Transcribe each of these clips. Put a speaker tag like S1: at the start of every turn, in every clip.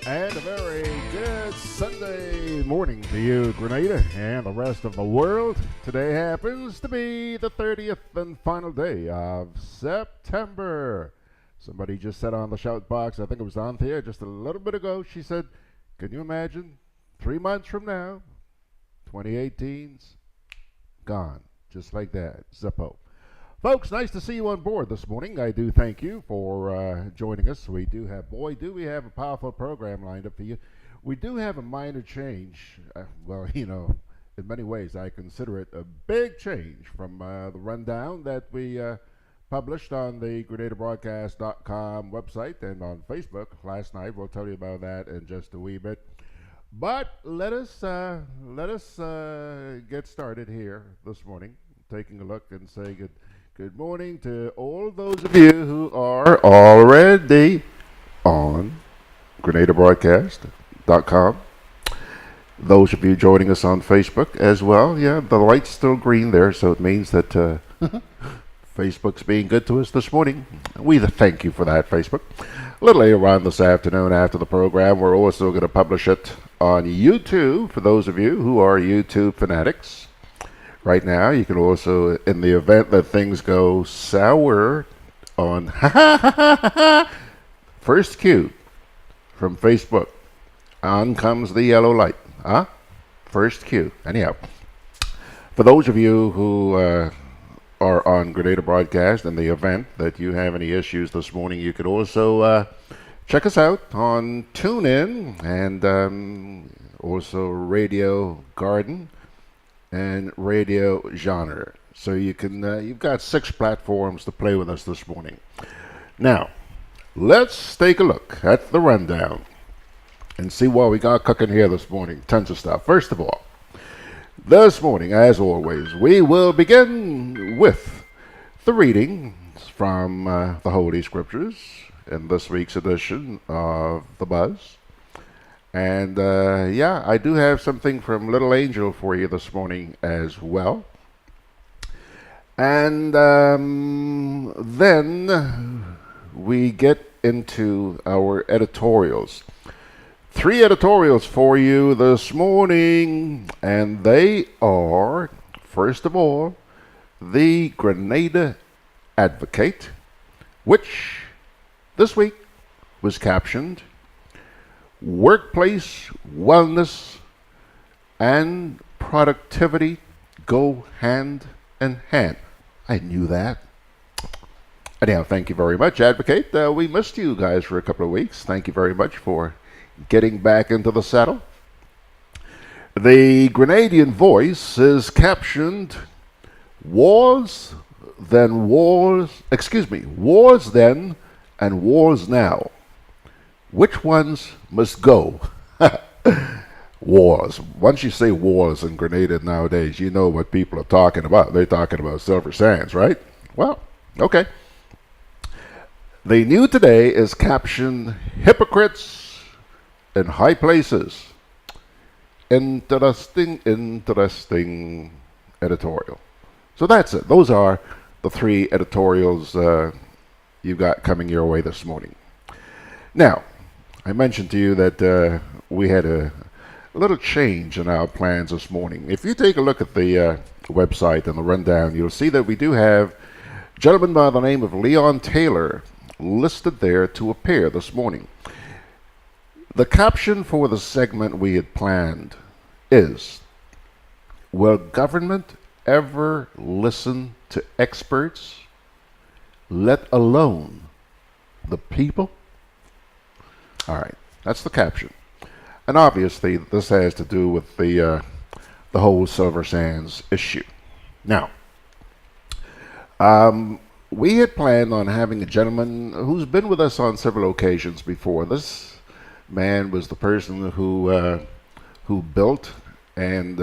S1: And a very good Sunday morning to you, Grenada, and the rest of the world. Today happens to be the 30th and final day of September. Somebody just said on the shout box, I think it was Anthea just a little bit ago, she said, can you imagine 3 months from now, 2018's gone, just like that, Zippo. Folks, nice to see you on board this morning. I do thank you for joining us. We do have a powerful program lined up for you. We do have a minor change. In many ways, I consider it a big change from the rundown that we published on the GrenadaBroadcast.com website and on Facebook last night. We'll tell you about that in just a wee bit. But let us get started here this morning, taking a look and saying good morning to all those of you who are already on GrenadaBroadcast.com. Those of you joining us on Facebook as well. Yeah, the light's still green there, so it means that Facebook's being good to us this morning. We thank you for that, Facebook. A little later on this afternoon after the program, we're also going to publish it on YouTube for those of you who are YouTube fanatics. Right now, you can also, in the event that things go sour on first cue from Facebook, on comes the yellow light. First cue. Anyhow, for those of you who are on Grenada Broadcast, in the event that you have any issues this morning, you could also check us out on TuneIn and also Radio Garden and Radio Genre. So you can you've got 6 platforms to play with us this morning. Now, let's take a look at the rundown and see what we got cooking here this morning. Tons of stuff. First of all, this morning, as always, we will begin with the readings from the Holy Scriptures in this week's edition of The Buzz. And I do have something from Little Angel for you this morning as well. And then we get into our editorials. 3 editorials for you this morning, and they are, first of all, the Grenada Advocate, which this week was captioned Workplace Wellness and Productivity Go Hand in Hand. I knew that. Anyhow, thank you very much, Advocate. We missed you guys for a couple of weeks. Thank you very much for getting back into the saddle. The Grenadian Voice is captioned Wars then and wars now. Which ones must go? Wars. Once you say wars in Grenada nowadays, you know what people are talking about. They're talking about Silver Sands, right? Well, okay. The new today is captioned Hypocrites in High Places. Interesting editorial. So that's it. Those are the 3 editorials you've got coming your way this morning. Now, I mentioned to you that we had a little change in our plans this morning. If you take a look at the website and the rundown, you'll see that we do have a gentleman by the name of Leon Taylor listed there to appear this morning. The caption for the segment we had planned is, will government ever listen to experts, let alone the people? All right, that's the caption. And obviously, this has to do with the whole Silver Sands issue. Now, we had planned on having a gentleman who's been with us on several occasions before. This man was the person who built and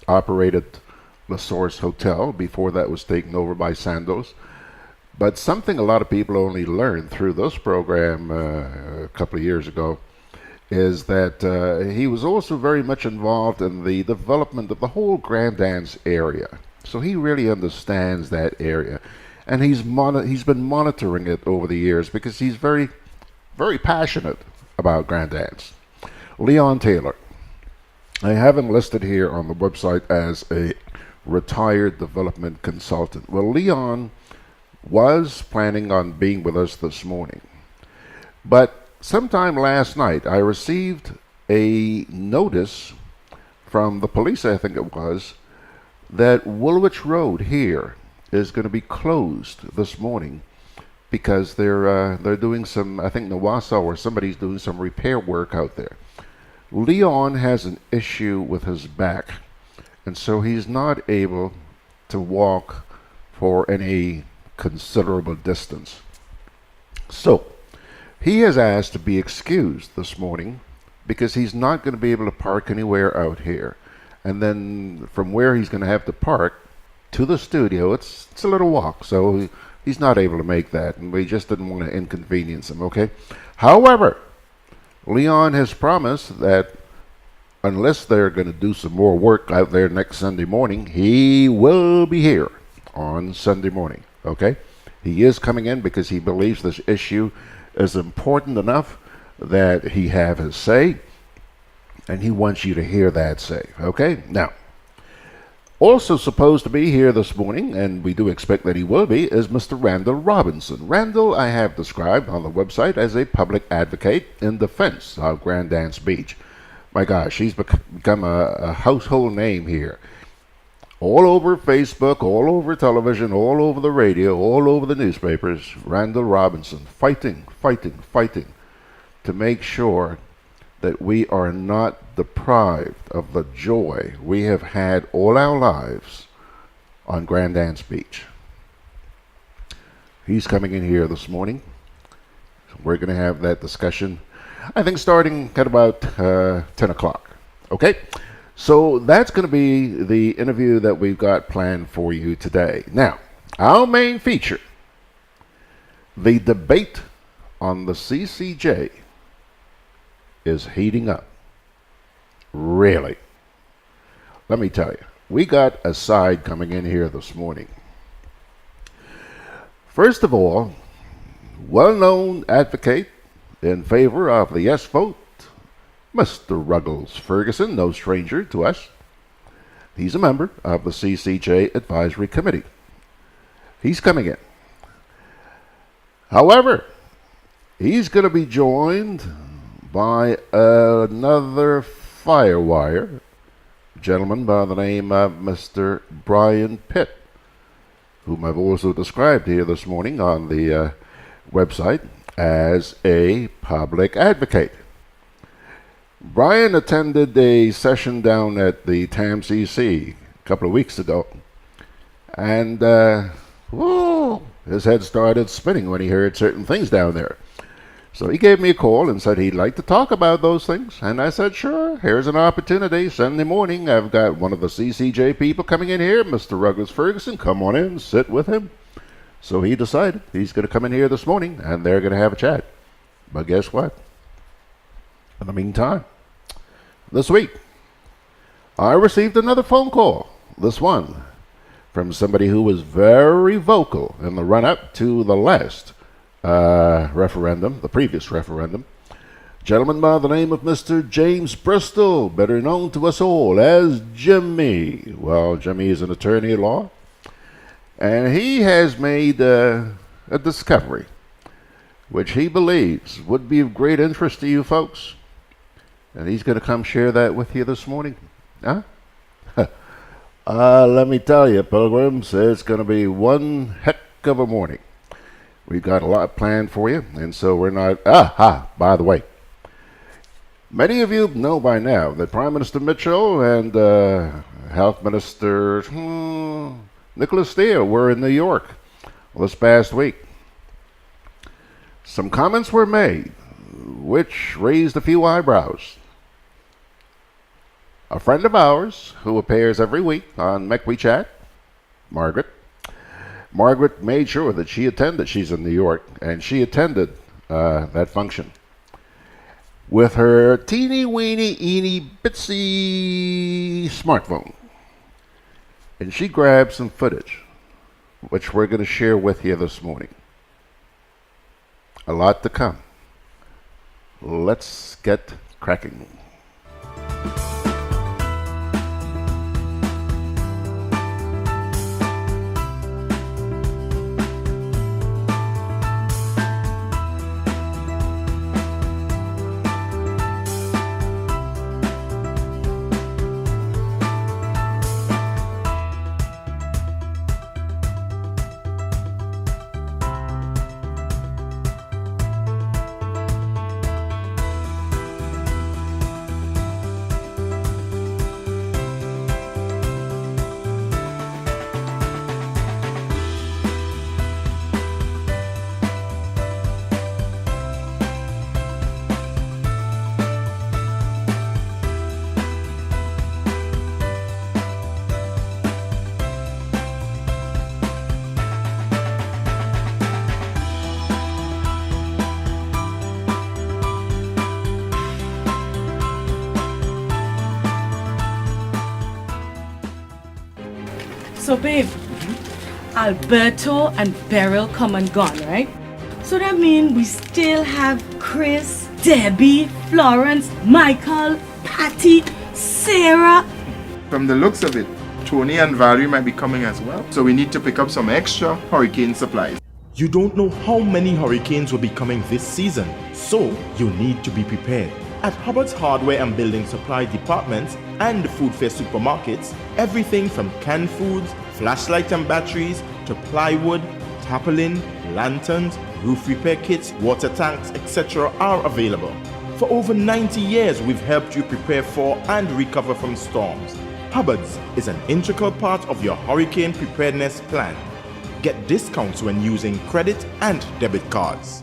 S1: operated La Source Hotel before that was taken over by Sandoz. But something a lot of people only learned through this program a couple of years ago is that he was also very much involved in the development of the whole Grandans area. So he really understands that area. And he's been monitoring it over the years because he's very, very passionate about Grenadans. Leon Taylor. I have him listed here on the website as a retired development consultant. Well, Leon was planning on being with us this morning, but sometime last night I received a notice from the police, I think it was, that Woolwich Road here is going to be closed this morning because they're doing some, I think Nawasa or somebody's doing some repair work out there. Leon has an issue with his back, and so he's not able to walk for any considerable distance. So he has asked to be excused this morning because he's not going to be able to park anywhere out here. And then from where he's going to have to park to the studio, it's a little walk, so he's not able to make that, and we just didn't want to inconvenience him, okay? However, Leon has promised that unless they're going to do some more work out there next Sunday morning, he will be here on Sunday morning, okay? He is coming in because he believes this issue is important enough that he have his say, and he wants you to hear that say, okay? Now, also supposed to be here this morning, and we do expect that he will be, is Mr. Randall Robinson. Randall, I have described on the website as a public advocate in defense of Grenada's Beach. My gosh, he's become a household name here. All over Facebook, all over television, all over the radio, all over the newspapers. Randall Robinson fighting to make sure that we are not deprived of the joy we have had all our lives on Grenada's Beach. He's coming in here this morning. We're going to have that discussion, I think, starting at about 10 o'clock. Okay? So that's going to be the interview that we've got planned for you today. Now, our main feature, the debate on the CCJ, is heating up. Really. Let me tell you, we got a side coming in here this morning. First of all, well-known advocate in favor of the yes vote, Mr. Ruggles Ferguson, no stranger to us. He's a member of the CCJ Advisory Committee. He's coming in. However, he's going to be joined by another firewire gentleman by the name of Mr. Brian Pitt, whom I've also described here this morning on the website as a public advocate. Brian attended a session down at the TAMCC a couple of weeks ago, and his head started spinning when he heard certain things down there. So he gave me a call and said he'd like to talk about those things. And I said, sure, here's an opportunity. Sunday morning, I've got one of the CCJ people coming in here, Mr. Ruggles Ferguson. Come on in, sit with him. So he decided he's going to come in here this morning, and they're going to have a chat. But guess what? In the meantime, this week, I received another phone call, this one, from somebody who was very vocal in the run-up to the last referendum, the previous referendum. Gentleman by the name of Mr. James Bristol, better known to us all as Jimmy. Well, Jimmy is an attorney at law, and he has made a discovery which he believes would be of great interest to you folks, and he's going to come share that with you this morning. Huh? Let me tell you, pilgrims, it's going to be one heck of a morning. We've got a lot planned for you, and so we're not... by the way, many of you know by now that Prime Minister Mitchell and Health Minister Nicholas Steele were in New York this past week. Some comments were made which raised a few eyebrows. A friend of ours who appears every week on McWe Chat, Margaret made sure that she attended. She's in New York, and she attended that function with her teeny weeny eeny bitsy smartphone. And she grabbed some footage, which we're going to share with you this morning. A lot to come. let's get cracking.
S2: So babe, Alberto and Beryl come and gone, right? So that means we still have Chris, Debbie, Florence, Michael, Patty, Sarah.
S3: From the looks of it, Tony and Valerie might be coming as well. So we need to pick up some extra hurricane supplies.
S4: You don't know how many hurricanes will be coming this season, so you need to be prepared. At Hubbard's Hardware and Building Supply departments and the Food Fair supermarkets, everything from canned foods, flashlights and batteries, to plywood, tarpaulin, lanterns, roof repair kits, water tanks, etc. are available. For over 90 years, we've helped you prepare for and recover from storms. Hubbard's is an integral part of your hurricane preparedness plan. Get discounts when using credit and debit cards.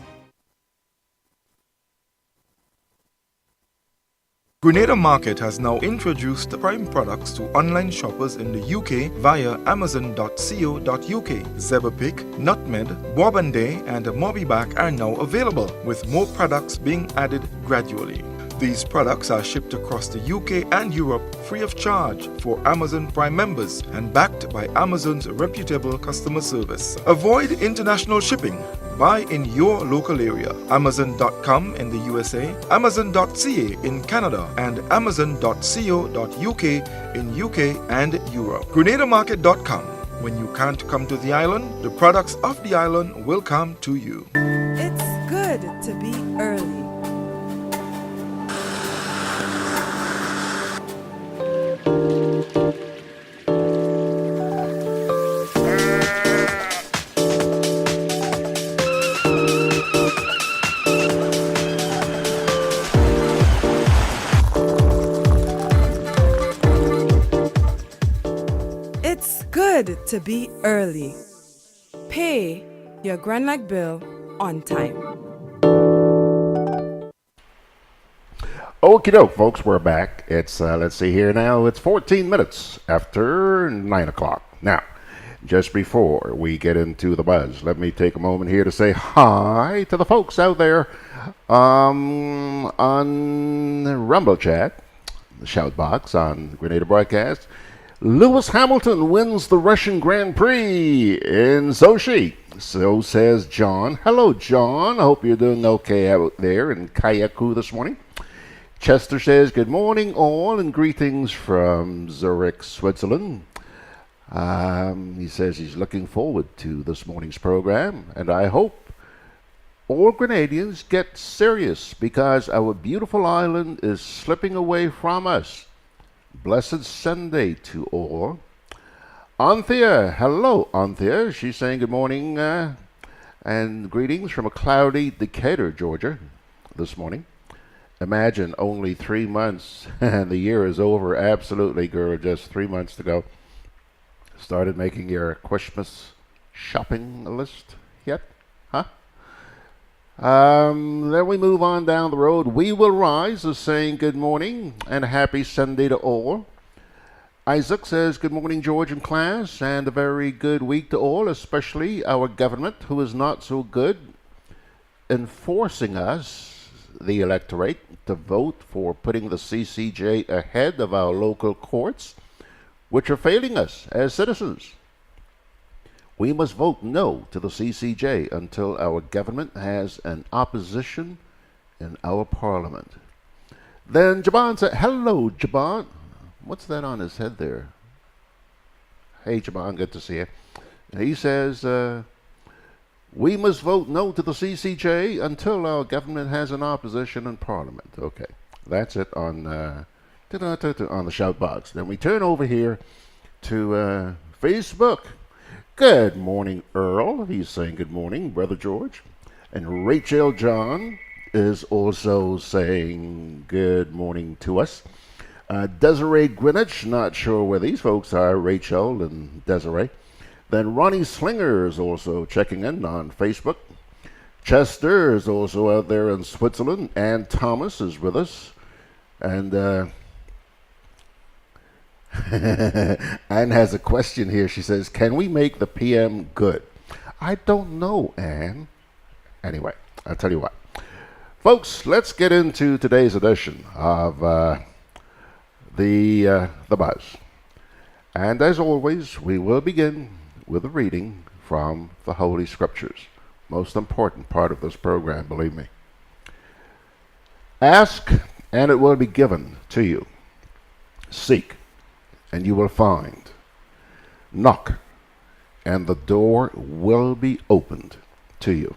S5: Grenada Market has now introduced Prime products to online shoppers in the UK via amazon.co.uk. Zebrapick, Nutmed, Bourbon-Day and Mobiback are now available, with more products being added gradually. These products are shipped across the UK and Europe free of charge for Amazon Prime members and backed by Amazon's reputable customer service. Avoid international shipping. Buy in your local area. Amazon.com in the USA, Amazon.ca in Canada, and Amazon.co.uk in UK and Europe. GrenadaMarket.com. When you can't come to the island, the products of the island will come to you.
S6: It's good to be early. It's good to be early. Pay your Grenadian bill on time.
S1: Okie doke, folks, we're back. It's, let's see here now, it's 14 minutes after 9 o'clock. Now, just before we get into the buzz, let me take a moment here to say hi to the folks out there on Rumble Chat, the shout box on Grenada Broadcast. Lewis Hamilton wins the Russian Grand Prix in Sochi. So says John. Hello, John. I hope you're doing okay out there in Kayaku this morning. Chester says, good morning all and greetings from Zurich, Switzerland. He says he's looking forward to this morning's program, and I hope all Grenadians get serious because our beautiful island is slipping away from us. Blessed Sunday to all. Anthea, hello Anthea. She's saying good morning and greetings from a cloudy Decatur, Georgia this morning. Imagine only 3 months and the year is over. Absolutely, girl, just 3 months to go. Started making your Christmas shopping list yet? Huh? Then we move on down the road. We Will Rise is saying good morning and happy Sunday to all. Isaac says good morning, George and class, and a very good week to all, especially our government, who is not so good in forcing us, the electorate, to vote for putting the CCJ ahead of our local courts, which are failing us as citizens. We must vote no to the CCJ until our government has an opposition in our parliament. Then Jabon said, hello, Jabon. What's that on his head there? Hey, Jabon, good to see you. And he says, we must vote no to the CCJ until our government has an opposition in parliament. Okay, that's it on the shout box. Then we turn over here to Facebook. Good morning, Earl. He's saying good morning, Brother George. And Rachel John is also saying good morning to us. Desiree Greenwich, not sure where these folks are, Rachel and Desiree. Then Ronnie Slinger is also checking in on Facebook. Chester is also out there in Switzerland. Ann Thomas is with us. And Ann has a question here. She says, can we make the PM good? I don't know, Ann. Anyway, I'll tell you what. Folks, let's get into today's edition of the Buzz. And as always, we will begin with a reading from the Holy Scriptures. Most important part of this program, believe me. Ask, and it will be given to you. Seek, and you will find. Knock, and the door will be opened to you.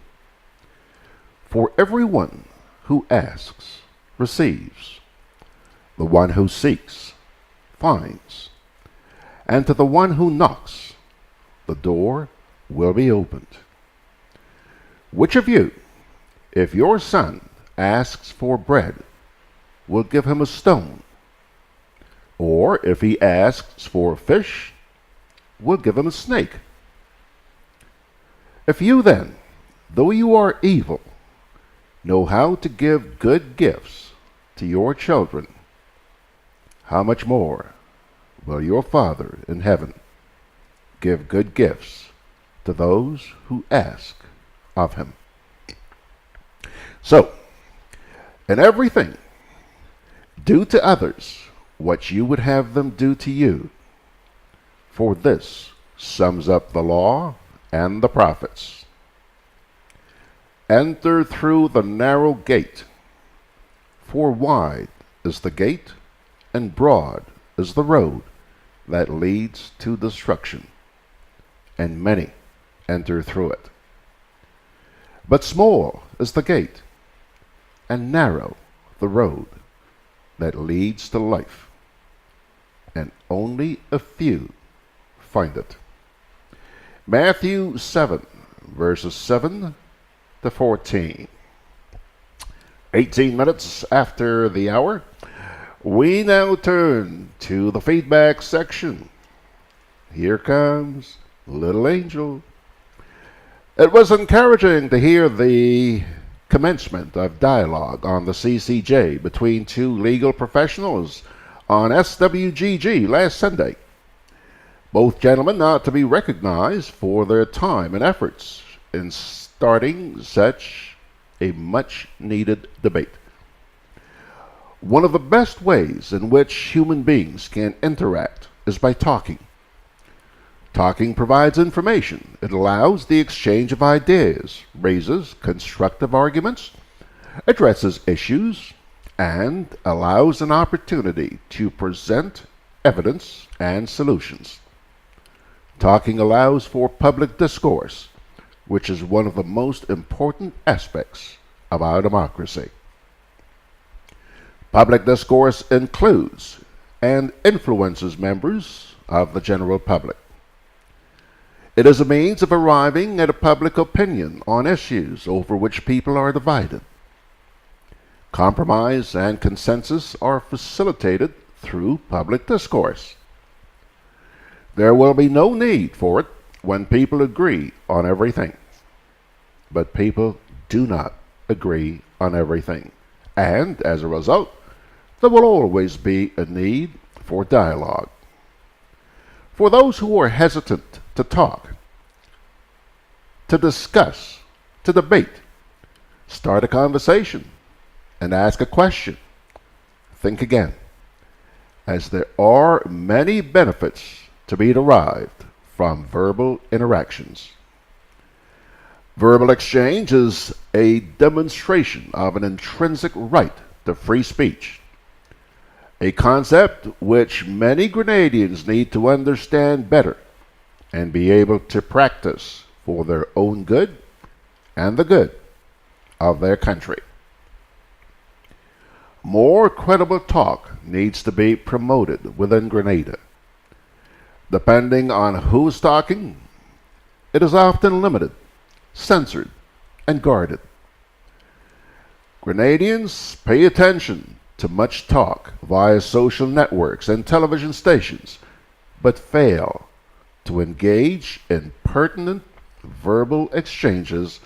S1: For everyone who asks receives. The one who seeks finds. And to the one who knocks, the door will be opened. Which of you, if your son asks for bread, will give him a stone? Or if he asks for fish, will give him a snake? If you then, though you are evil, know how to give good gifts to your children, how much more will your Father in heaven give good gifts to those who ask of him? So, in everything, do to others what you would have them do to you, for this sums up the law and the prophets. Enter through the narrow gate, for wide is the gate, and broad is the road that leads to destruction, and many enter through it. But small is the gate, and narrow the road that leads to life, and only a few find it. Matthew 7, verses 7 to 14. 18 minutes after the hour, we now turn to the feedback section. Here comes Little Angel. It was encouraging to hear the commencement of dialogue on the CCJ between two legal professionals on SWGG last Sunday. Both gentlemen are to be recognized for their time and efforts in starting such a much-needed debate. One of the best ways in which human beings can interact is by talking. Talking provides information. It allows the exchange of ideas, raises constructive arguments, addresses issues, and allows an opportunity to present evidence and solutions. Talking allows for public discourse, which is one of the most important aspects of our democracy. Public discourse includes and influences members of the general public. It is a means of arriving at a public opinion on issues over which people are divided. Compromise and consensus are facilitated through public discourse. There will be no need for it when people agree on everything. But people do not agree on everything. And as a result, there will always be a need for dialogue. For those who are hesitant to talk, to discuss, to debate, start a conversation and ask a question. Think again, as there are many benefits to be derived from verbal interactions. Verbal exchange is a demonstration of an intrinsic right to free speech, a concept which many Grenadians need to understand better and be able to practice for their own good and the good of their country. More credible talk needs to be promoted within Grenada. Depending on who's talking, it is often limited, censored, and guarded. Grenadians pay attention to much talk via social networks and television stations, but fail to engage in pertinent verbal exchanges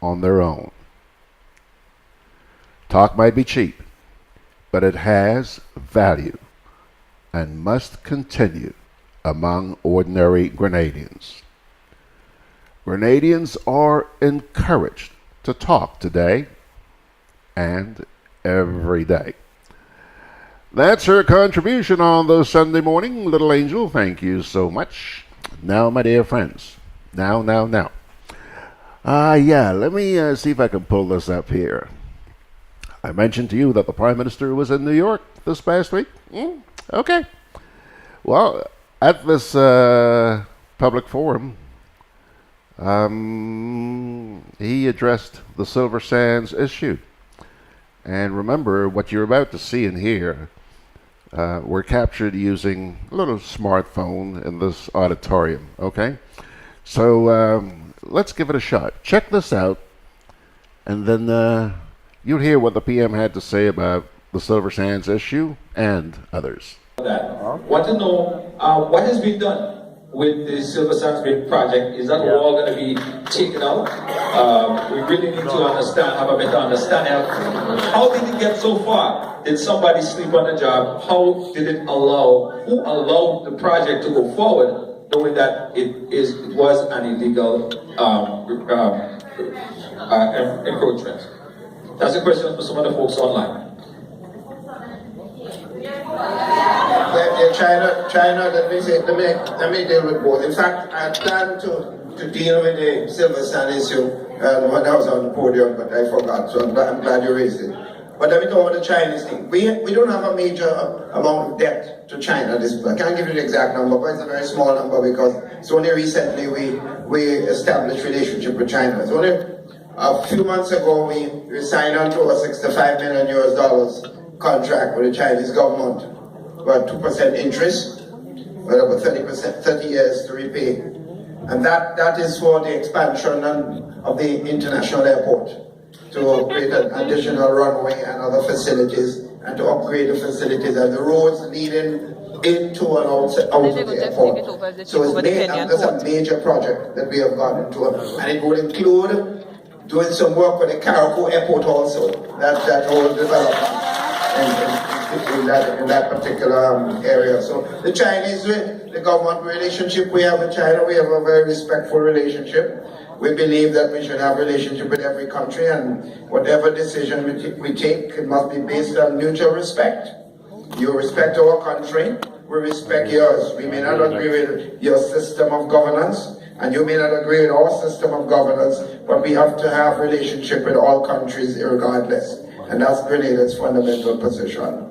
S1: on their own. Talk might be cheap, but it has value and must continue among ordinary Grenadians. Grenadians are encouraged to talk today and every day. That's her contribution on the Sunday morning, Little Angel. Thank you so much. Now, my dear friends, now. Let me see if I can pull this up here. I mentioned to you that the Prime Minister was in New York this past week. Okay. Well, at this public forum, he addressed the Silver Sands issue. And remember, what you're about to see and hear were captured using a little smartphone in this auditorium, okay? So let's give it a shot. Check this out, and then you'll hear what the PM had to say about the Silver Sands issue and others.
S7: Want to know what has been done with the Silver Sands Bridge project. Is that all going to be taken out? We really need to understand, have a better understanding. How did it get so far? Did somebody sleep on the job? How did it who allowed the project to go forward, knowing that it was an illegal encroachment? That's a question for some of the folks online.
S8: China, let me deal with both. In fact, I planned to deal with the Silver Sand issue when I was on the podium, but I forgot, so I'm glad you raised it. But let me talk about the Chinese thing. We don't have a major amount of debt to China. I can't give you the exact number, but it's a very small number because it's only recently we established relationship with China. It's only a few months ago we signed on to a $65 million contract with the Chinese government. About 2% interest, but about 30 years to repay. And that is for the expansion of the international airport, to create an additional runway and other facilities, and to upgrade the facilities and the roads leading into and out of the airport. So that's a major project that we have gone into, and it will include doing some work with the Carriacou airport also, that whole development. In that particular area. So the Chinese, the government relationship we have with China, we have a very respectful relationship. We believe that we should have a relationship with every country, and whatever decision we take, it must be based on mutual respect. You respect our country, we respect yours. We may not agree with your system of governance, and you may not agree with our system of governance, but we have to have a relationship with all countries regardless. And that's Grenada's fundamental position.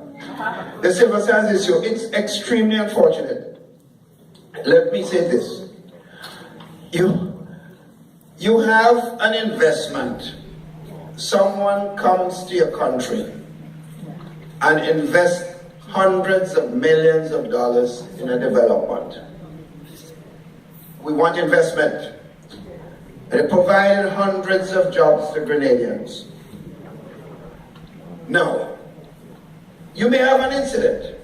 S8: The Silver Sands issue, it's extremely unfortunate. Let me say this. You have an investment. Someone comes to your country and invests hundreds of millions of dollars in a development. We want investment. And it provided hundreds of jobs to Grenadians. Now, you may have an incident,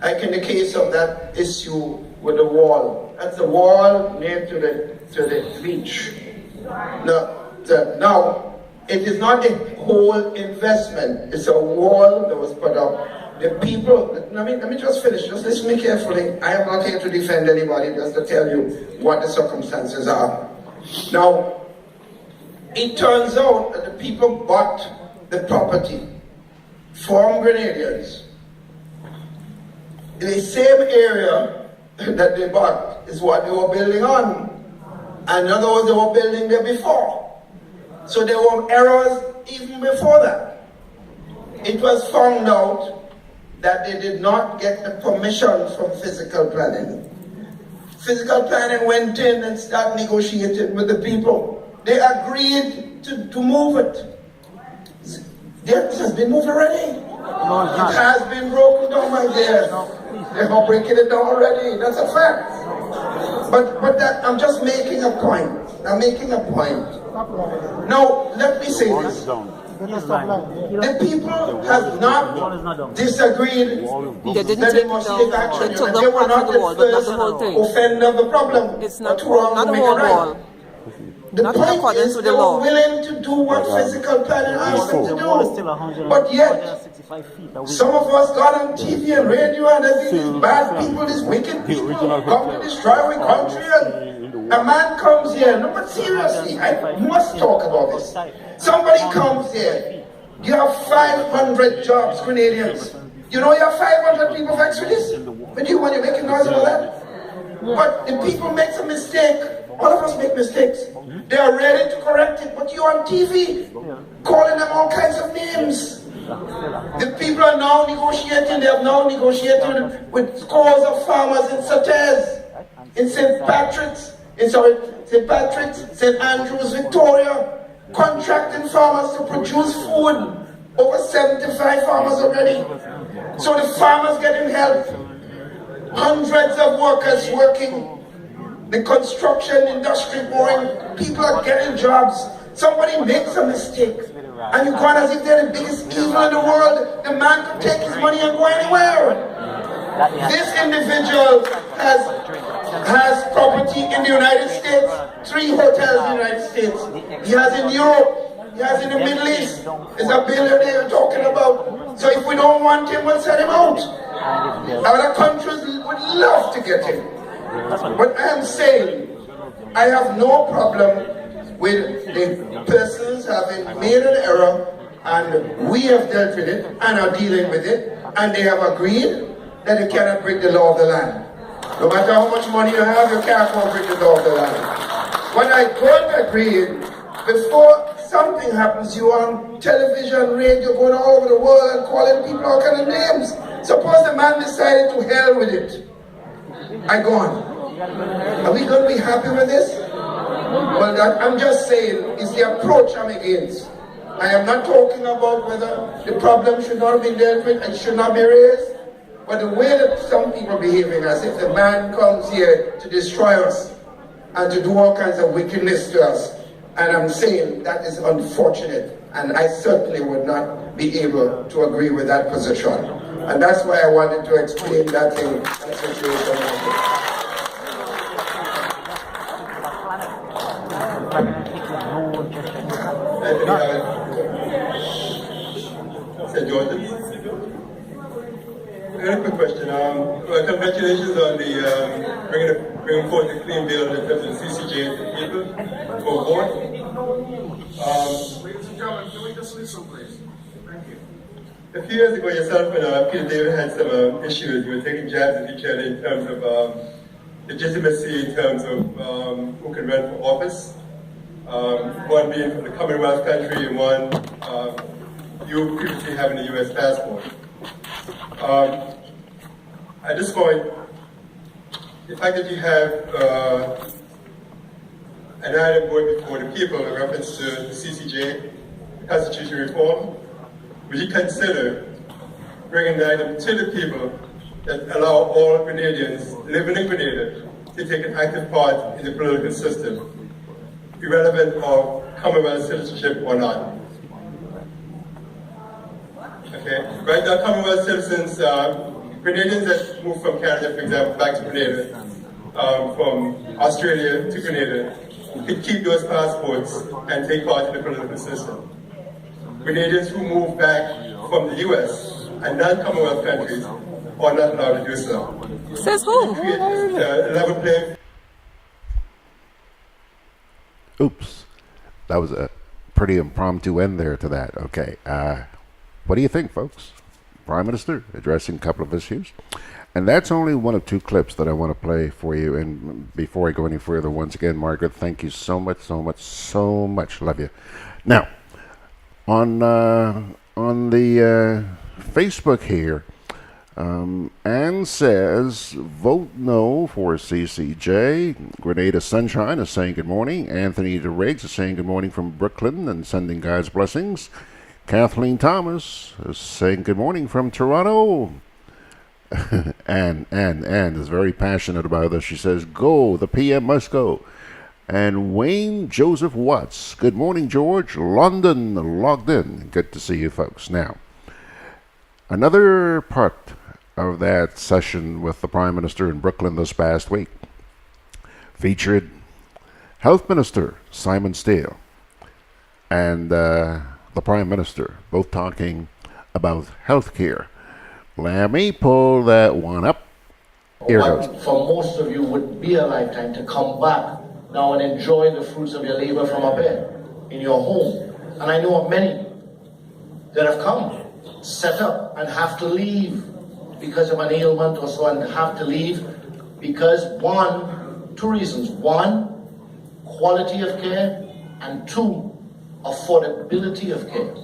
S8: like in the case of that issue with the wall. That's the wall near to the beach. Now, it is not a whole investment. It's a wall that was put up. The people, let me just finish. Just listen to me carefully. I am not here to defend anybody, just to tell you what the circumstances are. Now, it turns out that the people bought the property from Grenadians. The same area that they bought is what they were building on. And in other words, they were building there before. So there were errors even before that. It was found out that they did not get the permission from physical planning. Physical planning went in and started negotiating with the people. They agreed to move it. It has been moved already. It has been broken down by there. They are breaking it down already. That's a fact. But that, I'm just making a point. I'm making a point. Now, let me say this. The people have not disagreed that they must take action. And they were not the first offender of the problem.
S9: It's not
S8: too wrong to make it right. The
S9: Not
S8: point
S9: according
S8: is
S9: to
S8: they
S9: the
S8: were
S9: law.
S8: willing to do what physical planning asked them to do. But yet, some of us got on TV and radio and these bad people, these wicked people, come to destroy our country. And a man comes here, no, but seriously, I must talk about this. Somebody comes here, you have 500 jobs, Grenadians. You know you have 500 people vexed with this? When you're making noise about that? But the people make a mistake. All of us make mistakes. They are ready to correct it, but you're on TV, calling them all kinds of names. The people are now negotiating, they have now negotiated with scores of farmers in Sautez, in St. Patrick's, St. Andrews, Victoria, contracting farmers to produce food. Over 75 farmers already. So the farmers getting help. Hundreds of workers working. The construction industry going, people are getting jobs. Somebody makes a mistake, and you go on as if they're the biggest evil in the world. The man could take his money and go anywhere. This individual has property in the United States, 3 hotels in the United States. He has in Europe, he has in the Middle East. There's a billionaire we're talking about. So if we don't want him, we'll send him out. Other countries would love to get him. But I am saying, I have no problem with the persons having made an error, and we have dealt with it and are dealing with it, and they have agreed that they cannot break the law of the land. No matter how much money you have, you can't break the law of the land. When I don't agree, before something happens, you are on television, radio, going all over the world and calling people all kind of names. Suppose the man decided to hell with it. I go on. Are we going to be happy with this? Well, I'm just saying, it's the approach I'm against. I am not talking about whether the problem should not be dealt with and should not be raised, but the way that some people are behaving, as if the man comes here to destroy us and to do all kinds of wickedness to us. And I'm saying that is unfortunate, and I certainly would not be able to agree with that position. And that's why I wanted to explain that thing, that situation.
S10: St. George's. I have a quick question. Well, congratulations on the bringing forth the clean bill in terms of CCJ people for vote. Ladies and gentlemen, can we just listen, please? Thank you. A few years ago, yourself and Peter David had some issues. You were taking jabs at each other in terms of legitimacy, in terms of who can run for office. One being from the Commonwealth country, and one you previously having a U.S. passport. At this point, the fact that you have an item going before the people in reference to the CCJ, Constitution reform, would you consider bringing the item to the people that allow all Grenadians living in Grenada to take an active part in the political system, irrelevant of Commonwealth citizenship or not? Okay, right now Commonwealth citizens, Grenadians that move from Canada, for example, back to Grenada, from Australia to Grenada, can keep those passports and take part in the political system. Grenadians who move back from the US and non-Commonwealth countries are not allowed to do so.
S9: Says who?
S10: Level playing.
S1: Oops. That was a pretty impromptu end there to that. Okay. What do you think, folks? Prime Minister addressing a couple of issues. And that's only one of two clips that I want to play for you. And before I go any further, once again, Margaret, thank you so much, so much, so much. Love you. Now, on the Facebook here, Anne says, vote no for CCJ. Grenada Sunshine is saying good morning. Anthony DeRiggs is saying good morning from Brooklyn and sending God's blessings. Kathleen Thomas is saying good morning from Toronto. Anne is very passionate about this. She says, go, the PM must go. And Wayne Joseph Watts, good morning, George. London, logged in. Good to see you folks. Now, another part of that session with the Prime Minister in Brooklyn this past week featured Health Minister Simon Steele and the Prime Minister, both talking about health care. Let me pull that one up. Here
S9: what
S1: goes.
S9: for most of you would be a lifetime to come back now and enjoy the fruits of your labor from up here in your home. And I know of many that have come, set up, and have to leave because of an ailment or so, and have to leave because two reasons. One, quality of care, and two, affordability of care.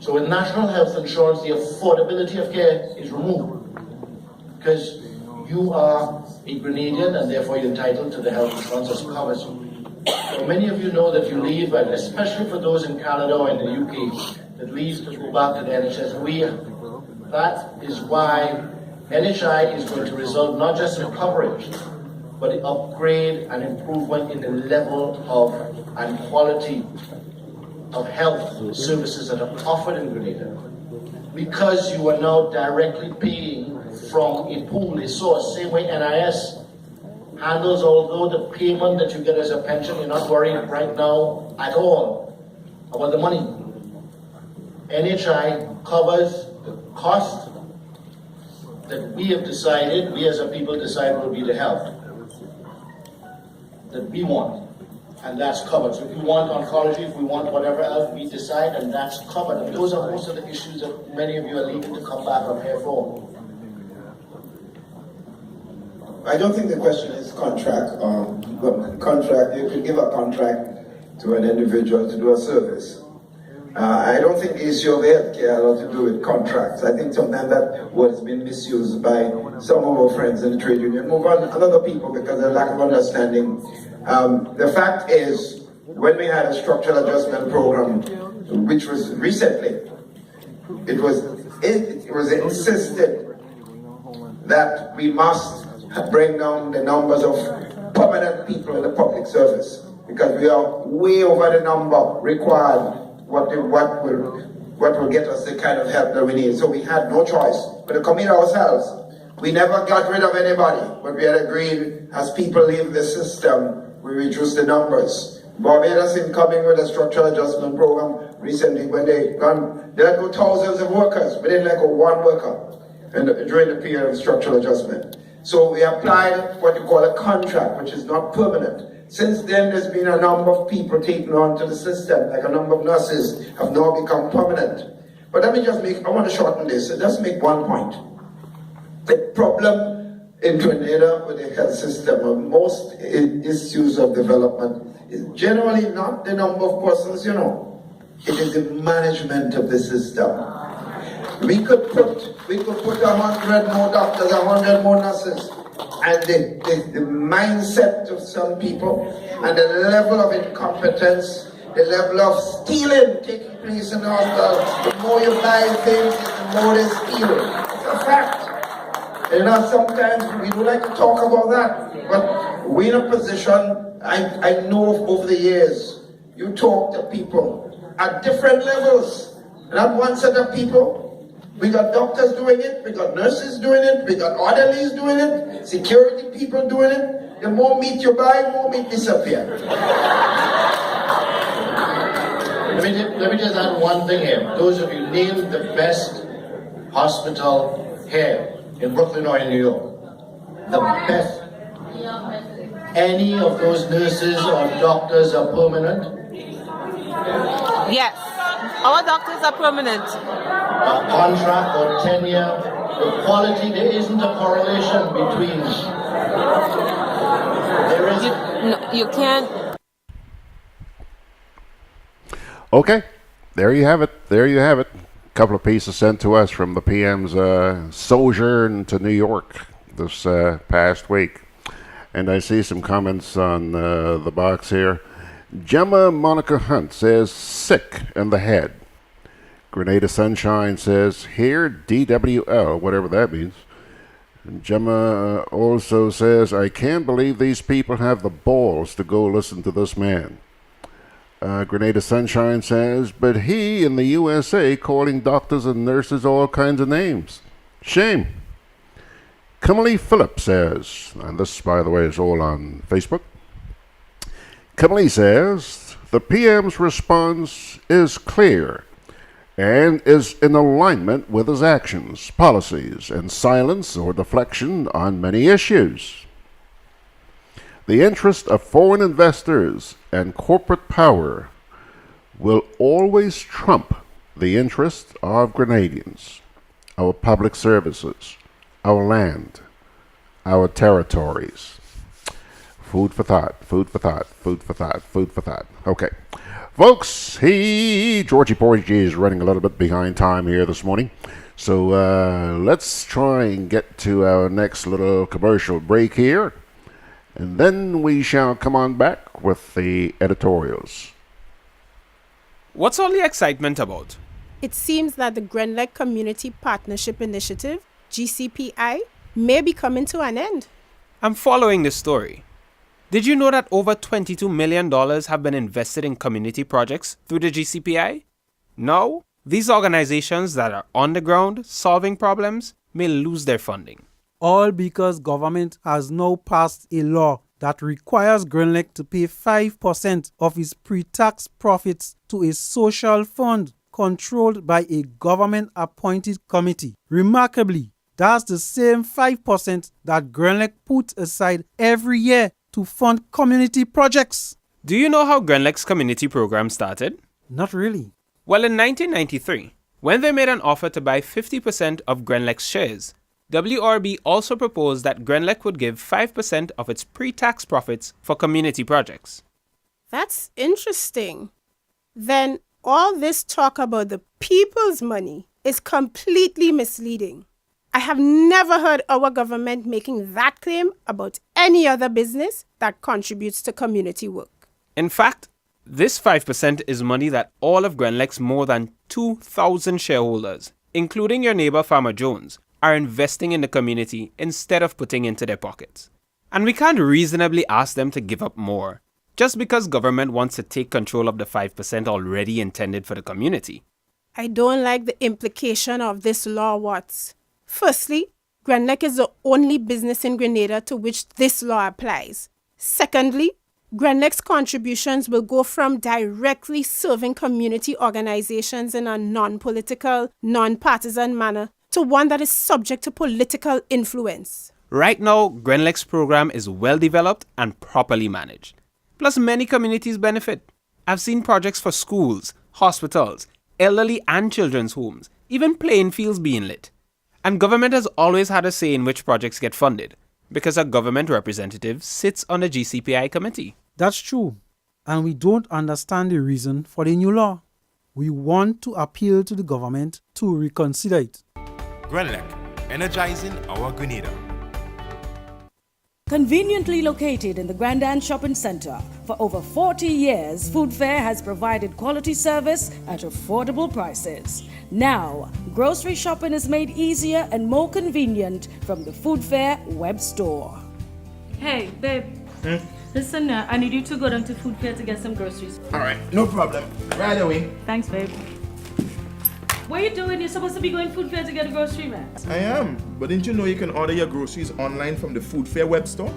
S9: So with national health insurance, the affordability of care is removed because you are a Grenadian and therefore you're entitled to the health insurance that covers you. So many of you know that you leave, and especially for those in Canada or in the UK that leave to go back to the NHS, that is why NHI is going to result not just in coverage, but an upgrade and improvement in the level of and quality of health services that are offered in Grenada. Because you are now directly paying from a pool, a source, same way NIS handles, although the payment that you get as a pension, you're not worried right now at all about the money. NHI covers the cost that we have decided, we as a people decide will be the health that we want. And that's covered. So if we want oncology, if we want whatever else, we decide, and that's covered. And those are most of the issues that many of you are leaving to come back up here for.
S8: I don't think the question is contract. Contract, you could give a contract to an individual to do a service. I don't think the issue of healthcare has a lot to do with contracts. I think sometimes that word has been misused by some of our friends in the trade union. Move on to other people because of lack of understanding. The fact is, when we had a structural adjustment program, which was recently, it was insisted that we must bring down the numbers of permanent people in the public service because we are way over the number required. What will get us the kind of help that we need. So we had no choice but to commit ourselves. We never got rid of anybody, but we had agreed as people leave the system, we reduce the numbers. Barbados in coming with a structural adjustment program recently, when they let go thousands of workers, but they let go one worker during the period of structural adjustment. So we applied what you call a contract, which is not permanent. Since then, there's been a number of people taken on to the system, like a number of nurses have now become permanent. But let me just I want to shorten this, so just make one point. The problem in Grenada with the health system, or most issues of development, is generally not the number of persons, it is the management of the system. We could put 100 more doctors, 100 more nurses, and the mindset of some people, and the level of incompetence, the level of stealing taking place in the hospital. The more you buy things, the more they steal. It's a fact. Sometimes we don't like to talk about that, but we're in a position, I know over the years, you talk to people at different levels, not one set of people. We got doctors doing it, we got nurses doing it, we got orderlies doing it, security people doing it. The more meat you buy, more meat disappear.
S9: Let me just add one thing here. Those of you named the best hospital here in Brooklyn or in New York. The best. Any of those nurses or doctors are permanent?
S11: Yes. Our doctors are permanent.
S9: Contract or tenure, the quality, there isn't a correlation between. There is.
S11: You can't.
S1: Okay, there you have it. There you have it. A couple of pieces sent to us from the PM's sojourn to New York this past week. And I see some comments on the box here. Gemma Monica Hunt says, sick in the head. Grenada Sunshine says, here, DWL, whatever that means. And Gemma also says, I can't believe these people have the balls to go listen to this man. Grenada Sunshine says, but he in the USA calling doctors and nurses all kinds of names. Shame. Kimberly Phillip says, and this, by the way, is all on Facebook. Kimberly says, the PM's response is clear and is in alignment with his actions, policies, and silence or deflection on many issues. The interest of foreign investors and corporate power will always trump the interest of Grenadians, our public services, our land, our territories. Food for thought, food for thought, food for thought, food for thought. Okay. Folks, Georgie Porgy is running a little bit behind time here this morning. So let's try and get to our next little commercial break here. And then we shall come on back with the editorials.
S12: What's all the excitement about?
S13: It seems that the Grenlec Community Partnership Initiative, GCPI, may be coming to an end.
S12: I'm following this story. Did you know that over $22 million have been invested in community projects through the GCPI? Now, these organizations that are on the ground solving problems may lose their funding.
S14: All because government has now passed a law that requires Grenlec to pay 5% of its pre-tax profits to a social fund controlled by a government-appointed committee. Remarkably, that's the same 5% that Grenlec puts aside every year to fund community projects.
S12: Do you know how Grenlec's community program started?
S14: Not really.
S12: Well, in 1993, when they made an offer to buy 50% of Grenlec's shares, WRB also proposed that Grenlec would give 5% of its pre-tax profits for community projects.
S13: That's interesting. Then all this talk about the people's money is completely misleading. I have never heard our government making that claim about any other business that contributes to community work.
S12: In fact, this 5% is money that all of Grenlec's more than 2,000 shareholders, including your neighbor Farmer Jones, are investing in the community instead of putting into their pockets. And we can't reasonably ask them to give up more, just because government wants to take control of the 5% already intended for the community.
S13: I don't like the implication of this law, Watts. Firstly, Grenlec is the only business in Grenada to which this law applies. Secondly, Grenlec's contributions will go from directly serving community organizations in a non-political, non-partisan manner to one that is subject to political influence.
S12: Right now, Grenlec's program is well developed and properly managed. Plus, many communities benefit. I've seen projects for schools, hospitals, elderly and children's homes, even playing fields being lit. And government has always had a say in which projects get funded, because a government representative sits on the GCPI committee.
S14: That's true. And we don't understand the reason for the new law. We want to appeal to the government to reconsider it.
S4: Grenlec, energizing our Grenada.
S2: Conveniently located in the Grenadian Shopping Center, for over 40 years, Food Fair has provided quality service at affordable prices. Now, grocery shopping is made easier and more convenient from the Food Fair web store. Hey, babe. Listen, I need you to go down to Food Fair to get some groceries.
S3: All right, no problem. Right away.
S2: Thanks, babe. What are you doing? You're supposed to be going Food Fair to get a grocery, man.
S3: I am, but didn't you know you can order your groceries online from the Food Fair web store?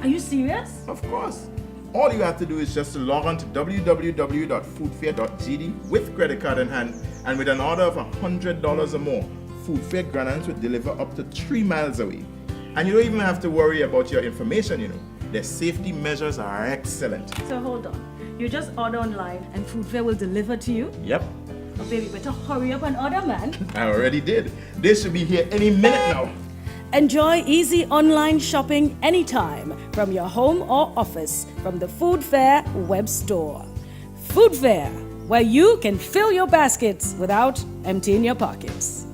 S2: Are you serious?
S3: Of course. All you have to do is just to log on to www.foodfair.gd with credit card in hand, and with an order of $100 or more, Food Fair Grenadians will deliver up to 3 miles away. And you don't even have to worry about your information, you know. Their safety measures are excellent.
S2: So hold on. You just order online and Food Fair will deliver to you?
S3: Yep.
S2: Baby, better hurry up and order, man.
S3: I already did. They should be here any minute now.
S2: Enjoy easy online shopping anytime from your home or office from the Food Fair web store. Food Fair, where you can fill your baskets without emptying your pockets.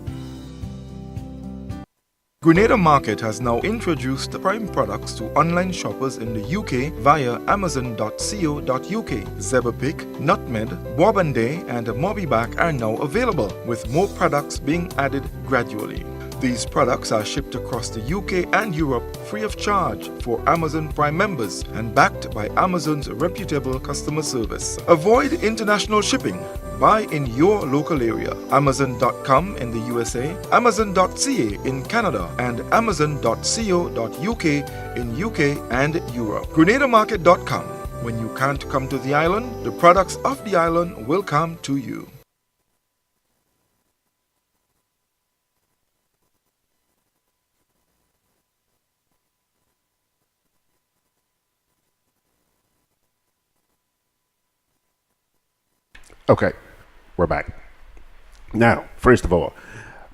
S5: Grenada Market has now introduced the Prime products to online shoppers in the UK via amazon.co.uk. Zeberpick, Nutmeg, Bourbonday and Mobiback are now available, with more products being added gradually. These products are shipped across the UK and Europe free of charge for Amazon Prime members and backed by Amazon's reputable customer service. Avoid international shipping. Buy in your local area. Amazon.com in the USA, Amazon.ca in Canada, and Amazon.co.uk in UK and Europe. GrenadaMarket.com. When you can't come to the island, the products of the island will come to you.
S1: Okay, we're back. Now, first of all,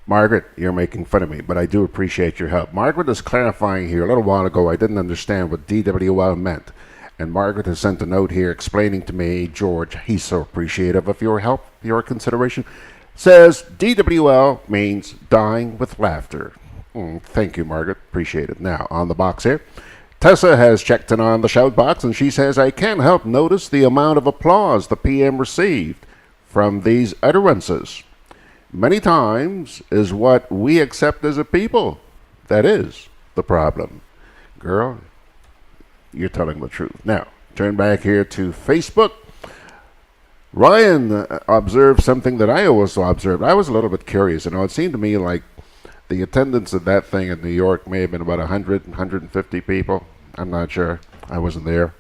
S1: Margaret, you're making fun of me, but I do appreciate your help. Margaret is clarifying here. A little while ago, I didn't understand what DWL meant. And Margaret has sent a note here explaining to me, George, he's so appreciative of your help, your consideration, says DWL means dying with laughter. Thank you, Margaret. Appreciate it. Now, on the box here, Tessa has checked in on the shout box, and she says, I can't help notice the amount of applause the PM received from these utterances. Many times is what we accept as a people. That is the problem. Girl, you're telling the truth. Now, turn back here to Facebook. Ryan observed something that I also observed. I was a little bit curious. It seemed to me like the attendance at that thing in New York may have been about 100, 150 people. I'm not sure. I wasn't there.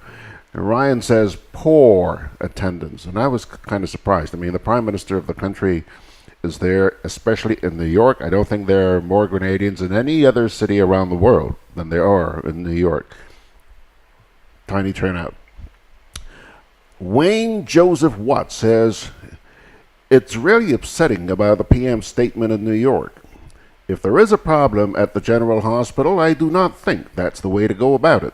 S1: And Ryan says poor attendance. And I was kind of surprised. I mean, the Prime Minister of the country is there, especially in New York. I don't think there are more Grenadians in any other city around the world than there are in New York. Tiny turnout. Wayne Joseph Watt says, it's really upsetting about the PM's statement in New York. If there is a problem at the General Hospital, I do not think that's the way to go about it.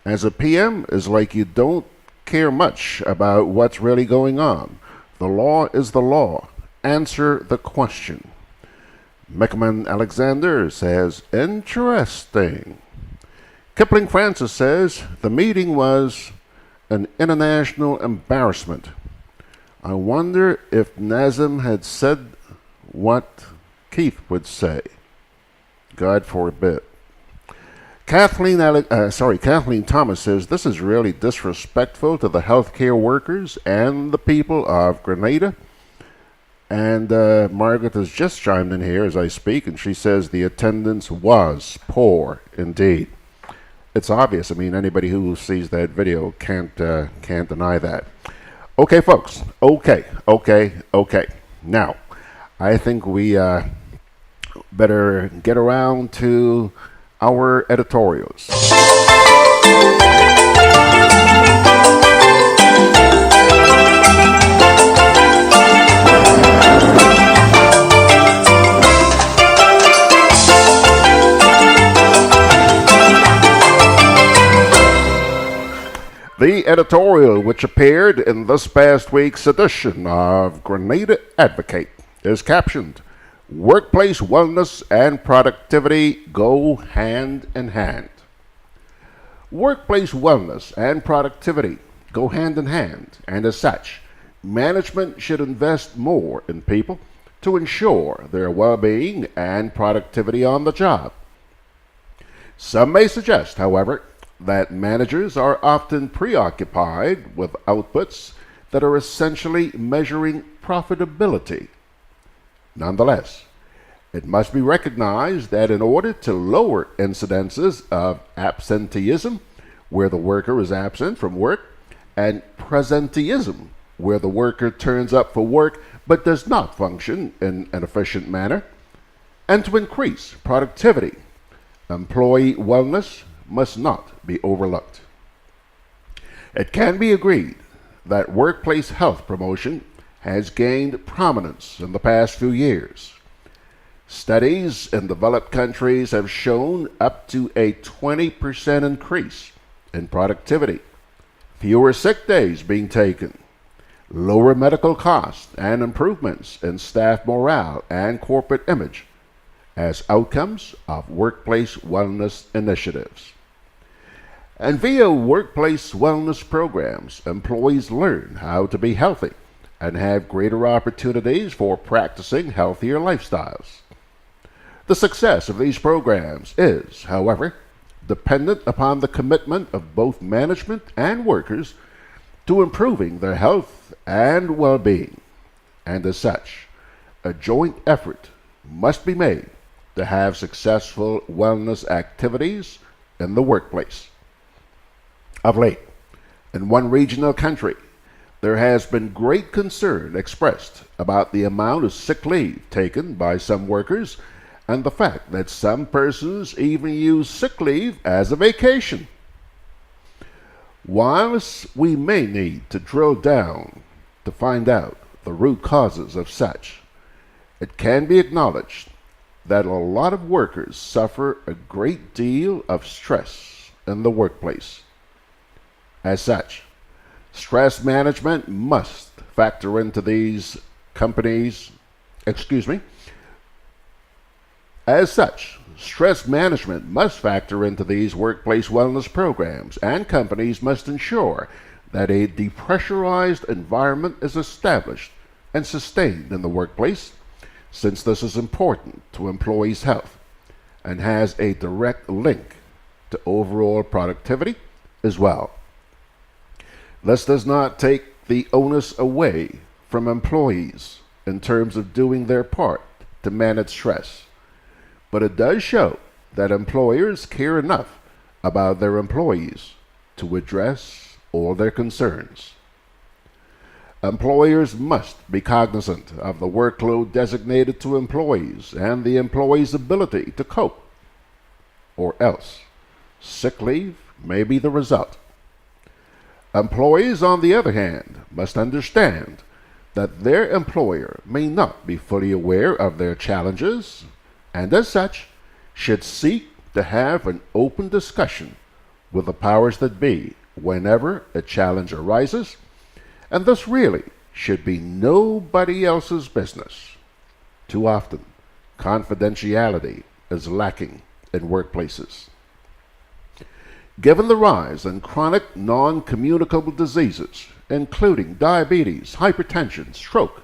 S1: As a PM, it's like you don't care much about what's really going on. The law is the law. Answer the question. Meckerman Alexander says, interesting. Kipling Francis says, the meeting was an international embarrassment. I wonder if Nazem had said what Keith would say. God forbid. Kathleen Thomas says, this is really disrespectful to the healthcare workers and the people of Grenada. And Margaret has just chimed in here as I speak, and she says the attendance was poor indeed. It's obvious. I mean, anybody who sees that video can't deny that. Okay, folks. Okay. Now, I think we better get around to our editorials. The editorial, which appeared in this past week's edition of Grenada Advocate, is captioned, Workplace Wellness and Productivity Go Hand in Hand. Workplace wellness and productivity go hand in hand, and as such, management should invest more in people to ensure their well-being and productivity on the job. Some may suggest, however, that managers are often preoccupied with outputs that are essentially measuring profitability. Nonetheless, it must be recognized that in order to lower incidences of absenteeism, where the worker is absent from work, and presenteeism, where the worker turns up for work but does not function in an efficient manner, and to increase productivity, employee wellness must not be overlooked. It can be agreed that workplace health promotion has gained prominence in the past few years. Studies in developed countries have shown up to a 20% increase in productivity, fewer sick days being taken, lower medical costs, and improvements in staff morale and corporate image as outcomes of workplace wellness initiatives. And via workplace wellness programs, employees learn how to be healthy and have greater opportunities for practicing healthier lifestyles. The success of these programs is, however, dependent upon the commitment of both management and workers to improving their health and well-being, and as such, a joint effort must be made to have successful wellness activities in the workplace. Of late, in one regional country, there has been great concern expressed about the amount of sick leave taken by some workers and the fact that some persons even use sick leave as a vacation. Whilst we may need to drill down to find out the root causes of such, it can be acknowledged that a lot of workers suffer a great deal of stress in the workplace. As such, stress management must factor into these workplace wellness programs, and companies must ensure that a depressurized environment is established and sustained in the workplace, since this is important to employees' health and has a direct link to overall productivity as well. This does not take the onus away from employees in terms of doing their part to manage stress, but it does show that employers care enough about their employees to address all their concerns. Employers must be cognizant of the workload designated to employees and the employee's ability to cope, or else sick leave may be the result. Employees, on the other hand, must understand that their employer may not be fully aware of their challenges, and as such, should seek to have an open discussion with the powers that be whenever a challenge arises, and this really should be nobody else's business. Too often, confidentiality is lacking in workplaces. Given the rise in chronic non-communicable diseases, including diabetes, hypertension, stroke,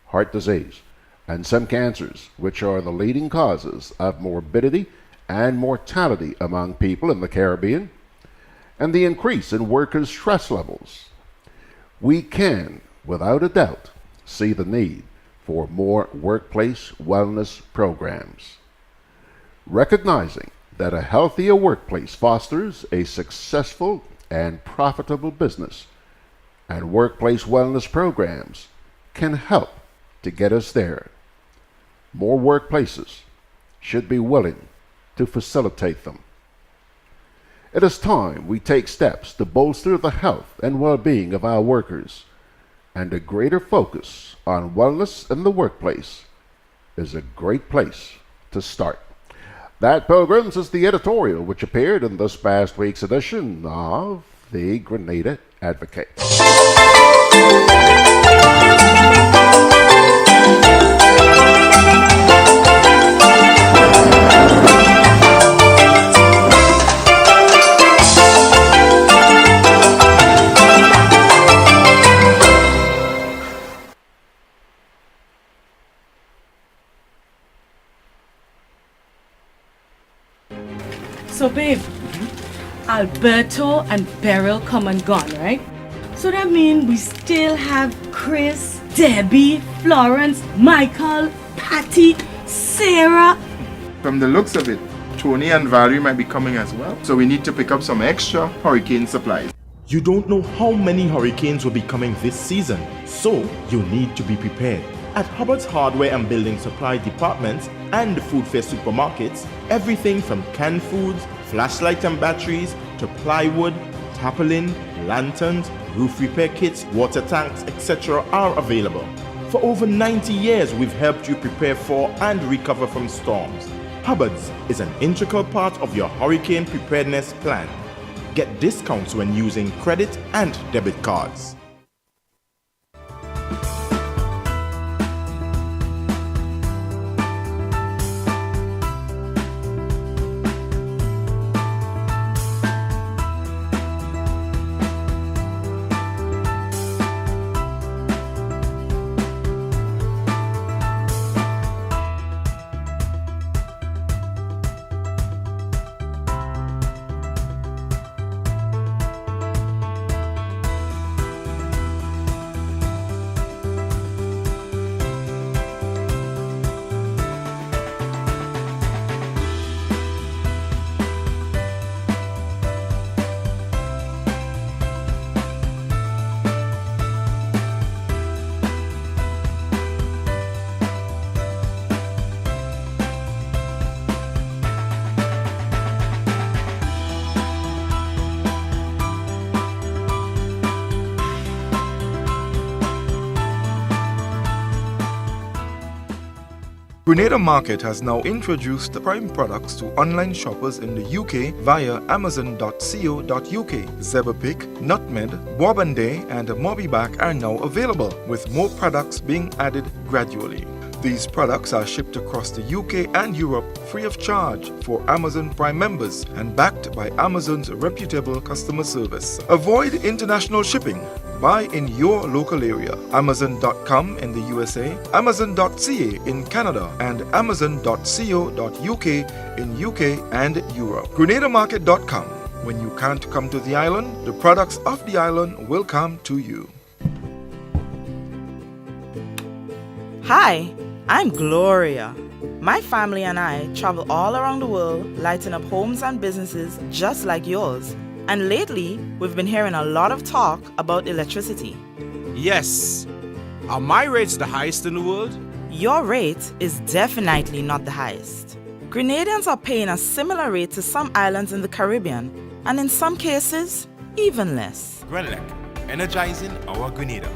S1: heart disease, and some cancers, which are the leading causes of morbidity and mortality among people in the Caribbean, and the increase in workers' stress levels, we can, without a doubt, see the need for more workplace wellness programs. Recognizing that a healthier workplace fosters a successful and profitable business, and workplace wellness programs can help to get us there. More workplaces should be willing to facilitate them. It is time we take steps to bolster the health and well-being of our workers, and a greater focus on wellness in the workplace is a great place to start. That, Pilgrims, is the editorial which appeared in this past week's edition of the Grenada Advocate.
S2: So babe, Alberto and Beryl come and gone, right? So that means we still have Chris, Debbie, Florence, Michael, Patty, Sarah.
S3: From the looks of it, Tony and Valerie might be coming as well. So we need to pick up some extra hurricane supplies.
S4: You don't know how many hurricanes will be coming this season, so you need to be prepared. At Hubbard's Hardware and Building Supply departments and Food Fair supermarkets, everything from canned foods, flashlights and batteries, to plywood, tarpaulin, lanterns, roof repair kits, water tanks, etc. are available. For over 90 years, we've helped you prepare for and recover from storms. Hubbard's is an integral part of your hurricane preparedness plan. Get discounts when using credit and debit cards.
S5: Grenada Market has now introduced the prime products to online shoppers in the UK via amazon.co.uk. Zeberpick, Nutmeg, Wabande and Mobiback are now available, with more products being added gradually. These products are shipped across the UK and Europe free of charge for Amazon Prime members and backed by Amazon's reputable customer service. Avoid international shipping. Buy in your local area. Amazon.com in the USA, Amazon.ca in Canada, and Amazon.co.uk in UK and Europe. GrenadaMarket.com. When you can't come to the island, the products of the island will come to you.
S15: Hi, I'm Gloria. My family and I travel all around the world, lighting up homes and businesses just like yours. And lately, we've been hearing a lot of talk about electricity.
S16: Yes. Are my rates the highest in the world?
S15: Your rate is definitely not the highest. Grenadians are paying a similar rate to some islands in the Caribbean, and in some cases, even less.
S16: Grenlec, energizing our Grenada.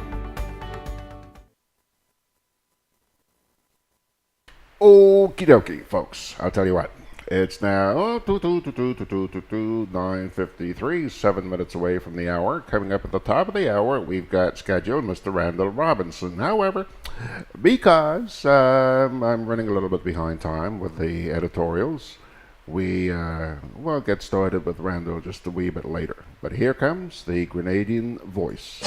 S1: Okie dokie, folks. I'll tell you what. It's now 9:53, 7 minutes away from the hour. Coming up at the top of the hour, we've got scheduled Mr. Randall Robinson. However, because I'm running a little bit behind time with the editorials, we'll get started with Randall just a wee bit later. But here comes the Grenadian voice.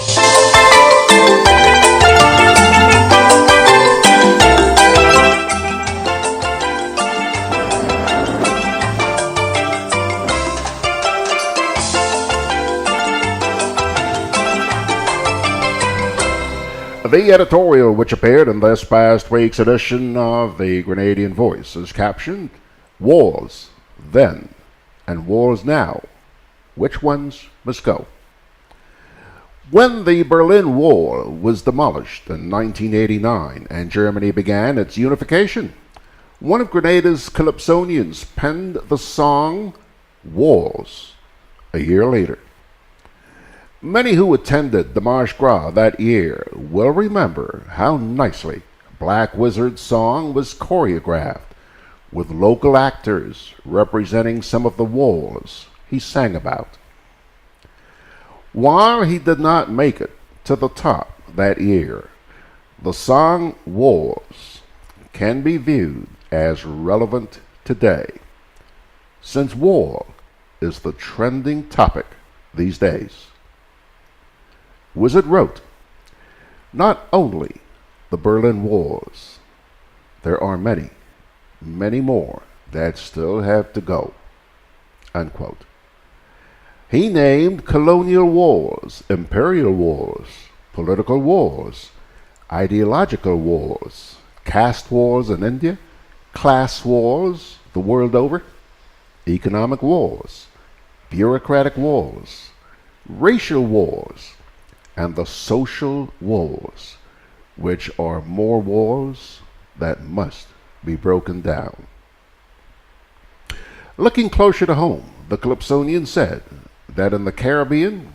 S1: The editorial which appeared in this past week's edition of the Grenadian Voice is captioned, Wars Then and Wars Now. Which ones must go? When the Berlin Wall was demolished in 1989 and Germany began its unification, one of Grenada's Calypsonians penned the song Wars a year later. Many who attended the Marche Gras that year will remember how nicely Black Wizard's song was choreographed, with local actors representing some of the wars he sang about. While he did not make it to the top that year, the song Wars can be viewed as relevant today, since war is the trending topic these days. Wizard wrote, not only the Berlin Wars, there are many, many more that still have to go, unquote. He named colonial wars, imperial wars, political wars, ideological wars, caste wars in India, class wars the world over, economic wars, bureaucratic wars, racial wars, and the social wars, which are more wars that must be broken down. Looking closer to home, the Calypsonian said that in the Caribbean,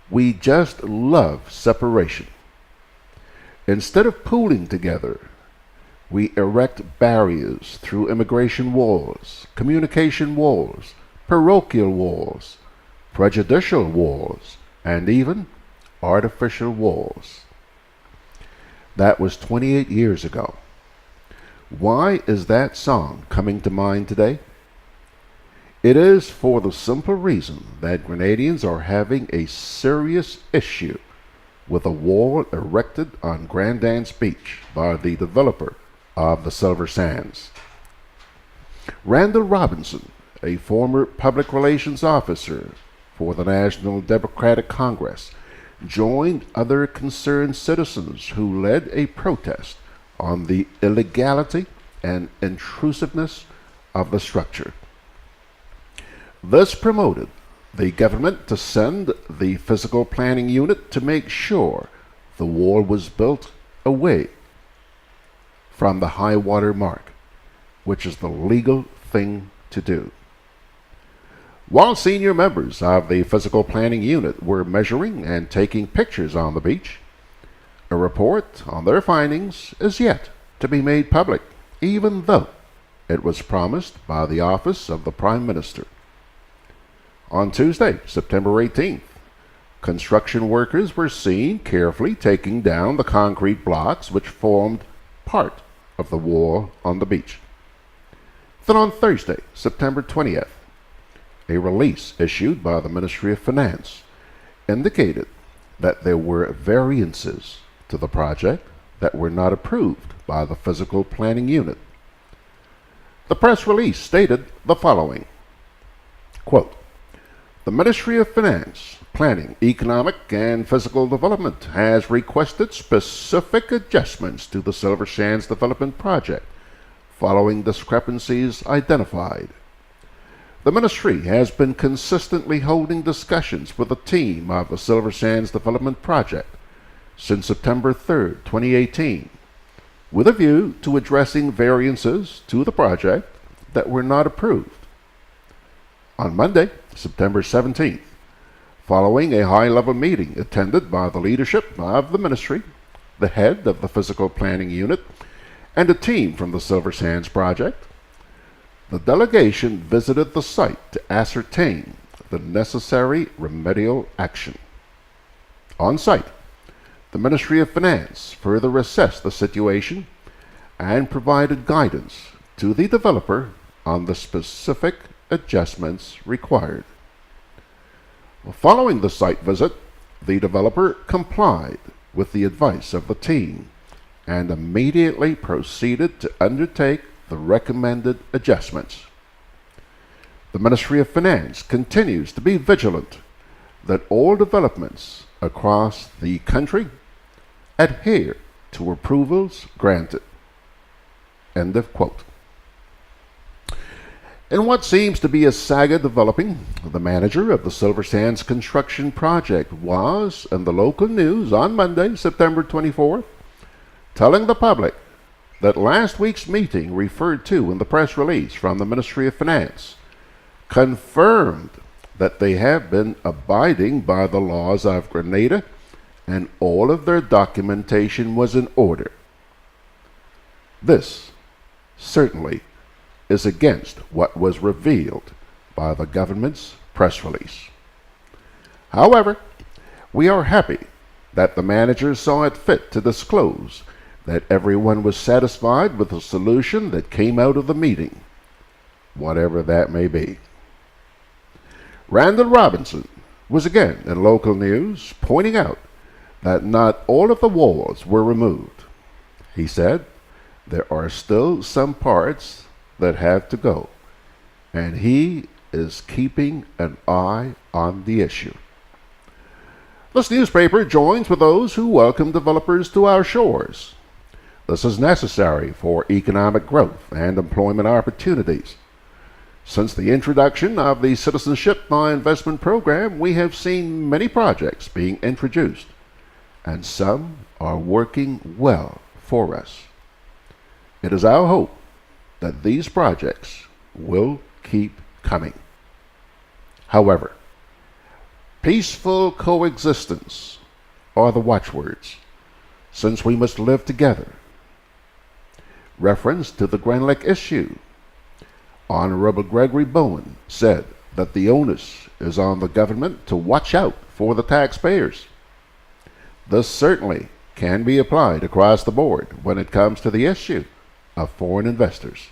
S1: We just love separation. Instead of pooling together, we erect barriers through immigration walls, communication walls, parochial walls, prejudicial walls, and even artificial walls. That was 28 years ago. Why is that song coming to mind today? It is for the simple reason that Grenadians are having a serious issue with a wall erected on Grenada's beach by the developer of the Silver Sands. Randall Robinson, a former public relations officer for the National Democratic Congress, joined other concerned citizens who led a protest on the illegality and intrusiveness of the structure. This promoted the government to send the physical planning unit to make sure the wall was built away from the high water mark, which is the legal thing to do. While senior members of the physical planning unit were measuring and taking pictures on the beach, a report on their findings is yet to be made public, even though it was promised by the office of the Prime Minister. On Tuesday, September 18th, construction workers were seen carefully taking down the concrete blocks which formed part of the wall on the beach. Then on Thursday, September 20th, a release issued by the Ministry of Finance indicated that there were variances to the project that were not approved by the physical planning unit. The press release stated the following, quote, "The Ministry of Finance, Planning, Economic and Physical Development has requested specific adjustments to the Silver Sands development project following discrepancies identified. The Ministry has been consistently holding discussions with the team of the Silver Sands development project since September 3rd, 2018, with a view to addressing variances to the project that were not approved. On Monday, September 17th, following a high-level meeting attended by the leadership of the Ministry, the head of the Physical Planning Unit, and a team from the Silver Sands project, the delegation visited the site to ascertain the necessary remedial action. On site, the Ministry of Finance further assessed the situation and provided guidance to the developer on the specific adjustments required. Following the site visit, the developer complied with the advice of the team and immediately proceeded to undertake the recommended adjustments. The Ministry of Finance continues to be vigilant that all developments across the country adhere to approvals granted." End of quote. In what seems to be a saga developing, the manager of the Silver Sands construction project was in the local news on Monday, September 24th, telling the public that last week's meeting referred to in the press release from the Ministry of Finance confirmed that they have been abiding by the laws of Grenada and all of their documentation was in order. This certainly is against what was revealed by the government's press release. However, we are happy that the manager saw it fit to disclose that everyone was satisfied with the solution that came out of the meeting, whatever that may be. Randall Robinson was again in local news, pointing out that not all of the walls were removed. He said there are still some parts that have to go, and he is keeping an eye on the issue. This newspaper joins with those who welcome developers to our shores. This is necessary for economic growth and employment opportunities. Since the introduction of the Citizenship by Investment program, we have seen many projects being introduced, and some are working well for us. It is our hope that these projects will keep coming. However, Peaceful coexistence are the watchwords, since we must live together. Reference to the Grand Lake issue. Honorable Gregory Bowen said that the onus is on the government to watch out for the taxpayers. This certainly can be applied across the board when it comes to the issue of foreign investors.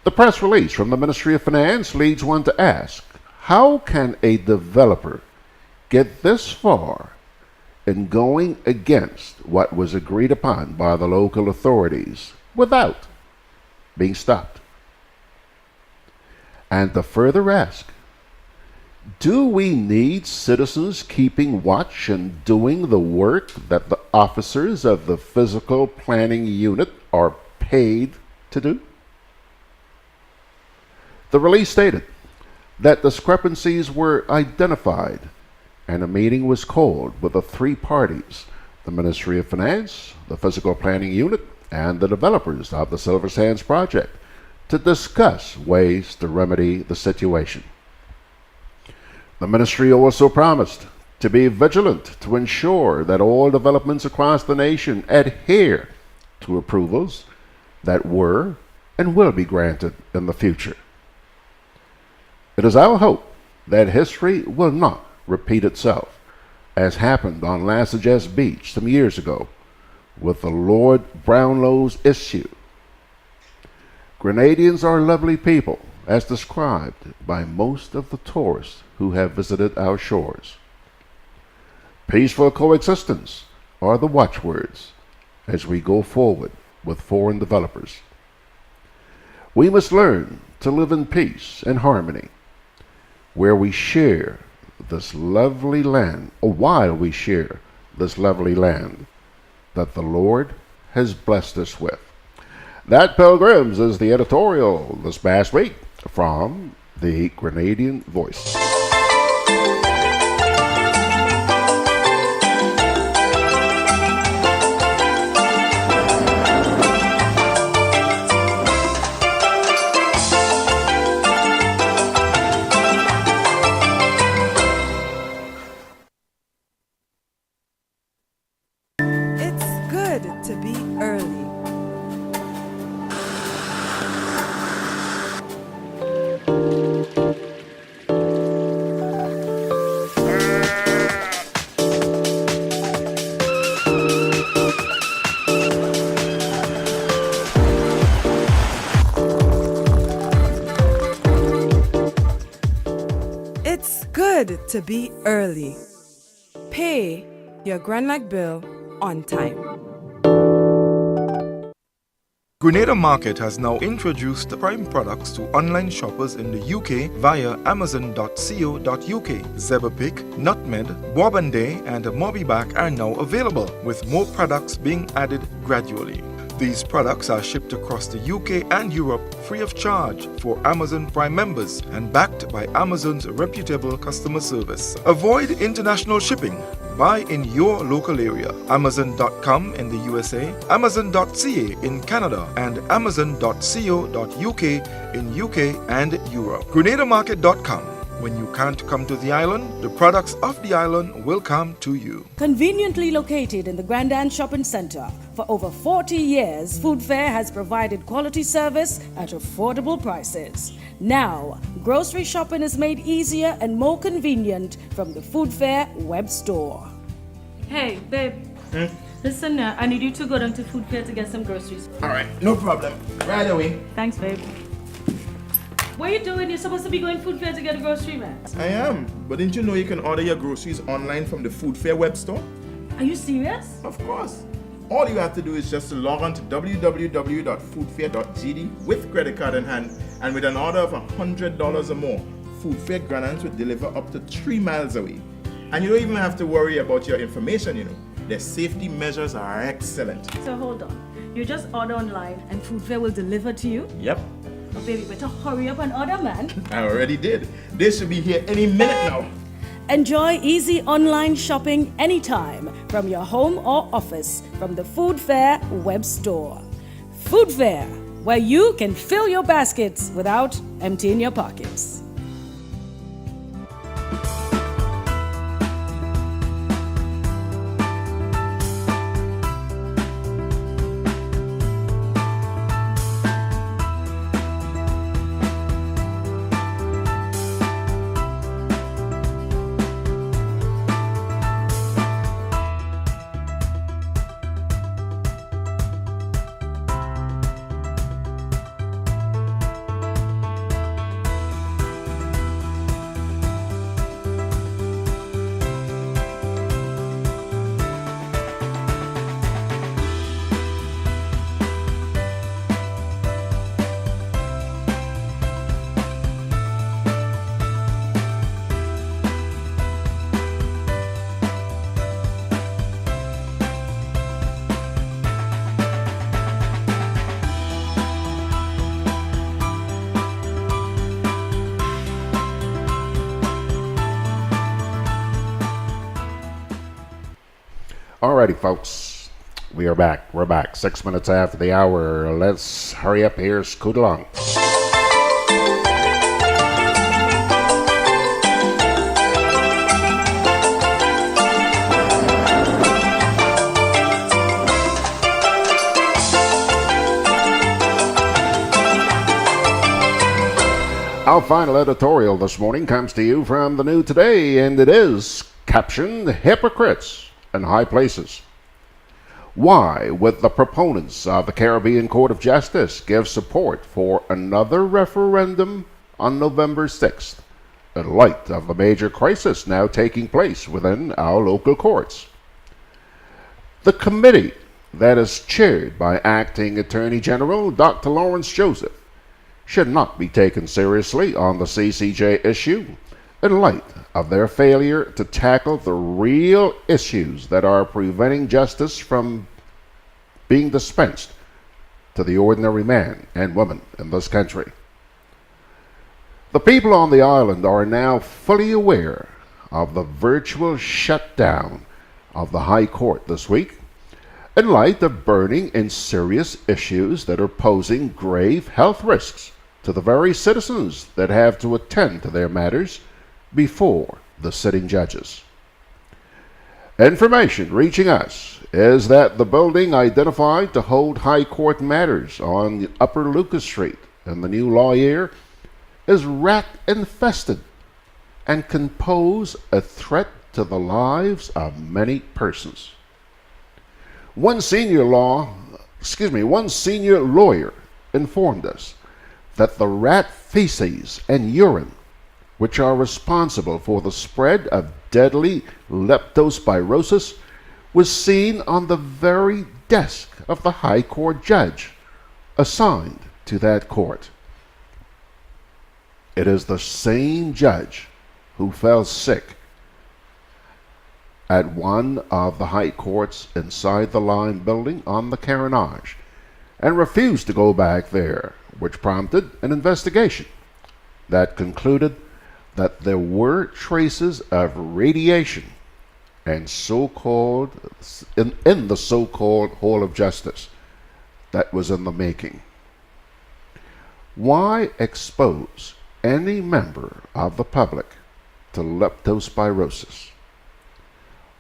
S1: The press release from the Ministry of Finance leads one to ask, how can a developer get this far in going against what was agreed upon by the local authorities without being stopped? And to further ask, do we need citizens keeping watch and doing the work that the officers of the physical planning unit are paid to do? The release stated that discrepancies were identified and a meeting was called with the three parties, the Ministry of Finance, the Physical Planning Unit, and the developers of the Silver Sands project to discuss ways to remedy the situation. The ministry also promised to be vigilant to ensure that all developments across the nation adhere to approvals that were and will be granted in the future. It is our hope that history will not repeat itself, as happened on Lassages Beach some years ago with the Lord Brownlow's issue. Grenadians are lovely people, as described by most of the tourists who have visited our shores. Peaceful coexistence are the watchwords as we go forward with foreign developers. We must learn to live in peace and harmony where we share this lovely land, or while we share this lovely land that the Lord has blessed us with. That, Pilgrims, is the editorial this past week from the Grenadian Voice.
S6: It's good to be early. It's good to be early. Pay your Grand Lake bill on time.
S5: Grenada Market has now introduced the prime products to online shoppers in the UK via amazon.co.uk. Zeberpick, Nutmeg, Wabande and Mobiback are now available, with more products being added gradually. These products are shipped across the UK and Europe free of charge for Amazon Prime members and backed by Amazon's reputable customer service. Avoid international shipping. Buy in your local area. Amazon.com in the USA, Amazon.ca in Canada, and Amazon.co.uk in UK and Europe. GrenadaMarket.com. When you can't come to the island, the products of the island will come to you.
S2: Conveniently located in the Grenadian Shopping Center, for over 40 years, Food Fair has provided quality service at affordable prices. Now, grocery shopping is made easier and more convenient from the Food Fair web store. Hey, babe. Listen, I need you to go down to Food Fair to get some groceries.
S3: All right, no problem. Right away.
S2: Thanks, babe. What are you doing? You're supposed to be going Food Fair to get a grocery, man.
S3: I am, but didn't you know you can order your groceries online from the Food Fair web store?
S2: Are you serious?
S3: Of course. All you have to do is just to log on to www.foodfair.gd with credit card in hand, and with an order of $100 or more, Food Fair Grenadians will deliver up to 3 miles away. And you don't even have to worry about your information, you know. Their safety measures are excellent.
S2: So hold on. You just order online and Food Fair will deliver to you?
S3: Yep.
S2: Oh, baby, better hurry up and order, man.
S3: I already did. They should be here any minute now.
S2: Enjoy easy online shopping anytime from your home or office from the Food Fair web store. Food Fair, where you can fill your baskets without emptying your pockets.
S1: Alrighty, folks. We are back. We're back. 6 minutes after the hour. Let's hurry up here. Scoot along. Our final editorial this morning comes to you from the New Today, and it is captioned Hypocrites in High Places. Why would the proponents of the Caribbean Court of Justice give support for another referendum on November 6th, in light of the major crisis now taking place within our local courts? The committee that is chaired by Acting Attorney General Dr. Lawrence Joseph should not be taken seriously on the CCJ issue in light of their failure to tackle the real issues that are preventing justice from being dispensed to the ordinary man and woman in this country. The people on the island are now fully aware of the virtual shutdown of the High Court this week in light of burning and serious issues that are posing grave health risks to the very citizens that have to attend to their matters before the sitting judges. Information reaching us is that the building identified to hold High Court matters on Upper Lucas Street in the new law year is rat-infested and can pose a threat to the lives of many persons. One senior lawyer informed us that the rat feces and urine, which are responsible for the spread of deadly leptospirosis, was seen on the very desk of the High Court judge assigned to that court. It is the same judge who fell sick at one of the High Courts inside the Lime building on the Carenage and refused to go back there, which prompted an investigation that concluded that there were traces of radiation and in the so-called Hall of Justice that was in the making. Why expose any member of the public to leptospirosis?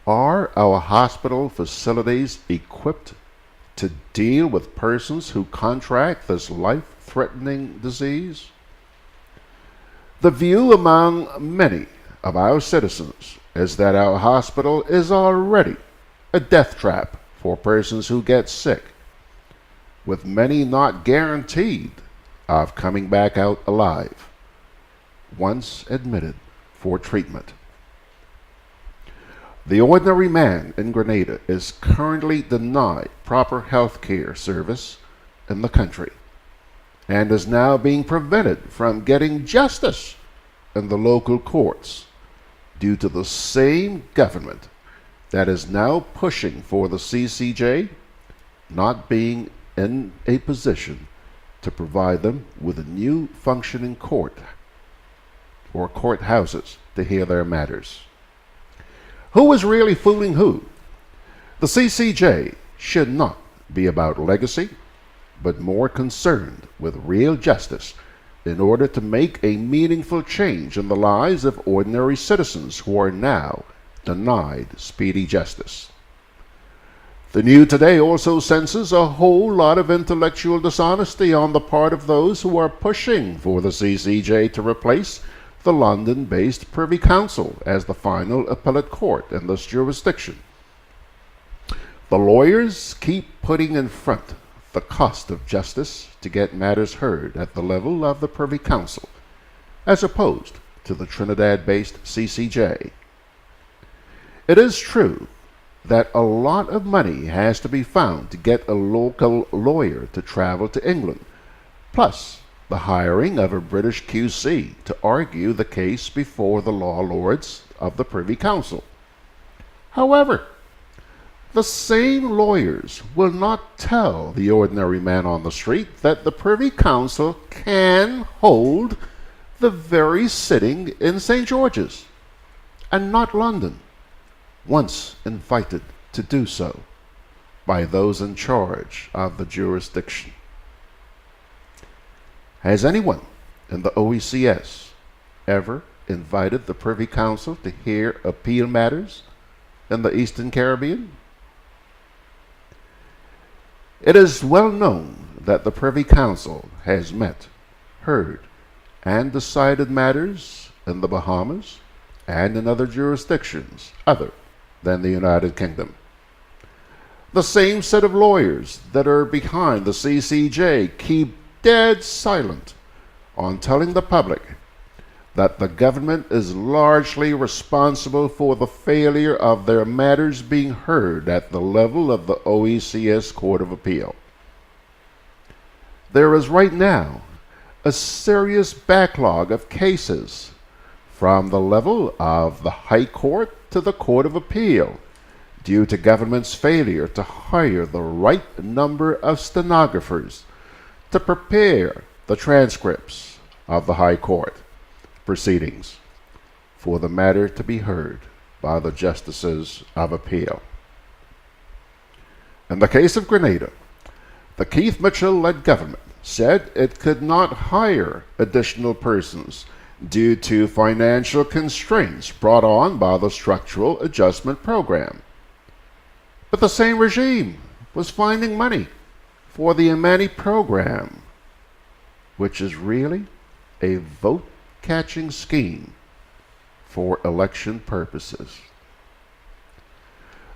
S1: Are our hospital facilities equipped to deal with persons who contract this life-threatening disease? The view among many of our citizens is that our hospital is already a death trap for persons who get sick, with many not guaranteed of coming back out alive once admitted for treatment. The ordinary man in Grenada is currently denied proper health care service in the country and is now being prevented from getting justice in the local courts due to the same government that is now pushing for the CCJ not being in a position to provide them with a new functioning court or courthouses to hear their matters. Who is really fooling who? The CCJ should not be about legacy, but more concerned with real justice in order to make a meaningful change in the lives of ordinary citizens who are now denied speedy justice. The New Today also senses a whole lot of intellectual dishonesty on the part of those who are pushing for the CCJ to replace the London-based Privy Council as the final appellate court in this jurisdiction. The lawyers keep putting in front the cost of justice to get matters heard at the level of the Privy Council, as opposed to the Trinidad-based CCJ. It is true that a lot of money has to be found to get a local lawyer to travel to England, plus the hiring of a British QC to argue the case before the law lords of the Privy Council. However, the same lawyers will not tell the ordinary man on the street that the Privy Council can hold the very sitting in St. George's and not London, once invited to do so by those in charge of the jurisdiction. Has anyone in the OECS ever invited the Privy Council to hear appeal matters in the Eastern Caribbean? It is well known that the Privy Council has met, heard, and decided matters in the Bahamas and in other jurisdictions other than the United Kingdom. The same set of lawyers that are behind the CCJ keep dead silent on telling the public that the government is largely responsible for the failure of their matters being heard at the level of the OECS Court of Appeal. There is right now a serious backlog of cases from the level of the High Court to the Court of Appeal due to government's failure to hire the right number of stenographers to prepare the transcripts of the High Court proceedings for the matter to be heard by the Justices of Appeal. In the case of Grenada, the Keith Mitchell-led government said it could not hire additional persons due to financial constraints brought on by the Structural Adjustment Program. But the same regime was finding money for the Amani program, which is really a vote-catching scheme for election purposes.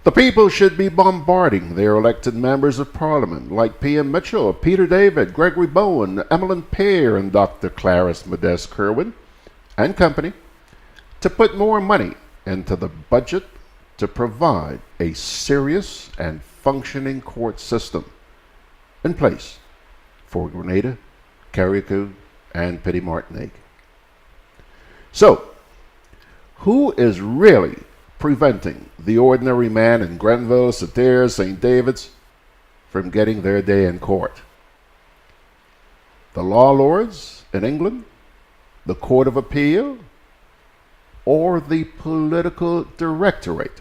S1: The people should be bombarding their elected members of Parliament like P.M. Mitchell, Peter David, Gregory Bowen, Emmeline Pear, and Dr. Clarice Modeste Kerwin and company to put more money into the budget to provide a serious and functioning court system in place for Grenada, Carriacou, and Petit Martinique. So, who is really preventing the ordinary man in Grenville, Satir, St. David's from getting their day in court? The law lords in England, the Court of Appeal, or the political directorate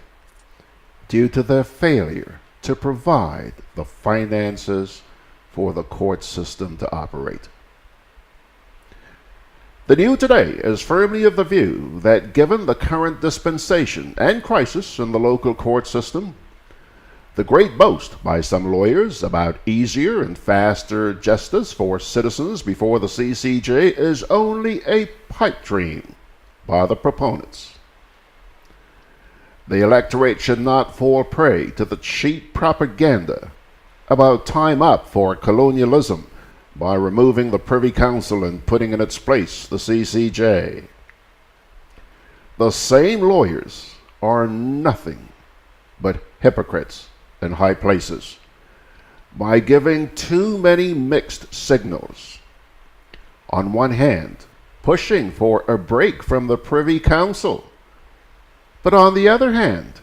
S1: due to their failure to provide the finances for the court system to operate? The New Today is firmly of the view that given the current dispensation and crisis in the local court system, the great boast by some lawyers about easier and faster justice for citizens before the CCJ is only a pipe dream by the proponents. The electorate should not fall prey to the cheap propaganda about time up for colonialism by removing the Privy Council and putting in its place the CCJ. The same lawyers are nothing but hypocrites in high places by giving too many mixed signals. On one hand, pushing for a break from the Privy Council, but on the other hand,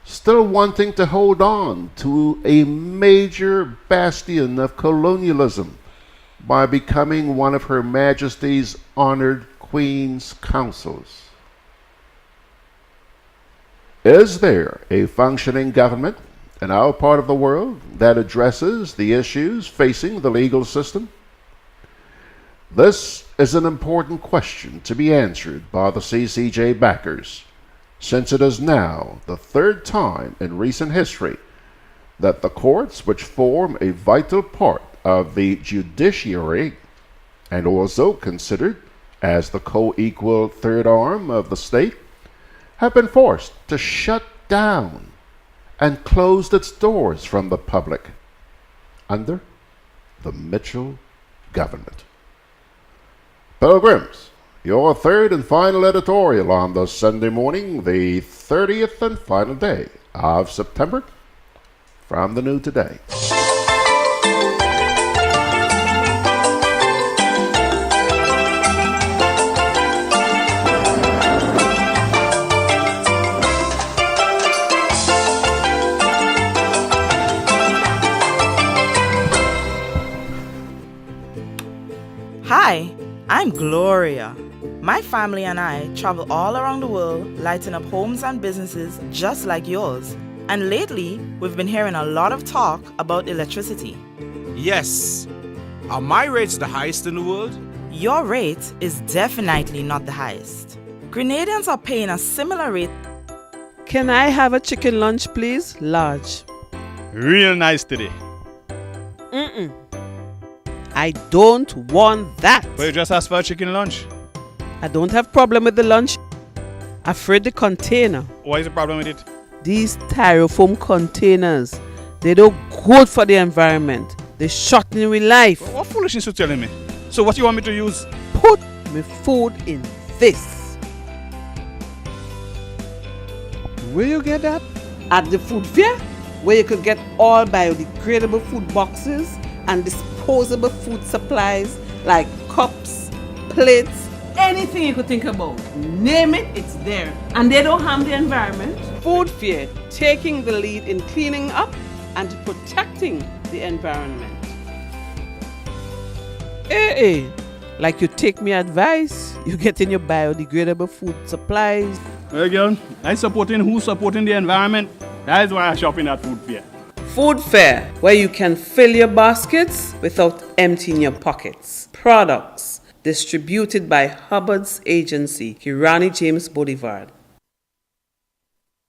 S1: still wanting to hold on to a major bastion of colonialism by becoming one of Her Majesty's honored Queen's councils. Is there a functioning government in our part of the world that addresses the issues facing the legal system? This is an important question to be answered by the CCJ backers, since it is now the third time in recent history that the courts, which form a vital part of the judiciary and also considered as the co-equal third arm of the state, have been forced to shut down and closed its doors from the public under the Mitchell government. Pilgrims, your third and final editorial on the Sunday morning, the 30th and final day of September, from the New Today.
S15: Hi, I'm Gloria. My family and I travel all around the world, lighting up homes and businesses just like yours. And lately, we've been hearing a lot of talk about electricity.
S16: Yes. Are my rates the highest in the world?
S15: Your rate is definitely not the highest. Grenadians are paying a similar rate.
S17: Can I have a chicken lunch, please? Large.
S18: Real nice today.
S17: Mm-mm. I don't want that.
S18: But you just asked for a chicken lunch.
S17: I don't have problem with the lunch. Afraid the container.
S18: What is the problem with it?
S17: These styrofoam containers, they don't good for the environment. They shorten with life.
S18: What foolishness you telling me? So what you want me to use?
S17: Put my food in this.
S18: Where you get that?
S17: At the food fair, where you could get all biodegradable food boxes and disposable food supplies like cups, plates, anything you could think about. Name it, it's there. And they don't harm the environment. Food fair, taking the lead in cleaning up and protecting the environment. Hey, like you take me advice, you get in your biodegradable food supplies.
S18: Well, girl, I supporting who's supporting the environment. That is why I shop in at food fair.
S17: Food fair, where you can fill your baskets without emptying your pockets. Products distributed by Hubbard's agency, Kirani James Boulevard.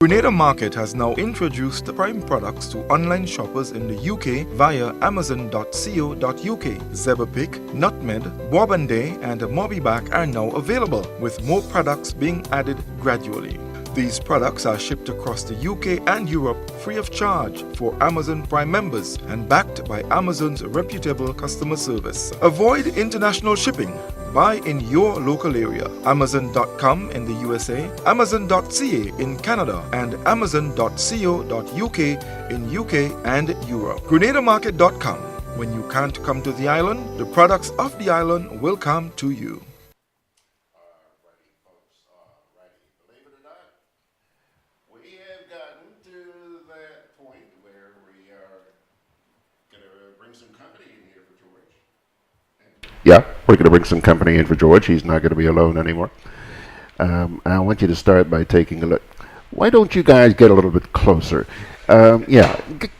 S5: Grenada Market has now introduced the prime products to online shoppers in the UK via amazon.co.uk. Zebrapick, Nutmeg, Bourbonday and Mobiback are now available, with more products being added gradually. These products are shipped across the UK and Europe free of charge for Amazon Prime members and backed by Amazon's reputable customer service. Avoid international shipping. Buy in your local area. Amazon.com in the USA, Amazon.ca in Canada, and Amazon.co.uk in UK and Europe. GrenadaMarket.com. When you can't come to the island, the products of the island will come to you.
S1: Yeah, we're going to bring some company in for George. He's not going to be alone anymore. I want you to start by taking a look. Why don't you guys get a little bit closer? Get a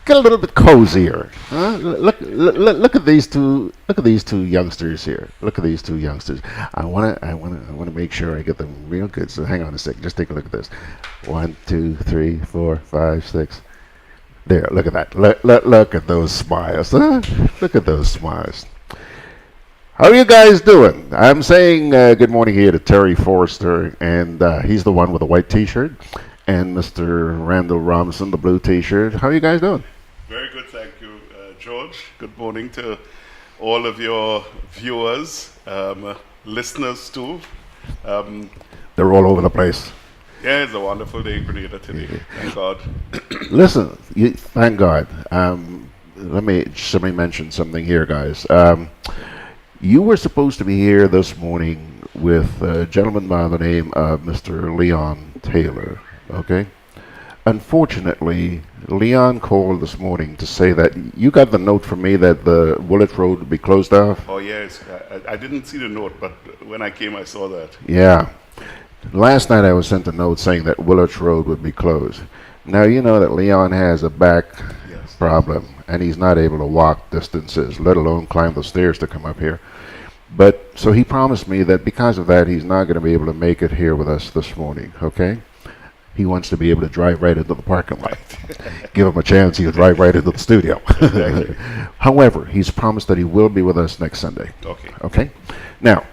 S1: little bit cozier. Look at these two. Look at these two youngsters here. Look at these two youngsters. I want to make sure I get them real good. So hang on a second. Just take a look at this. 1, 2, 3, 4, 5, 6. There. Look at that. Look at those smiles. Huh? Look at those smiles. How are you guys doing? I'm saying good morning here to Terry Forrester, and he's the one with the white T-shirt, and Mr. Randall Robinson, the blue T-shirt. How are you guys doing?
S19: Very good, thank you, George. Good morning to all of your viewers, listeners too.
S1: They're all over the place.
S19: Yeah, it's a wonderful day in Grenada today. Thank God.
S1: Listen, thank God. Let me mention something here, guys. You were supposed to be here this morning with a gentleman by the name of Mr. Leon Taylor, okay? Unfortunately, Leon called this morning to say that you got the note from me that the Woolwich Road would be closed off.
S19: Oh, yes. I didn't see the note, but when I came, I saw that.
S1: Yeah. Last night I was sent a note saying that Woolwich Road would be closed. Now, you know that Leon has a back problem, and he's not able to walk distances, let alone climb the stairs to come up here. But so he promised me that because of that, he's not going to be able to make it here with us this morning, okay? He wants to be able to drive right into the parking lot. Give him a chance, he'll drive right into the studio. However, he's promised that he will be with us next Sunday.
S19: Okay.
S1: Okay? Now,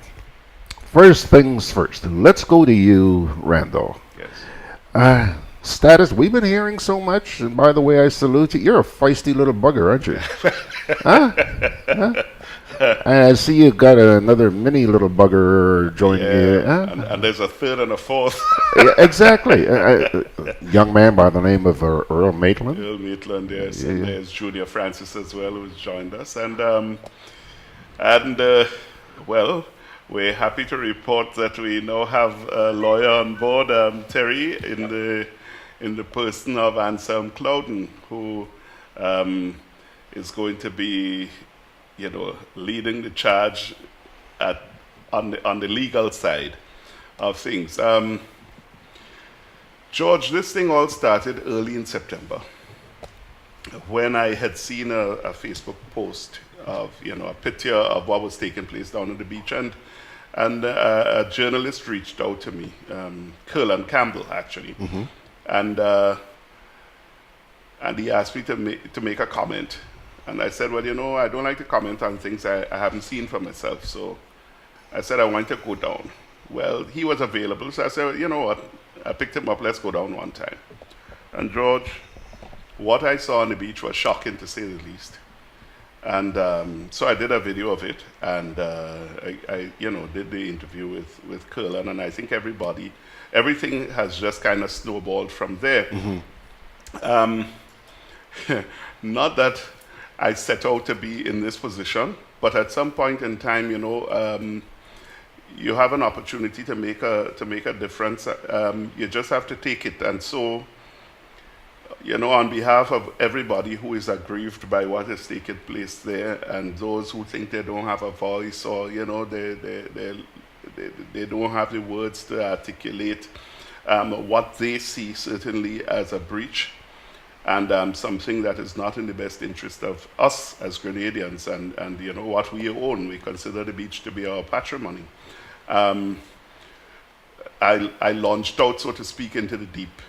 S1: first things first, let's go to you, Randall.
S19: Yes.
S1: Status, we've been hearing so much, and by the way, I salute you. You're a feisty little bugger, aren't you? Huh? I see you got another mini little bugger joining you.
S19: And there's a third and a fourth.
S1: Yeah, exactly. Young man by the name of Earl Maitland.
S19: Earl Maitland, yes.
S1: Yeah,
S19: and
S1: yeah.
S19: there's Junior Francis as well, who's joined us. Well, we're happy to report that we now have a lawyer on board, Terry, in the person of Anselm Clouden, who is going to be, leading the charge on the legal side of things. George, this thing all started early in September when I had seen a Facebook post of, a picture of what was taking place down at the beach, and a journalist reached out to me, Curlin Campbell, actually, and he asked me to make a comment, and I said, well, I don't like to comment on things I haven't seen for myself, so I said I want to go down. Well, he was available, so I said, you know what, I picked him up, let's go down one time. And George, what I saw on the beach was shocking, to say the least. And so I did a video of it, and I did the interview with Curlin, and I think everything has just kind of snowballed from there. Not that I set out to be in this position, but at some point in time, you have an opportunity to make a difference. You just have to take it. And so, on behalf of everybody who is aggrieved by what is taking place there, and those who think they don't have a voice, or they don't have the words to articulate what they see certainly as a breach, and something that is not in the best interest of us as Grenadians, and what we own. We consider the beach to be our patrimony. I launched out, so to speak, into the deep.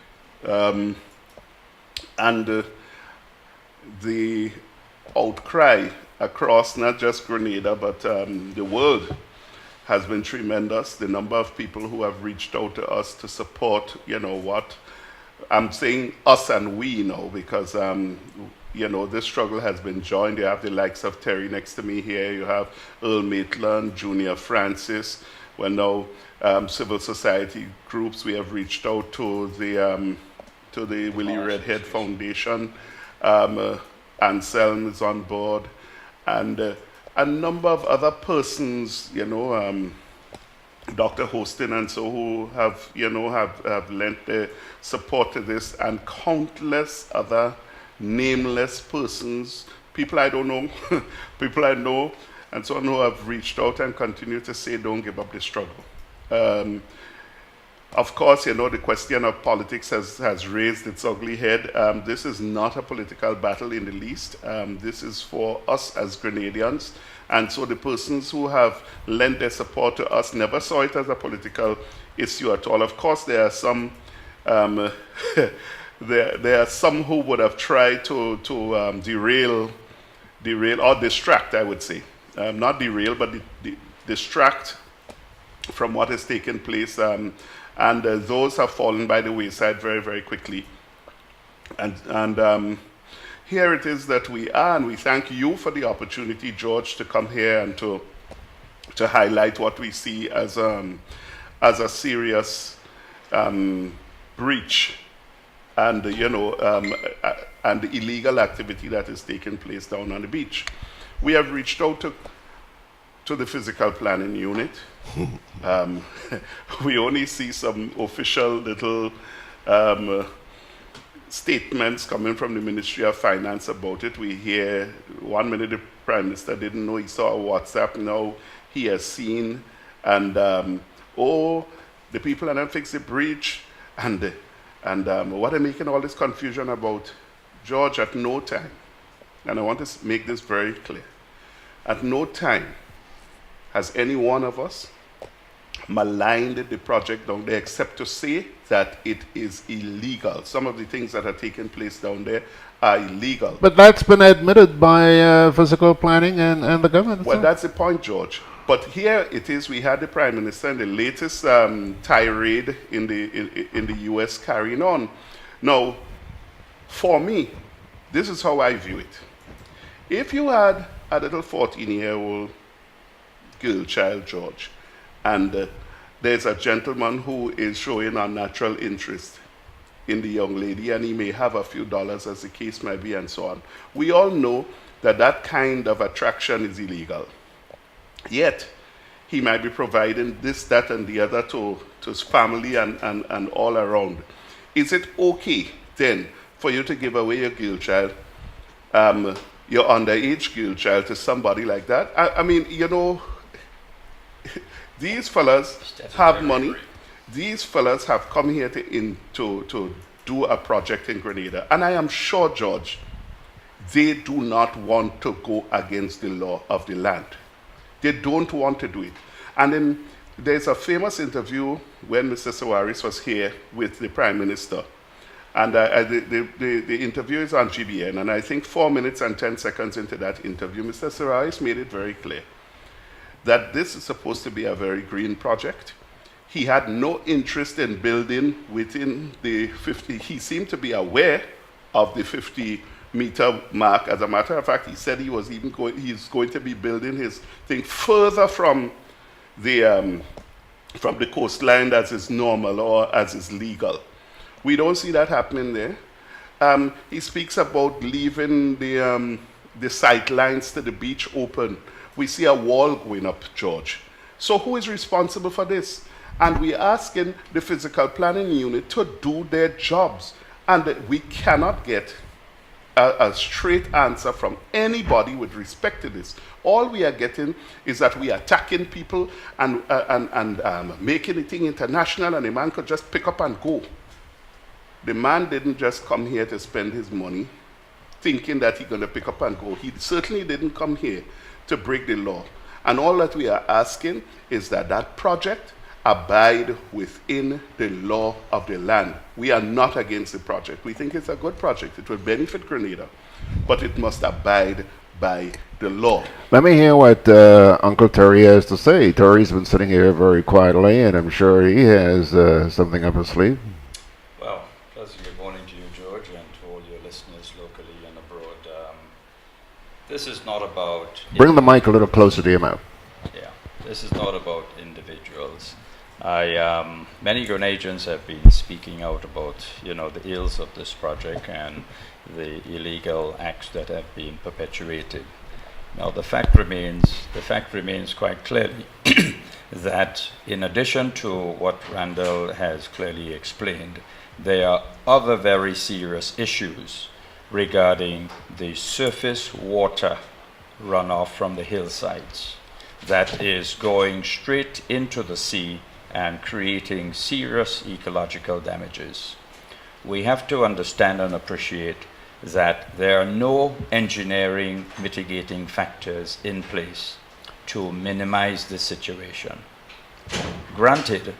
S19: And the outcry across not just Grenada, but the world has been tremendous. The number of people who have reached out to us to support, what I'm saying, us and we know, because, this struggle has been joined. You have the likes of Terry next to me here. You have Earl Maitland, Junior Francis. Well, now civil society groups. We have reached out to the Willie Redhead Foundation. Anselm is on board, and a number of other persons, Dr. Hostin and so, who have lent their support to this, and countless other nameless persons, people I don't know, people I know, and so on, who have reached out and continue to say, don't give up the struggle. Of course, the question of politics has raised its ugly head. This is not a political battle in the least. This is for us as Grenadians. And so the persons who have lent their support to us never saw it as a political issue at all. Of course, there are some there are some who would have tried to derail or distract, I would say. Not derail, but distract from what is taking place. And those have fallen by the wayside very, very quickly. And here it is that we are, and we thank you for the opportunity, George, to come here and to highlight what we see as a serious breach and and the illegal activity that is taking place down on the beach. We have reached out to the physical planning unit. We only see some official little statements coming from the Ministry of Finance about it. We hear 1 minute the Prime Minister didn't know, he saw a WhatsApp, now he has seen, and the people are not fix the breach, and what are making all this confusion about? George, at no time, and I want to make this very clear, at no time has any one of us maligned the project down there, except to say that it is illegal. Some of the things that are taking place down there are illegal.
S1: But that's been admitted by physical planning and the government.
S19: Well, that's the point, George. But here it is, we had the Prime Minister in the latest tirade in the US carrying on. Now, for me, this is how I view it. If you had a little 14-year-old girl child, George, and there's a gentleman who is showing unnatural interest in the young lady, and he may have a few dollars, as the case may be, and so on. We all know that that kind of attraction is illegal. Yet, he might be providing this, that, and the other to his family and all around. Is it okay, then, for you to give away your girl child, your underage girl child, to somebody like that? I mean, these fellas have money. these fellas have come here to do a project in Grenada. And I am sure, George, they do not want to go against the law of the land. They don't want to do it. And then there's a famous interview when Mr. Sawaris was here with the Prime Minister. And the interview is on GBN, and I think 4 minutes and 10 seconds into that interview, Mr. Sawaris made it very clear that this is supposed to be a very green project. He had no interest in building within the 50. He seemed to be aware of the 50-meter mark. As a matter of fact, he said he was even he's going to be building his thing further from the coastline as is normal or as is legal. We don't see that happening there. He speaks about leaving the sight lines to the beach open. We see a wall going up, George. So who is responsible for this? And we're asking the physical planning unit to do their jobs. And we cannot get a straight answer from anybody with respect to this. All we are getting is that we are attacking people and making the thing international, and the man could just pick up and go. The man didn't just come here to spend his money thinking that he's going to pick up and go. He certainly didn't come here to break the law. And all that we are asking is that that project abide within the law of the land. We are not against the project. We think it's a good project. It will benefit Grenada, but it must abide by the law.
S1: Let me hear what Uncle Terry has to say. Terry's been sitting here very quietly, and I'm sure he has something up his sleeve.
S20: Well, pleasant good morning to you, George, and to all your listeners locally and abroad. This is not about...
S1: Bring the mic a little closer to your mouth.
S20: Yeah, this is not about individuals. Many Grenadians have been speaking out about, the ills of this project and the illegal acts that have been perpetuated. Now, the fact remains quite clearly that in addition to what Randall has clearly explained, there are other very serious issues regarding the surface water runoff from the hillsides that is going straight into the sea and creating serious ecological damages. We have to understand and appreciate that there are no engineering mitigating factors in place to minimize the situation. Granted,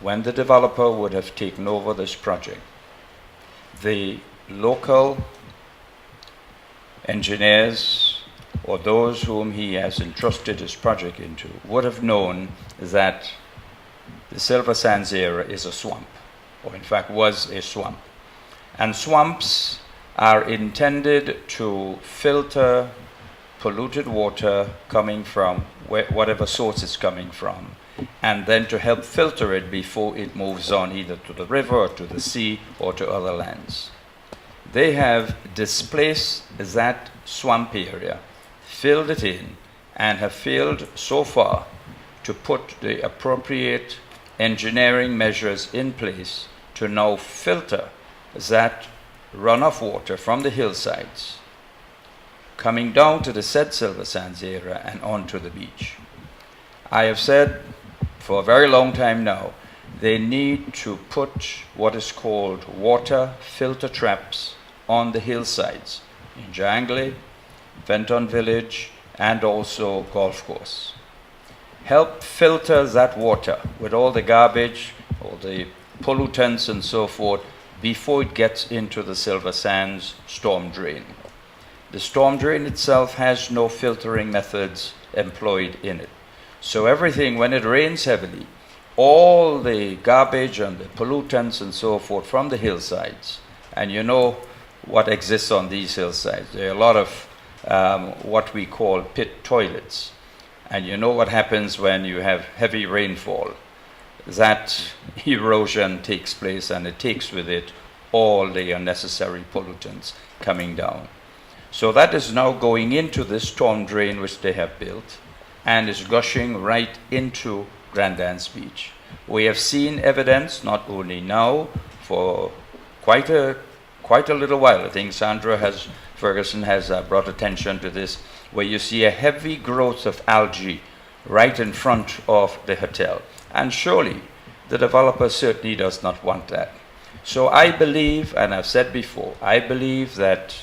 S20: when the developer would have taken over this project, the local engineers or those whom he has entrusted his project into would have known that the Silver Sands area is a swamp, or in fact was a swamp. And swamps are intended to filter polluted water coming from whatever source it's coming from, and then to help filter it before it moves on either to the river or to the sea or to other lands. They have displaced that swamp area, filled it in, and have failed so far to put the appropriate engineering measures in place to now filter that runoff water from the hillsides coming down to the said Silver Sands area and onto the beach. I have said for a very long time now, they need to put what is called water filter traps on the hillsides in Jangley, Venton Village, and also Golf Course. Help filter that water with all the garbage, all the pollutants and so forth before it gets into the Silver Sands storm drain. The storm drain itself has no filtering methods employed in it. So everything, when it rains heavily, all the garbage and the pollutants and so forth from the hillsides, and you know what exists on these hillsides. There are a lot of what we call pit toilets. And you know what happens when you have heavy rainfall. That erosion takes place, and it takes with it all the unnecessary pollutants coming down. So that is now going into this storm drain which they have built and is gushing right into Grandad's Beach. We have seen evidence, not only now, for quite a little while. I think Ferguson has brought attention to this, where you see a heavy growth of algae right in front of the hotel. And surely the developer certainly does not want that. So I believe, and I've said before, I believe that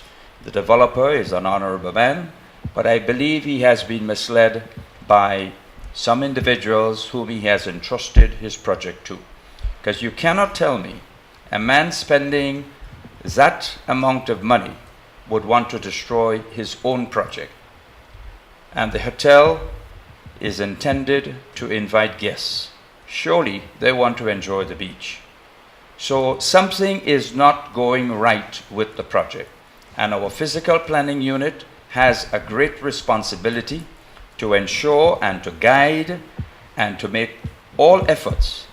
S20: the developer is an honorable man, but I believe he has been misled by some individuals whom he has entrusted his project to. Because you cannot tell me a man spending that amount of money would want to destroy his own project. And the hotel is intended to invite guests. Surely they want to enjoy the beach. So something is not going right with the project. And our physical planning unit has a great responsibility to ensure and to guide and to make all efforts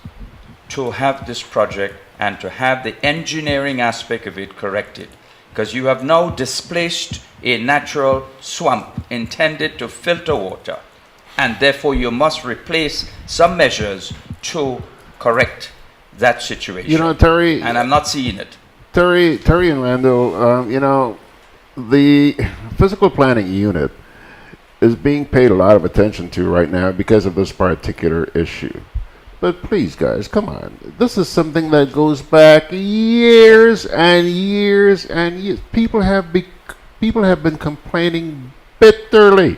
S20: to have this project and to have the engineering aspect of it corrected. Because you have now displaced a natural swamp intended to filter water, and therefore you must replace some measures to correct that situation.
S1: You know, Terry,
S20: and I'm not seeing it.
S1: Terry and Randall, you know, the physical planning unit is being paid a lot of attention to right now because of this particular issue. But please, guys, come on. This is something that goes back years and years and years. People have been complaining bitterly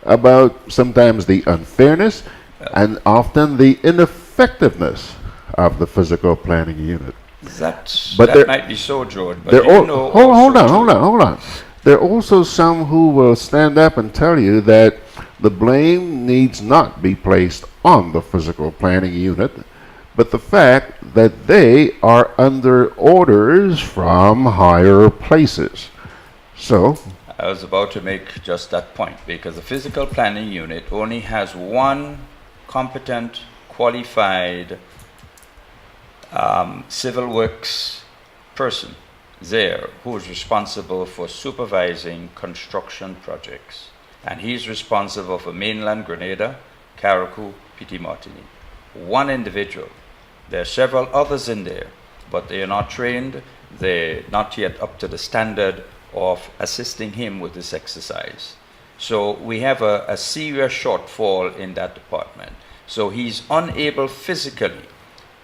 S1: about sometimes the unfairness and often the ineffectiveness of the physical planning unit.
S20: That might be so, George. But
S1: hold on. There are also some who will stand up and tell you that the blame needs not be placed on the physical planning unit, but the fact that they are under orders from higher places. So,
S20: I was about to make just that point, because the physical planning unit only has one competent, qualified civil works person there who is responsible for supervising construction projects. And he's responsible for mainland Grenada, Carriacou, Petit Martinique. One individual. There are several others in there, but they are not trained. They're not yet up to the standard of assisting him with this exercise. So we have a serious shortfall in that department. So he's unable physically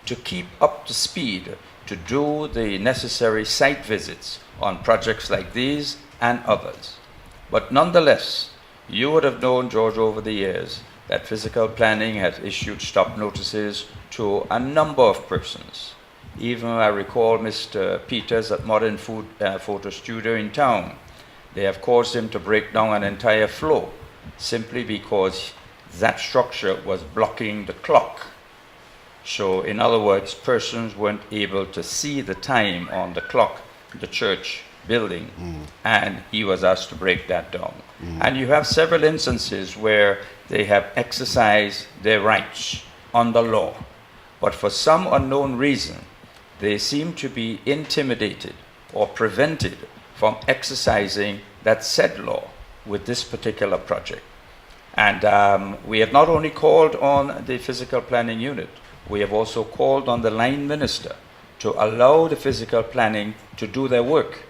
S20: to keep up to speed to do the necessary site visits on projects like these and others. But nonetheless, you would have known, George, over the years that physical planning has issued stop notices to a number of persons. Even I recall Mr. Peters at Modern Photo Studio in town. They have caused him to break down an entire floor simply because that structure was blocking the clock. So in other words, persons weren't able to see the time on the clock, the church building, and he was asked to break that down. And you have several instances where they have exercised their rights under law, but for some unknown reason, they seem to be intimidated or prevented from exercising that said law with this particular project. And we have not only called on the physical planning unit, we have also called on the line minister to allow the physical planning to do their work,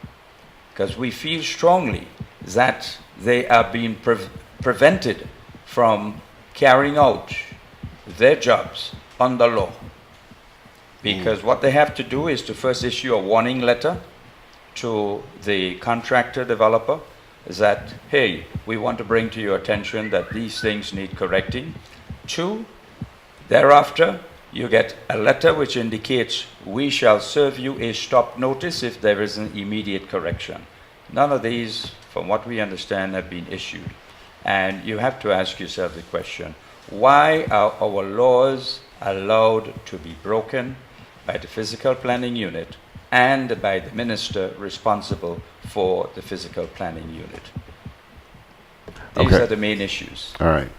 S20: because we feel strongly that they are being prevented from carrying out their jobs under law. Because what they have to do is to first issue a warning letter to the contractor developer that, hey, we want to bring to your attention that these things need correcting. 2, thereafter, you get a letter which indicates we shall serve you a stop notice if there is an immediate correction. None of these, from what we understand, have been issued. And you have to ask yourself the question, why are our laws allowed to be broken by the physical planning unit and by the minister responsible for the physical planning unit? These are the main issues.
S1: All right.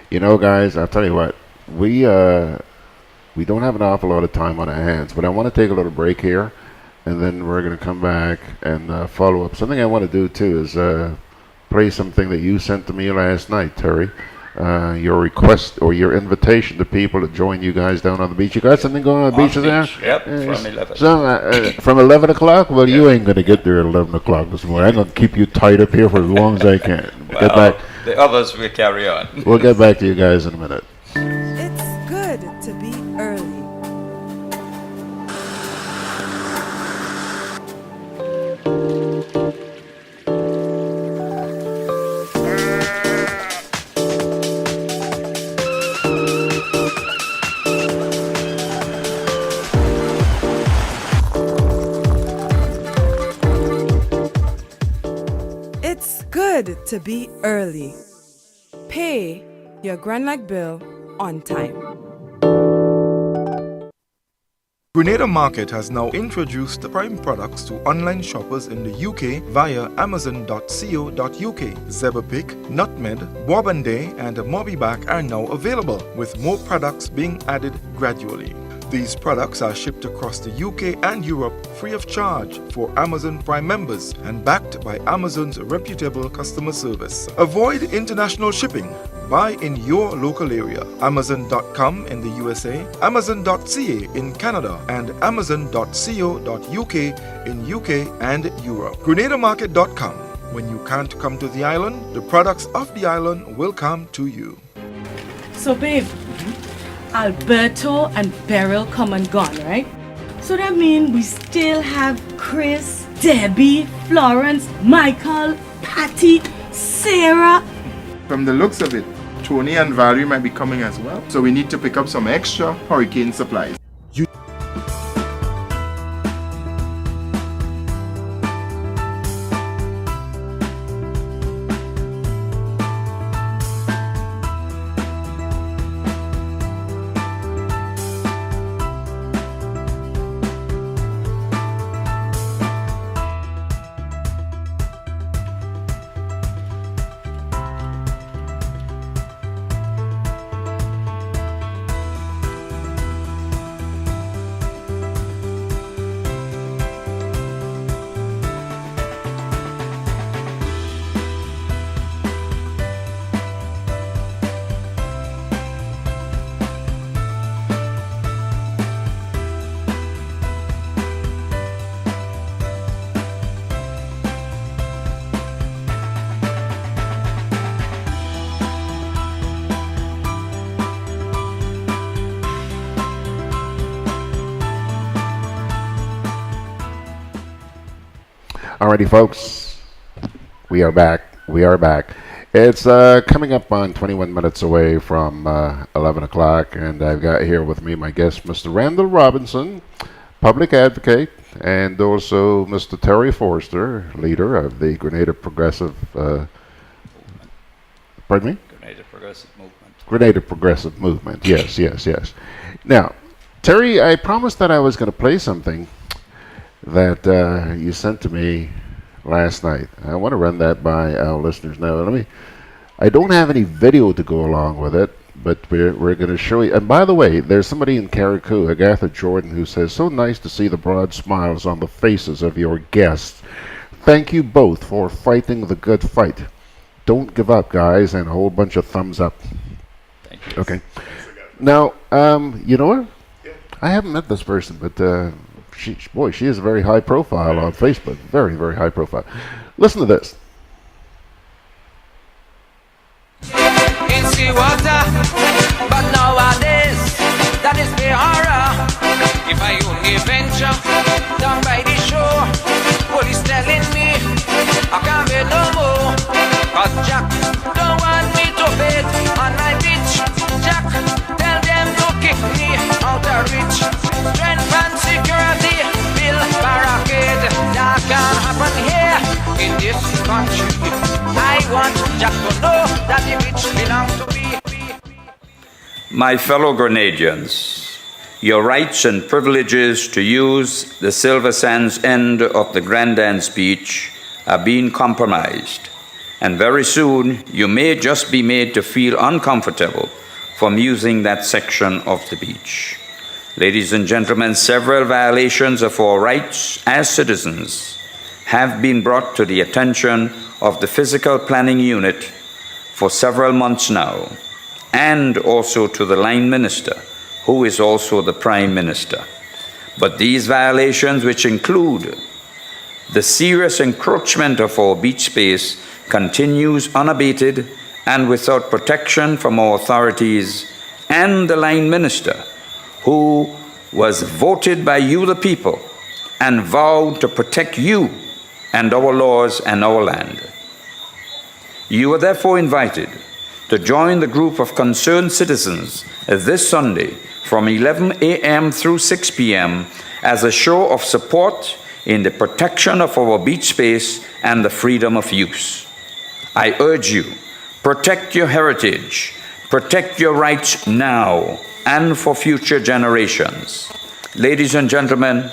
S1: You know, guys, I'll tell you what, we don't have an awful lot of time on our hands, but I want to take a little break here, and then we're going to come back and follow up. Something I want to do, too, is play something that you sent to me last night, Terry. Your request or your invitation to people to join you guys down on the beach. You got something going on the beach there?
S20: Yep, from 11.
S1: So, from 11 o'clock? Well, you ain't going to get there at 11 o'clock this morning. I'm going to keep you tied up here for as long as I can.
S20: Well, the others will carry on.
S1: We'll get back to you guys in a minute.
S6: It's good to be early. Good to be early. Pay your Grenlag bill on time.
S5: Grenada Market has now introduced the prime products to online shoppers in the UK via amazon.co.uk. Zeberpick, Nutmeg, Wabande and Mobiback are now available, with more products being added gradually. These products are shipped across the UK and Europe free of charge for Amazon Prime members and backed by Amazon's reputable customer service. Avoid international shipping. Buy in your local area. Amazon.com in the USA, Amazon.ca in Canada, and Amazon.co.uk in UK and Europe. GrenadaMarket.com. When you can't come to the island, the products of the island will come to you.
S2: So, babe, Alberto and Beryl come and gone, right? So that means we still have Chris, Debbie, Florence, Michael, Patty, Sarah.
S3: From the looks of it, Tony and Valerie might be coming as well. So we need to pick up some extra hurricane supplies.
S1: Alrighty, folks, we are back. It's coming up on 21 minutes away from 11 o'clock, and I've got here with me my guest, Mr. Randall Robinson, public advocate, and also Mr. Terry Forster, leader of the Grenada Progressive, pardon me?
S20: Grenada Progressive Movement.
S1: Grenada Progressive Movement, yes. Now, Terry, I promised that I was going to play something that you sent to me last night. I want to run that by our listeners now. I don't have any video to go along with it, but we're going to show you. And by the way, there's somebody in Carriacou, Agatha Jordan, who says, "So nice to see the broad smiles on the faces of your guests. Thank you both for fighting the good fight. Don't give up, guys," and a whole bunch of thumbs up.
S20: Thank you.
S1: Okay. Now, you know what? I haven't met this person, but she is a very high profile on Facebook. Very, very high profile. Listen to this.
S21: It's the water, but nowadays that is the horror. If I only venture down by the shore, police telling me I can't be no more. Cause Jack don't want me to bed on my beach. Jack, tell them to kick me out of reach. Strength and security, bill barricade. That can happen here in this country. I want Jack to know that the beach belongs to me.
S20: My fellow Grenadians, your rights and privileges to use the Silver Sands end of the Grandans Beach are being compromised, and very soon you may just be made to feel uncomfortable from using that section of the beach. Ladies and gentlemen, several violations of our rights as citizens have been brought to the attention of the Physical Planning Unit for several months now, and also to the Line Minister, who is also the Prime Minister. But these violations, which include the serious encroachment of our beach space, continues unabated and without protection from our authorities and the Line Minister, who was voted by you, the people, and vowed to protect you and our laws and our land. You are therefore invited to join the group of concerned citizens this Sunday from 11 a.m. through 6 p.m. as a show of support in the protection of our beach space and the freedom of use. I urge you, protect your heritage, protect your rights now and for future generations. Ladies and gentlemen,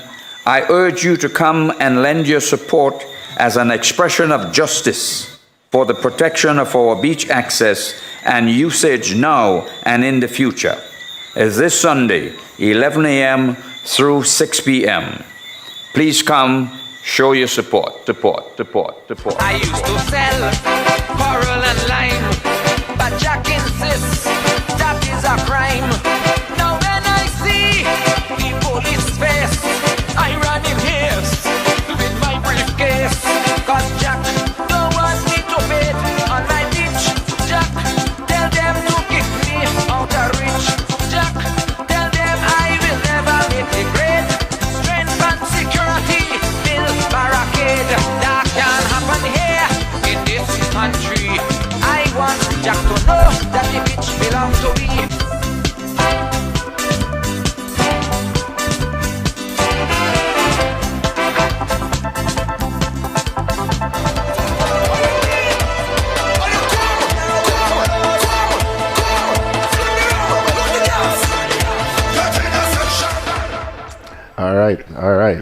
S20: I urge you to come and lend your support as an expression of justice for the protection of our beach access and usage now and in the future. As this Sunday, 11 a.m. through 6 p.m. Please come, show your support.
S21: I used to sell coral and lime, but Jack insists that is a crime. Now when I see the police face, I run in haste with my briefcase, 'cause Jack don't want me to bait on my beach. Jack, tell them to kick me out of reach. Jack, tell them I will never make it great. Strength and security, build barricade. That can happen here in this country. I want Jack to know that the beach belongs to me.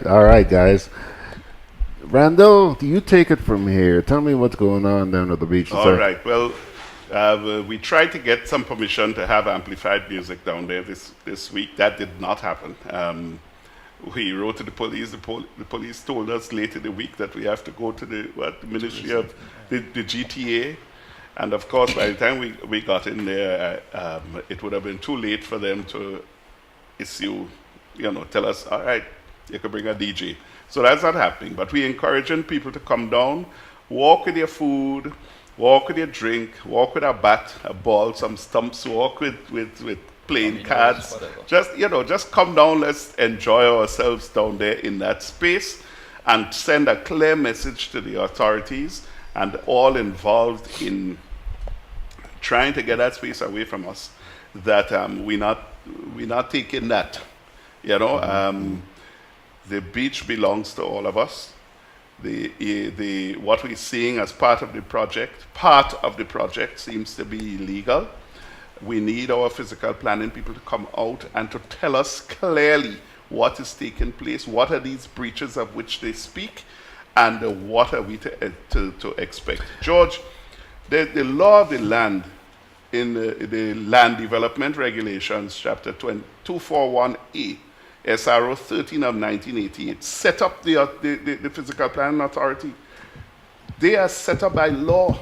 S1: All right, guys. Randall, do you take it from here? Tell me what's going on down at the beach.
S19: All right. Well, we tried to get some permission to have amplified music down there this week. That did not happen. We wrote to the police. The police told us late in the week that we have to go to the Ministry of the GTA. And of course, by the time we got in there, it would have been too late for them to issue, tell us, all right, you can bring a DJ. So that's not happening. But we're encouraging people to come down, walk with your food, walk with your drink, walk with a bat, a ball, some stumps, walk with playing cards. Just come down, let's enjoy ourselves down there in that space and send a clear message to the authorities and all involved in trying to get that space away from us, that we're not taking that. The beach belongs to all of us. What we're seeing as part of the project seems to be illegal. We need our physical planning people to come out and to tell us clearly what is taking place, what are these breaches of which they speak, and what are we to expect. George, the law of the land in the Land Development Regulations, Chapter 241A, SRO 13 of 1988, set up the Physical Planning Authority. They are set up by law,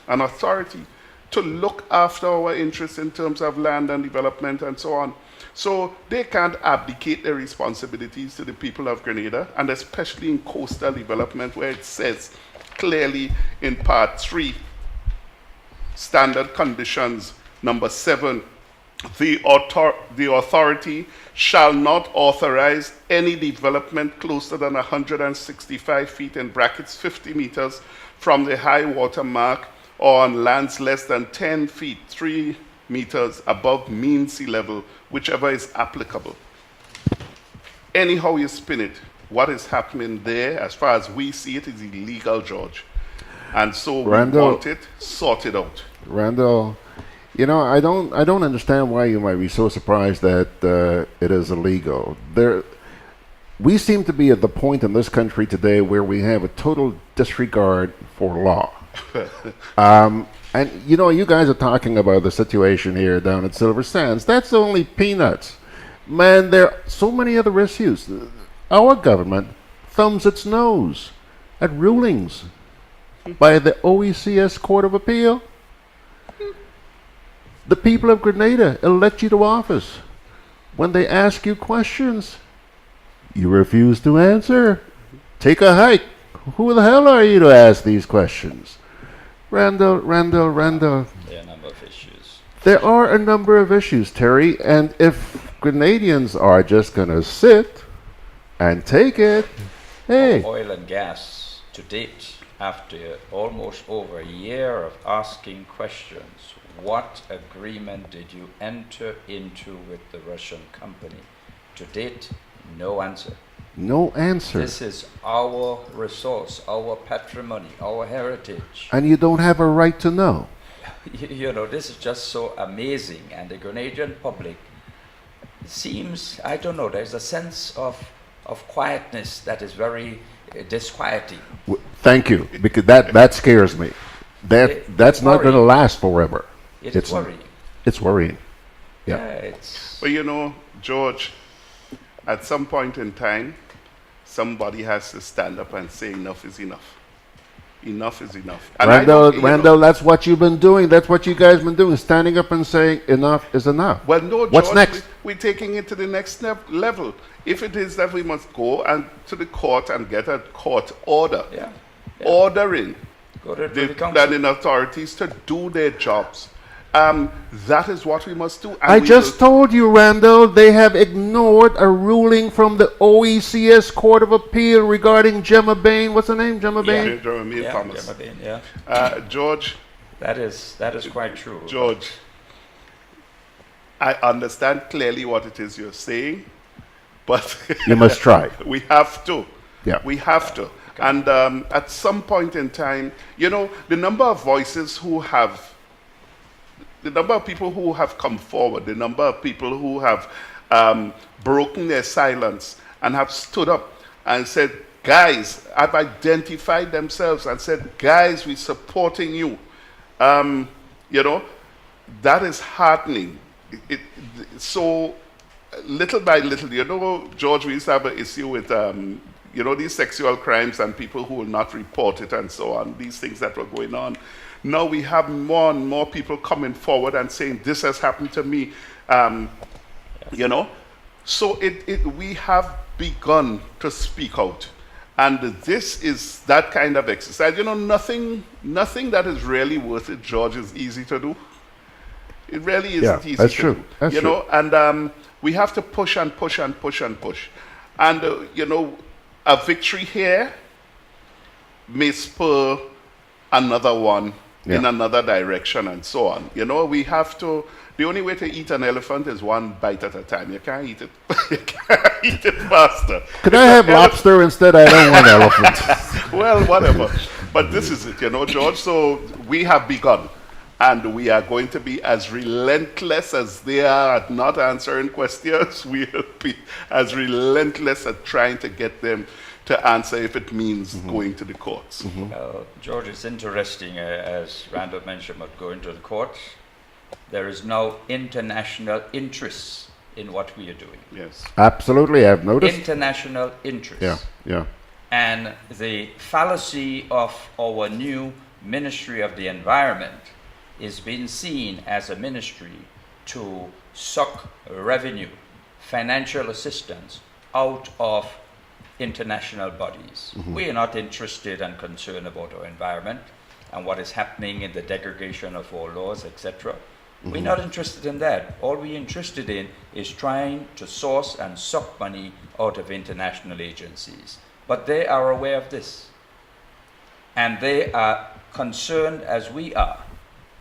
S19: an authority, to look after our interests in terms of land and development and so on. So they can't abdicate their responsibilities to the people of Grenada, and especially in coastal development, where it says clearly in Part 3, Standard Conditions, number 7, the authority shall not authorize any development closer than 165 feet in brackets 50 meters from the high water mark, or on lands less than 10 feet 3 meters above mean sea level, whichever is applicable. Anyhow you spin it, what is happening there, as far as we see it, is illegal, George. And so we want it sorted out.
S1: Randall, I don't understand why you might be so surprised that it is illegal. We seem to be at the point in this country today where we have a total disregard for law. And you guys are talking about the situation here down at Silver Sands. That's only peanuts. Man, there are so many other issues. Our government thumbs its nose at rulings by the OECS Court of Appeal. The people of Grenada elect you to office. When they ask you questions, you refuse to answer. Take a hike. Who the hell are you to ask these questions? Randall.
S20: There are a number of issues.
S1: There are a number of issues, Terry, and if Grenadians are just going to sit and take it, hey.
S20: Oil and gas to date, after almost over a year of asking questions, what agreement did you enter into with the Russian company? To date, no answer.
S1: No answer.
S20: This is our resource, our patrimony, our heritage.
S1: And you don't have a right to know.
S20: You know, this is just so amazing. And the Grenadian public seems, I don't know, there's a sense of quietness that is very disquieting.
S1: Thank you, because that scares me. That's not going to last forever.
S20: It's worrying.
S1: It's worrying. Yeah.
S20: It's.
S19: But you know, George, at some point in time, somebody has to stand up and say enough is enough. Enough is enough. And
S1: Randall, that's what you've been doing. That's what you guys been doing, standing up and saying enough is enough.
S19: Well, no, George,
S1: what's next?
S19: We're taking it to the next level. If it is that we must go and to the court and get a court order, ordering the planning authorities to do their jobs, that is what we must do. And
S1: I just told you, Randall, they have ignored a ruling from the OECS Court of Appeal regarding Gemma Bain. What's her name? Gemma Bain?
S19: Thomas.
S20: Gemma Bain, yeah.
S19: George.
S20: That is quite true.
S19: George, I understand clearly what it is you're saying, but
S1: you must try.
S19: We have to.
S1: Yeah.
S19: We have to. And at some point in time, you know, the number of voices who have, the number of people who have come forward, the number of people who have broken their silence and have stood up and said, guys, have identified themselves and said, guys, we're supporting you. You know, that is heartening. So little by little, you know, George, we used to have an issue with, you know, these sexual crimes and people who will not report it and so on, these things that were going on. Now we have more and more people coming forward and saying, this has happened to me, you know. So we have begun to speak out. And this is that kind of exercise. You know, nothing that is really worth it, George, is easy to do. It really isn't easy
S1: that's
S19: to
S1: true.
S19: do.
S1: That's
S19: you
S1: true.
S19: know, and we have to push and push and push and push. And, you know, a victory here may spur another one in another direction and so on. You know, we have to, the only way to eat an elephant is one bite at a time. You can't eat it, you can't eat it faster.
S1: Could I have lobster instead? I don't want elephant.
S19: Well, whatever. But this is it, you know, George. So we have begun. And we are going to be as relentless as they are at not answering questions. We will be as relentless at trying to get them to answer if it means going to the courts.
S20: George, it's interesting, as Randall mentioned about going to the courts. There is now international interest in what we are doing.
S19: Yes.
S1: Absolutely, I've noticed.
S20: International interest.
S1: Yeah.
S20: And the fallacy of our new Ministry of the Environment is being seen as a ministry to suck revenue, financial assistance out of international bodies. We are not interested and concerned about our environment and what is happening in the degradation of our laws, etc. We're not interested in that. All we're interested in is trying to source and suck money out of international agencies. But they are aware of this. And they are concerned, as we are,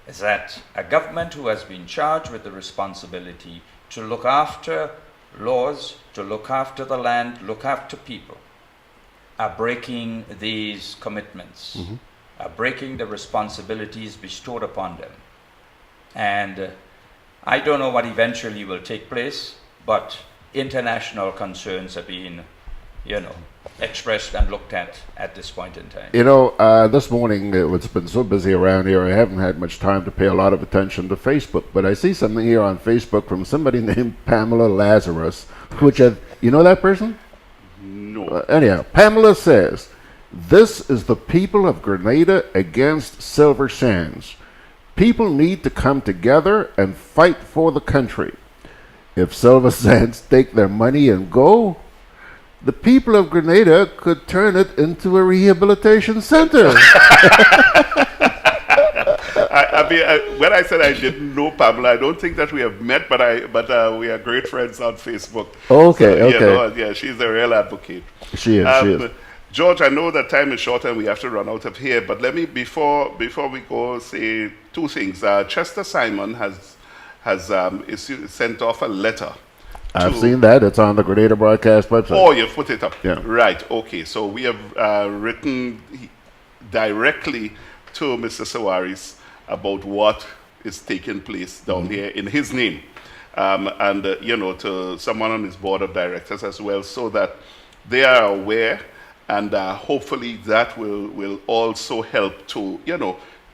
S20: is that a government who has been charged with the responsibility to look after laws, to look after the land, look after people, are breaking these commitments, are breaking the responsibilities bestowed upon them. And I don't know what eventually will take place, but international concerns are being, you know, expressed and looked at this point in time.
S1: You know, this morning it's been so busy around here, I haven't had much time to pay a lot of attention to Facebook, but I see something here on Facebook from somebody named Pamela Lazarus, which you know that person?
S19: No.
S1: Anyhow, Pamela says, this is the people of Grenada against Silver Sands. People need to come together and fight for the country. If Silver Sands take their money and go, the people of Grenada could turn it into a rehabilitation center.
S19: I mean, when I said I didn't know Pamela, I don't think that we have met, but we are great friends on Facebook.
S1: Okay,
S19: so,
S1: okay.
S19: You know, yeah, she's a real advocate.
S1: She is.
S19: George, I know that time is short and we have to run out of here, but let me, before we go, say two things. Chester Simon has sent off a letter
S1: I've seen that. It's on the Grenada Broadcast website.
S19: Oh, you put it up.
S1: Yeah.
S19: Right. Okay. So we have written directly to Mr. Sawaris about what is taking place down here in his name. And to someone on his board of directors as well, so that they are aware, and hopefully that will also help to,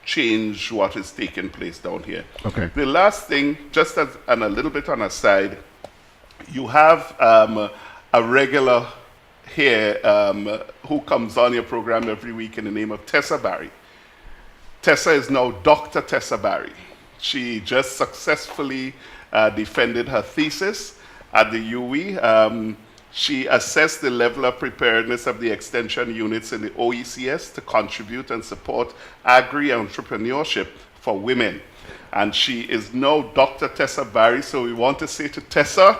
S19: change what is taking place down here.
S1: Okay.
S19: The last thing, just as and a little bit on a side, you have a regular here who comes on your program every week in the name of Tessa Barry. Tessa is now Dr. Tessa Barry. She just successfully defended her thesis at the UE. She assessed the level of preparedness of the extension units in the OECS to contribute and support agri-entrepreneurship for women. And she is now Dr. Tessa Barry, so we want to say to Tessa,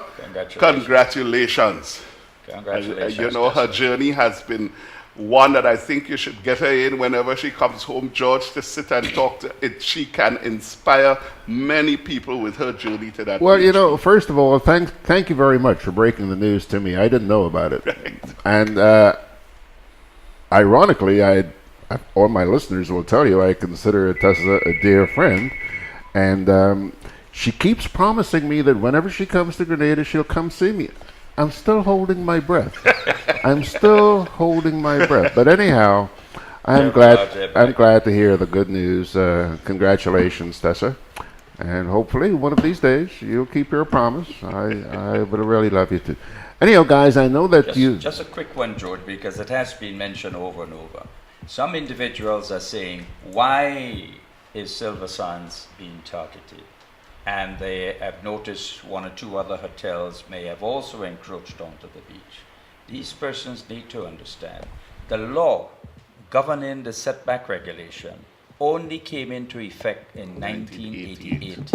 S19: congratulations.
S20: Congratulations.
S19: Her journey has been one that I think you should get her in whenever she comes home, George, to sit and talk to it. She can inspire many people with her journey to that.
S1: Well, first of all, thank you very much for breaking the news to me. I didn't know about it.
S19: Right.
S1: And ironically, all my listeners will tell you I consider Tessa a dear friend. And she keeps promising me that whenever she comes to Grenada, she'll come see me. I'm still holding my breath. I'm still holding my breath. But anyhow, I'm glad to hear the good news. Congratulations, Tessa. And hopefully one of these days you'll keep your promise. I would really love you to. Anyhow, guys, I know that
S20: Just a quick one, George, because it has been mentioned over and over. Some individuals are saying, why is Silver Sands being targeted? And they have noticed one or two other hotels may have also encroached onto the beach. These persons need to understand the law governing the setback regulation only came into effect in 1988.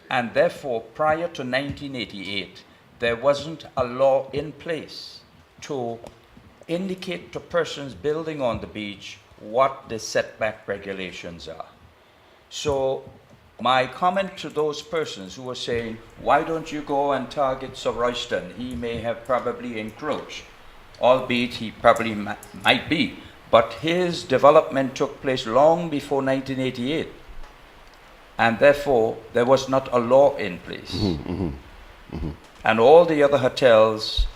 S20: And therefore, prior to 1988, there wasn't a law in place to indicate to persons building on the beach what the setback regulations are. So my comment to those persons who are saying, why don't you go and target Sir Royston? He may have probably encroached, albeit he probably might be, but his development took place long before 1988. And therefore, there was not a law in place. And all the other hotels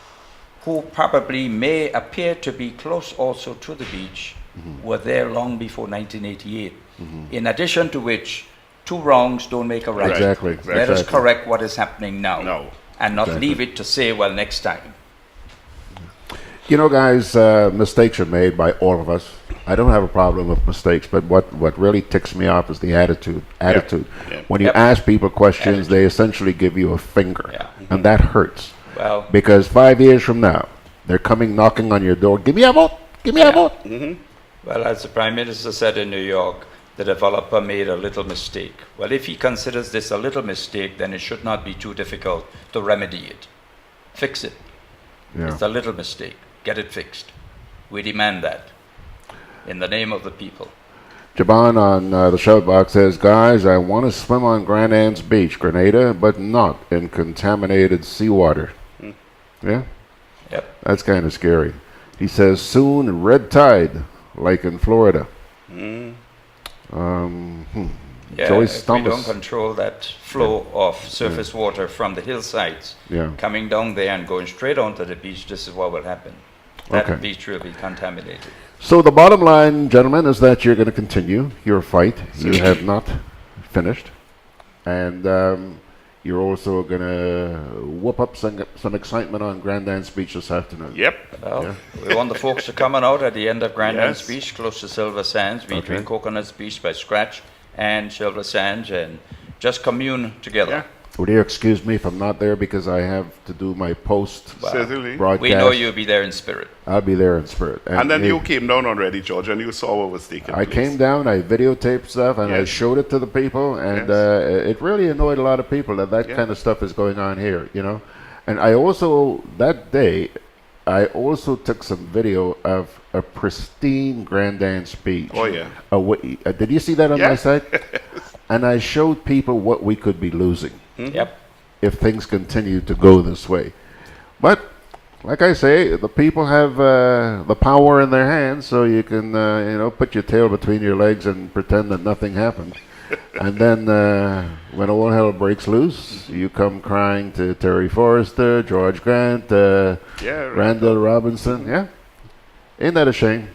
S20: who probably may appear to be close also to the beach were there long before 1988. In addition to which, two wrongs don't make a right.
S1: Exactly.
S20: Let us correct what is happening now. And not
S1: Exactly.
S20: leave it to say, well, next time.
S1: Guys, mistakes are made by all of us. I don't have a problem with mistakes, but what really ticks me off is the attitude. When you ask people questions, they essentially give you a finger, and that hurts.
S20: Well,
S1: because 5 years from now, they're coming knocking on your door. Give me a vote. Give me a vote.
S20: Well, as the Prime Minister said in New York, the developer made a little mistake. Well, if he considers this a little mistake, then it should not be too difficult to remedy it. Fix it.
S1: Yeah.
S20: It's a little mistake. Get it fixed. We demand that in the name of the people.
S1: Jaban on the shout box says, guys, I want to swim on Grand Anne's Beach, Grenada, but not in contaminated seawater. Yeah?
S20: Yep.
S1: That's kind of scary. He says, soon red tide, like in Florida.
S20: Yeah,
S1: Joyce
S20: if we
S1: Thomas.
S20: don't control that flow of surface water from the hillsides coming down there and going straight onto the beach, this is what will happen. That beach will be contaminated.
S1: So the bottom line, gentlemen, is that you're going to continue your fight. You have not finished. And you're also going to whoop up some excitement on Grand Anne's Beach this afternoon.
S19: Yep.
S20: Well, we want the folks to come on out at the end of Grand Anne's Beach, close to Silver Sands, between Coconuts Beach by Scratch and Silver Sands, and just commune together.
S1: Would you excuse me if I'm not there because I have to do my post-broadcast?
S20: We know you'll be there in spirit.
S1: I'll be there in spirit.
S19: And then you came down already, George, and you saw what was taking
S1: I
S19: place.
S1: came down, I videotaped stuff, and I showed it to the people, and it really annoyed a lot of people that kind of stuff is going on here, And I also, that day, I also took some video of a pristine Grand Anne's Beach.
S19: Oh, yeah.
S1: Did you see that on my site? And I showed people what we could be losing.
S20: Yep.
S1: if things continue to go this way. But like I say, the people have the power in their hands, so you can put your tail between your legs and pretend that nothing happened. And then when all hell breaks loose, you come crying to Terry Forrester, George Grant, Randall Robinson. Yeah, ain't that a shame?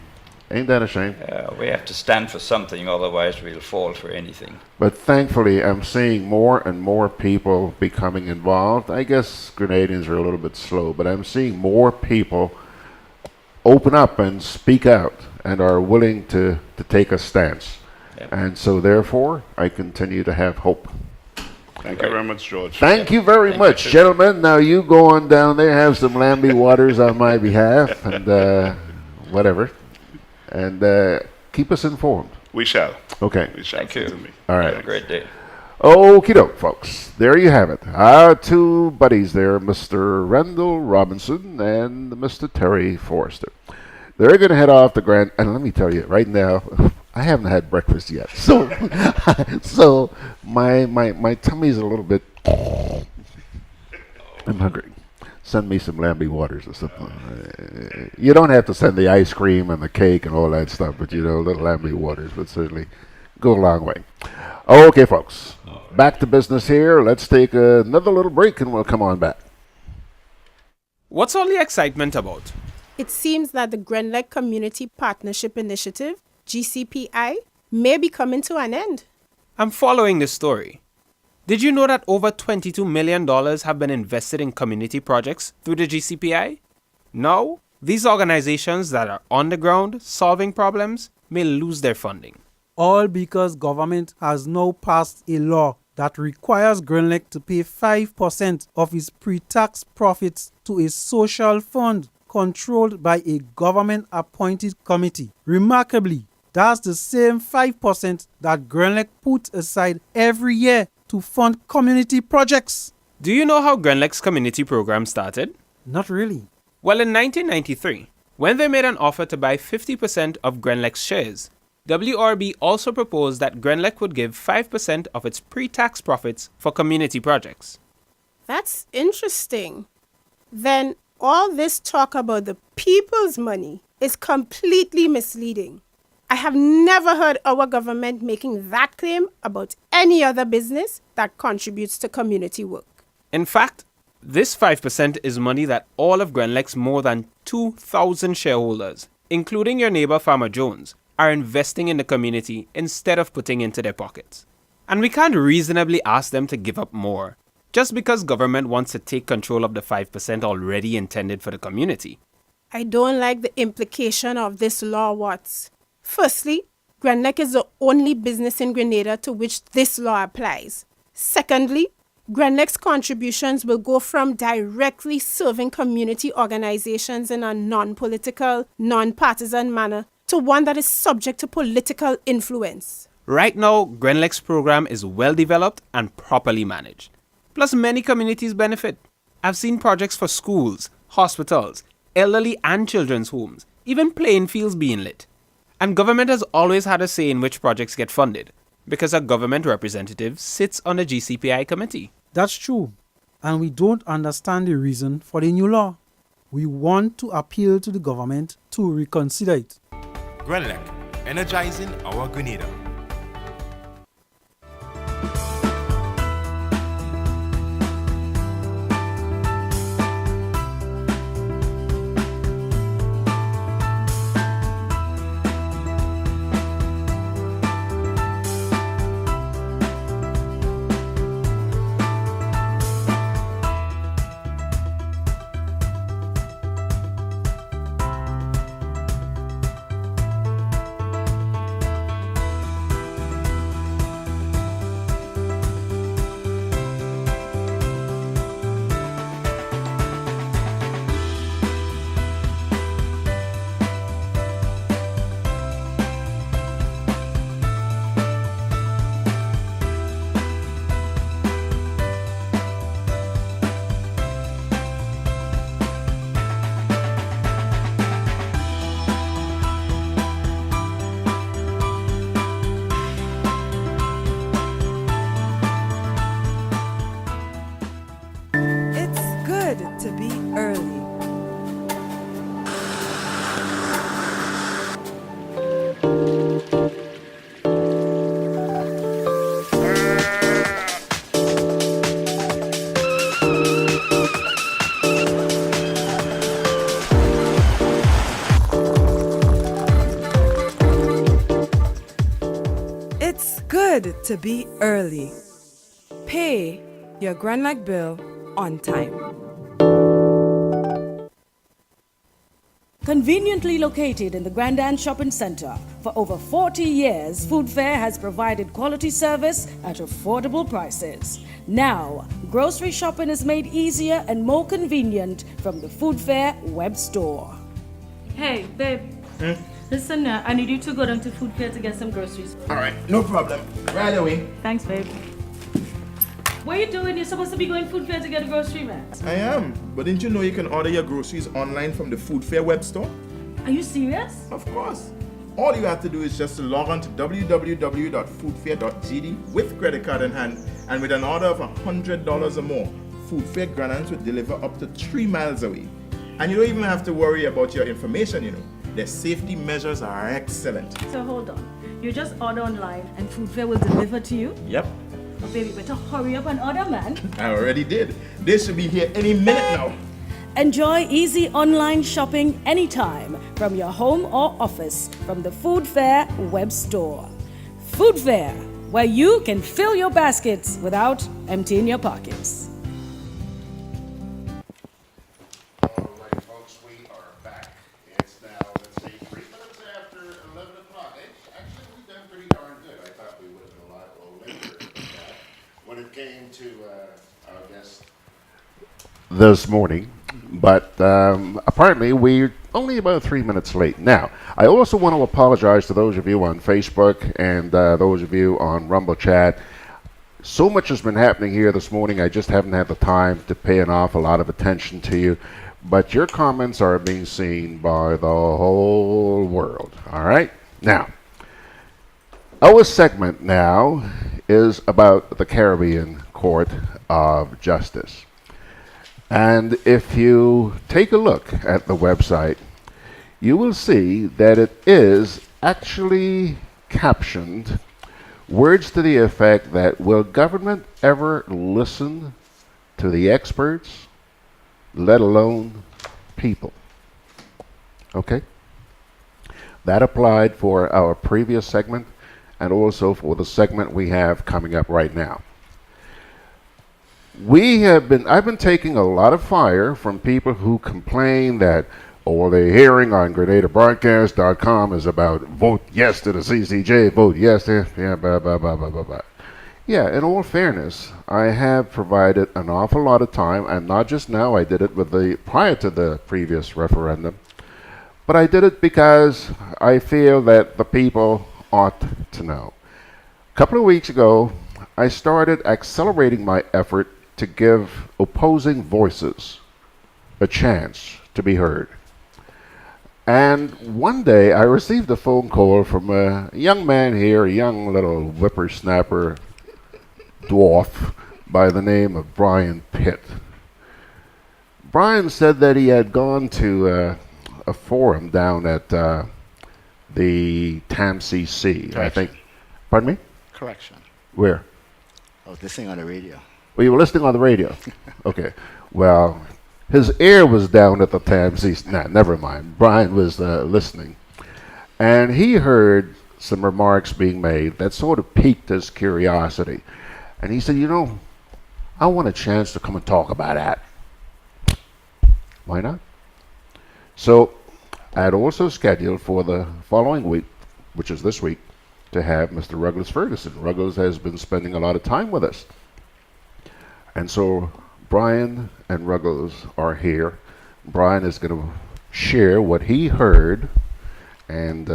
S1: Ain't that a shame?
S20: We have to stand for something, otherwise we'll fall for anything.
S1: But thankfully, I'm seeing more and more people becoming involved. I guess Grenadians are a little bit slow, but I'm seeing more people open up and speak out and are willing to take a stance. Yep. And so therefore, I continue to have hope.
S19: Thank you very much, George.
S1: Thank you very much, gentlemen. Now you go on down there, have some Lambie waters on my behalf, and whatever. And keep us informed.
S19: We shall.
S1: Okay.
S19: We shall.
S20: Thank you.
S1: All right.
S20: Have a great day.
S1: Okie doke, folks. There you have it. Our two buddies there, Mr. Randall Robinson and Mr. Terry Forrester. They're going to head off to Grand. And let me tell you, right now, I haven't had breakfast yet. So, so my tummy's a little bit. I'm hungry. Send me some Lambie waters or something. You don't have to send the ice cream and the cake and all that stuff, but little Lambie waters would certainly go a long way. Okay, folks, back to business here. Let's take another little break and we'll come on back.
S12: What's all the excitement about?
S13: It seems that the Grenlec Community Partnership Initiative, GCPI, may be coming to an end.
S12: I'm following this story. Did you know that over $22 million have been invested in community projects through the GCPI? Now, these organizations that are on the ground solving problems may lose their funding.
S14: All because government has now passed a law that requires Grenlec to pay 5% of its pre-tax profits to a social fund controlled by a government-appointed committee. Remarkably, that's the same 5% that Grenlec put aside every year to fund community projects.
S12: Do you know how Grenlec's community program started?
S14: Not really.
S12: Well, in 1993, when they made an offer to buy 50% of Grenlec's shares, WRB also proposed that Grenlec would give 5% of its pre-tax profits for community projects.
S13: That's interesting. Then all this talk about the people's money is completely misleading. I have never heard our government making that claim about any other business that contributes to community work.
S12: In fact, this 5% is money that all of Grenlec's more than 2,000 shareholders, including your neighbor Farmer Jones, are investing in the community instead of putting into their pockets. And we can't reasonably ask them to give up more, just because government wants to take control of the 5% already intended for the community.
S13: I don't like the implication of this law, Watts. Firstly, Grenlec is the only business in Grenada to which this law applies. Secondly, Grenlec's contributions will go from directly serving community organizations in a non-political, non-partisan manner to one that is subject to political influence.
S12: Right now, Grenlec's program is well developed and properly managed. Plus, many communities benefit. I've seen projects for schools, hospitals, elderly and children's homes, even playing fields being lit. And government has always had a say in which projects get funded, because a government representative sits on the GCPI committee.
S14: That's true, and we don't understand the reason for the new law. We want to appeal to the government to reconsider it.
S16: Grenlec, energizing our Grenada.
S6: Good to be early. Pay your Grenlag bill on time.
S2: Conveniently located in the Grenadian Shopping Center, for over 40 years, Food Fair has provided quality service at affordable prices. Now, grocery shopping is made easier and more convenient from the Food Fair web store. Hey, babe. Listen, I need you to go down to Food Fair to get some groceries.
S3: All right, no problem. Right away.
S2: Thanks, babe. What are you doing? You're supposed to be going Food Fair to get a grocery, man.
S3: I am, but didn't you know you can order your groceries online from the Food Fair web store?
S2: Are you serious?
S3: Of course. All you have to do is just to log on to www.foodfair.gd with credit card in hand, and with an order of $100 or more, Food Fair Grenadians will deliver up to 3 miles away. And you don't even have to worry about your information, you know. Their safety measures are excellent.
S2: So hold on. You just order online and Food Fair will deliver to you?
S3: Yep.
S2: But baby, better hurry up and order, man.
S3: I already did. They should be here any minute now.
S2: Enjoy easy online shopping anytime from your home or office from the Food Fair web store. Food Fair, where you can fill your baskets without emptying your pockets.
S1: All right, folks, we are back. It's now, let's say, 3 minutes after 11 o'clock. Actually, we've done pretty darn good. I thought we would have been a lot later than that when it came to our guest this morning. But apparently we're only about 3 minutes late. Now, I also want to apologize to those of you on Facebook and those of you on Rumble Chat. So much has been happening here this morning, I just haven't had the time to pay an awful lot of attention to you. But your comments are being seen by the whole world. All right? Now, our segment now is about the Caribbean Court of Justice. And if you take a look at the website, you will see that it is actually captioned words to the effect that, will government ever listen to the experts, let alone people? Okay? That applied for our previous segment and also for the segment we have coming up right now. I've been taking a lot of fire from people who complain that, the hearing on GrenadaBroadcast.com is about vote yes to the CCJ, vote yes to, blah, blah, blah, blah, blah, blah. Yeah, in all fairness, I have provided an awful lot of time, and not just now, I did it prior to the previous referendum, but I did it because I feel that the people ought to know. A couple of weeks ago, I started accelerating my effort to give opposing voices a chance to be heard. And one day I received a phone call from a young man here, a young little whippersnapper dwarf by the name of Brian Pitt. Brian said that he had gone to a forum down at the TAMCC, I think. Pardon me?
S7: Correction.
S1: Where?
S7: I was listening on the radio.
S1: Well, you were listening on the radio? Okay. Well, his ear was down at the TAMCC. Nah, never mind. Brian was listening. And he heard some remarks being made that sort of piqued his curiosity. And he said, I want a chance to come and talk about that. Why not? So I had also scheduled for the following week, which is this week, to have Mr. Ruggles Ferguson. Ruggles has been spending a lot of time with us. And so Brian and Ruggles are here. Brian is going to share what he heard, and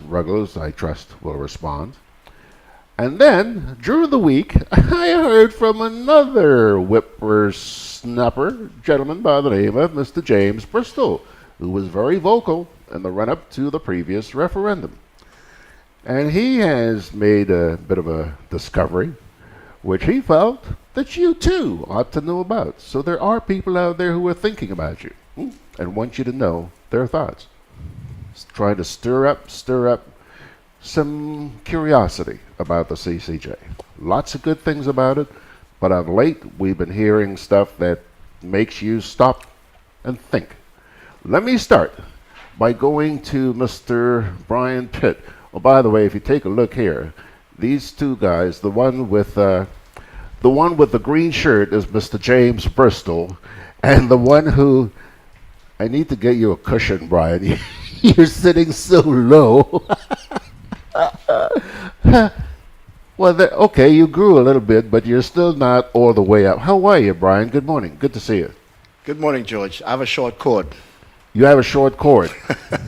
S1: Ruggles, I trust, will respond. And then, during the week, I heard from another whippersnapper gentleman by the name of Mr. James Bristol, who was very vocal in the run-up to the previous referendum. And he has made a bit of a discovery, which he felt that you too ought to know about. So there are people out there who are thinking about you and want you to know their thoughts. Trying to stir up some curiosity about the CCJ. Lots of good things about it, but of late we've been hearing stuff that makes you stop and think. Let me start by going to Mr. Brian Pitt. Oh, by the way, if you take a look here, these two guys, the one with the green shirt is Mr. James Bristol, and the one who I need to get you a cushion, Brian. You're sitting so low. Well, okay, you grew a little bit, but you're still not all the way up. How are you, Brian? Good morning. Good to see you.
S7: Good morning, George. I have a short cord.
S1: You have a short cord.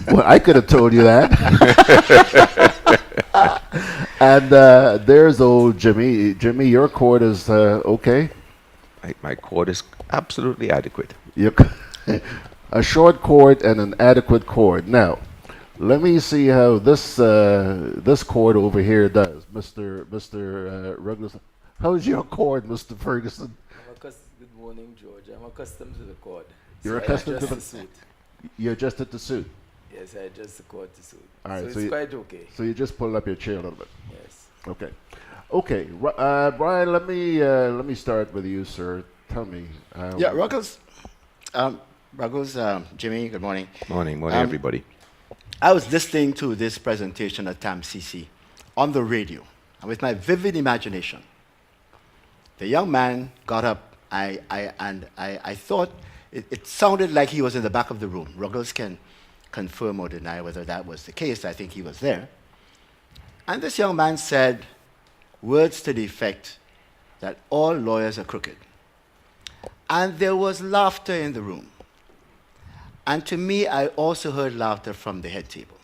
S1: Well, I could have told you that. And there's old Jimmy. Jimmy, your cord is okay?
S10: My cord is absolutely adequate.
S1: A short cord and an adequate cord. Now, let me see how this cord over here does, Mr. Ruggles. How's your cord, Mr. Ferguson?
S22: Good morning, George. I'm accustomed to the cord.
S1: You're
S22: so
S1: accustomed to the
S22: suit.
S1: You adjusted the suit.
S22: Yes, I adjust the cord to suit.
S1: All right,
S22: so it's quite okay.
S1: So you just pull up your chair a little bit.
S22: Yes.
S1: Okay. Okay, Brian. Let me start with you, sir. Tell me.
S7: Yeah, Ruggles. Ruggles, Jimmy. Good morning.
S10: Morning, everybody.
S7: I was listening to this presentation at TAMCC on the radio, and with my vivid imagination, the young man got up. I thought it sounded like he was in the back of the room. Ruggles can confirm or deny whether that was the case. I think he was there. And this young man said words to the effect that all lawyers are crooked. And there was laughter in the room. And to me, I also heard laughter from the head table.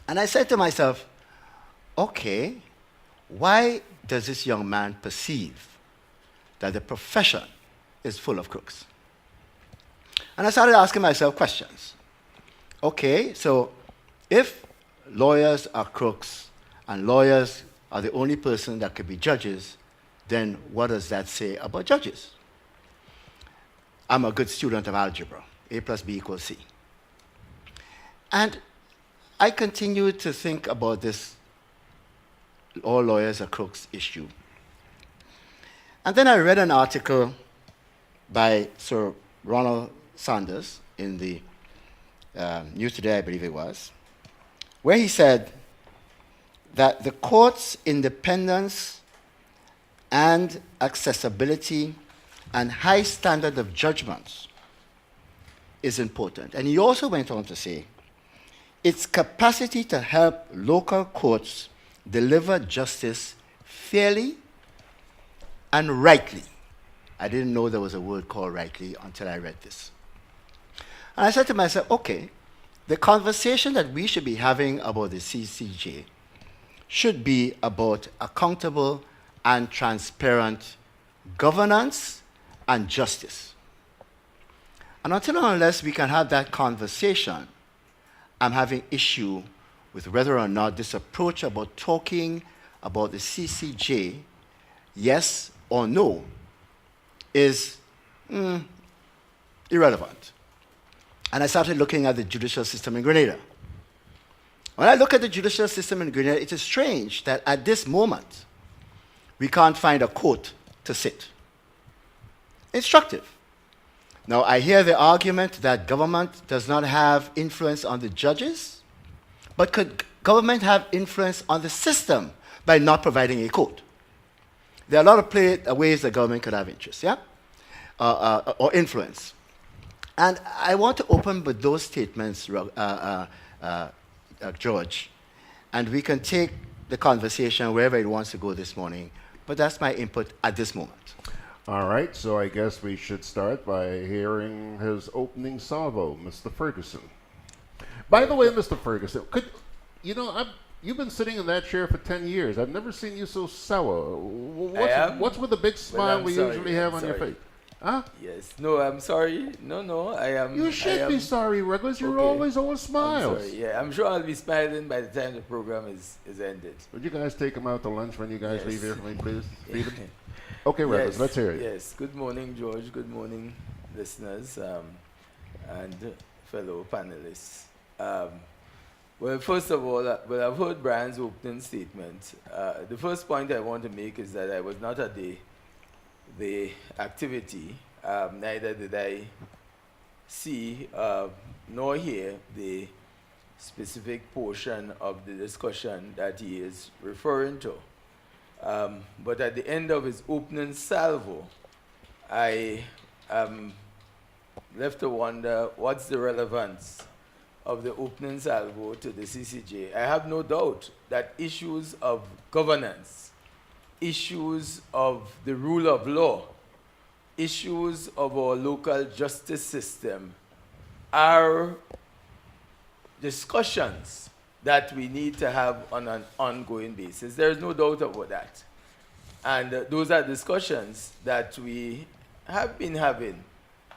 S7: And I said to myself, okay, why does this young man perceive that the profession is full of crooks? And I started asking myself questions. Okay, so if lawyers are crooks and lawyers are the only person that could be judges, then what does that say about judges? I'm a good student of algebra. A plus B equals C. And I continued to think about this all lawyers are crooks issue. And then I read an article by Sir Ronald Sanders in the News Today, I believe it was, where he said that the court's independence and accessibility and high standard of judgments is important. And he also went on to say its capacity to help local courts deliver justice fairly and rightly. I didn't know there was a word called rightly until I read this. And I said to myself, okay, the conversation that we should be having about the CCJ should be about accountable and transparent governance and justice. And until and unless we can have that conversation, I'm having issue with whether or not this approach about talking about the CCJ, yes or no, is irrelevant. And I started looking at the judicial system in Grenada. When I look at the judicial system in Grenada, it is strange that at this moment, we can't find a court to sit. Instructive. Now, I hear the argument that government does not have influence on the judges, but could government have influence on the system by not providing a court? There are a lot of ways the government could have interest, yeah? Or influence. And I want to open with those statements, George, and we can take the conversation wherever it wants to go this morning, but that's my input at this moment.
S1: All right, so I guess we should start by hearing his opening salvo, Mr. Ferguson. By the way, Mr. Ferguson, you've been sitting in that chair for 10 years. I've never seen you so sour. What's with the big smile we usually have on your face? Huh?
S22: Yes. No, I'm sorry. No, I am.
S1: You should be sorry, Ruggles. You're always all smiles.
S22: I'm sorry. Yeah, I'm sure I'll be smiling by the time the program is ended.
S1: Would you guys take him out to lunch when you guys leave here for me, please? Feed him? Okay, Ruggles, let's hear it.
S22: Yes. Good morning, George. Good morning, listeners and fellow panelists. Well, first of all, I've heard Brian's opening statement. The first point I want to make is that I was not at the activity, neither did I see nor hear the specific portion of the discussion that he is referring to. But at the end of his opening salvo, I am left to wonder what's the relevance of the opening salvo to the CCJ. I have no doubt that issues of governance, issues of the rule of law, issues of our local justice system are discussions that we need to have on an ongoing basis. There is no doubt about that. And those are discussions that we have been having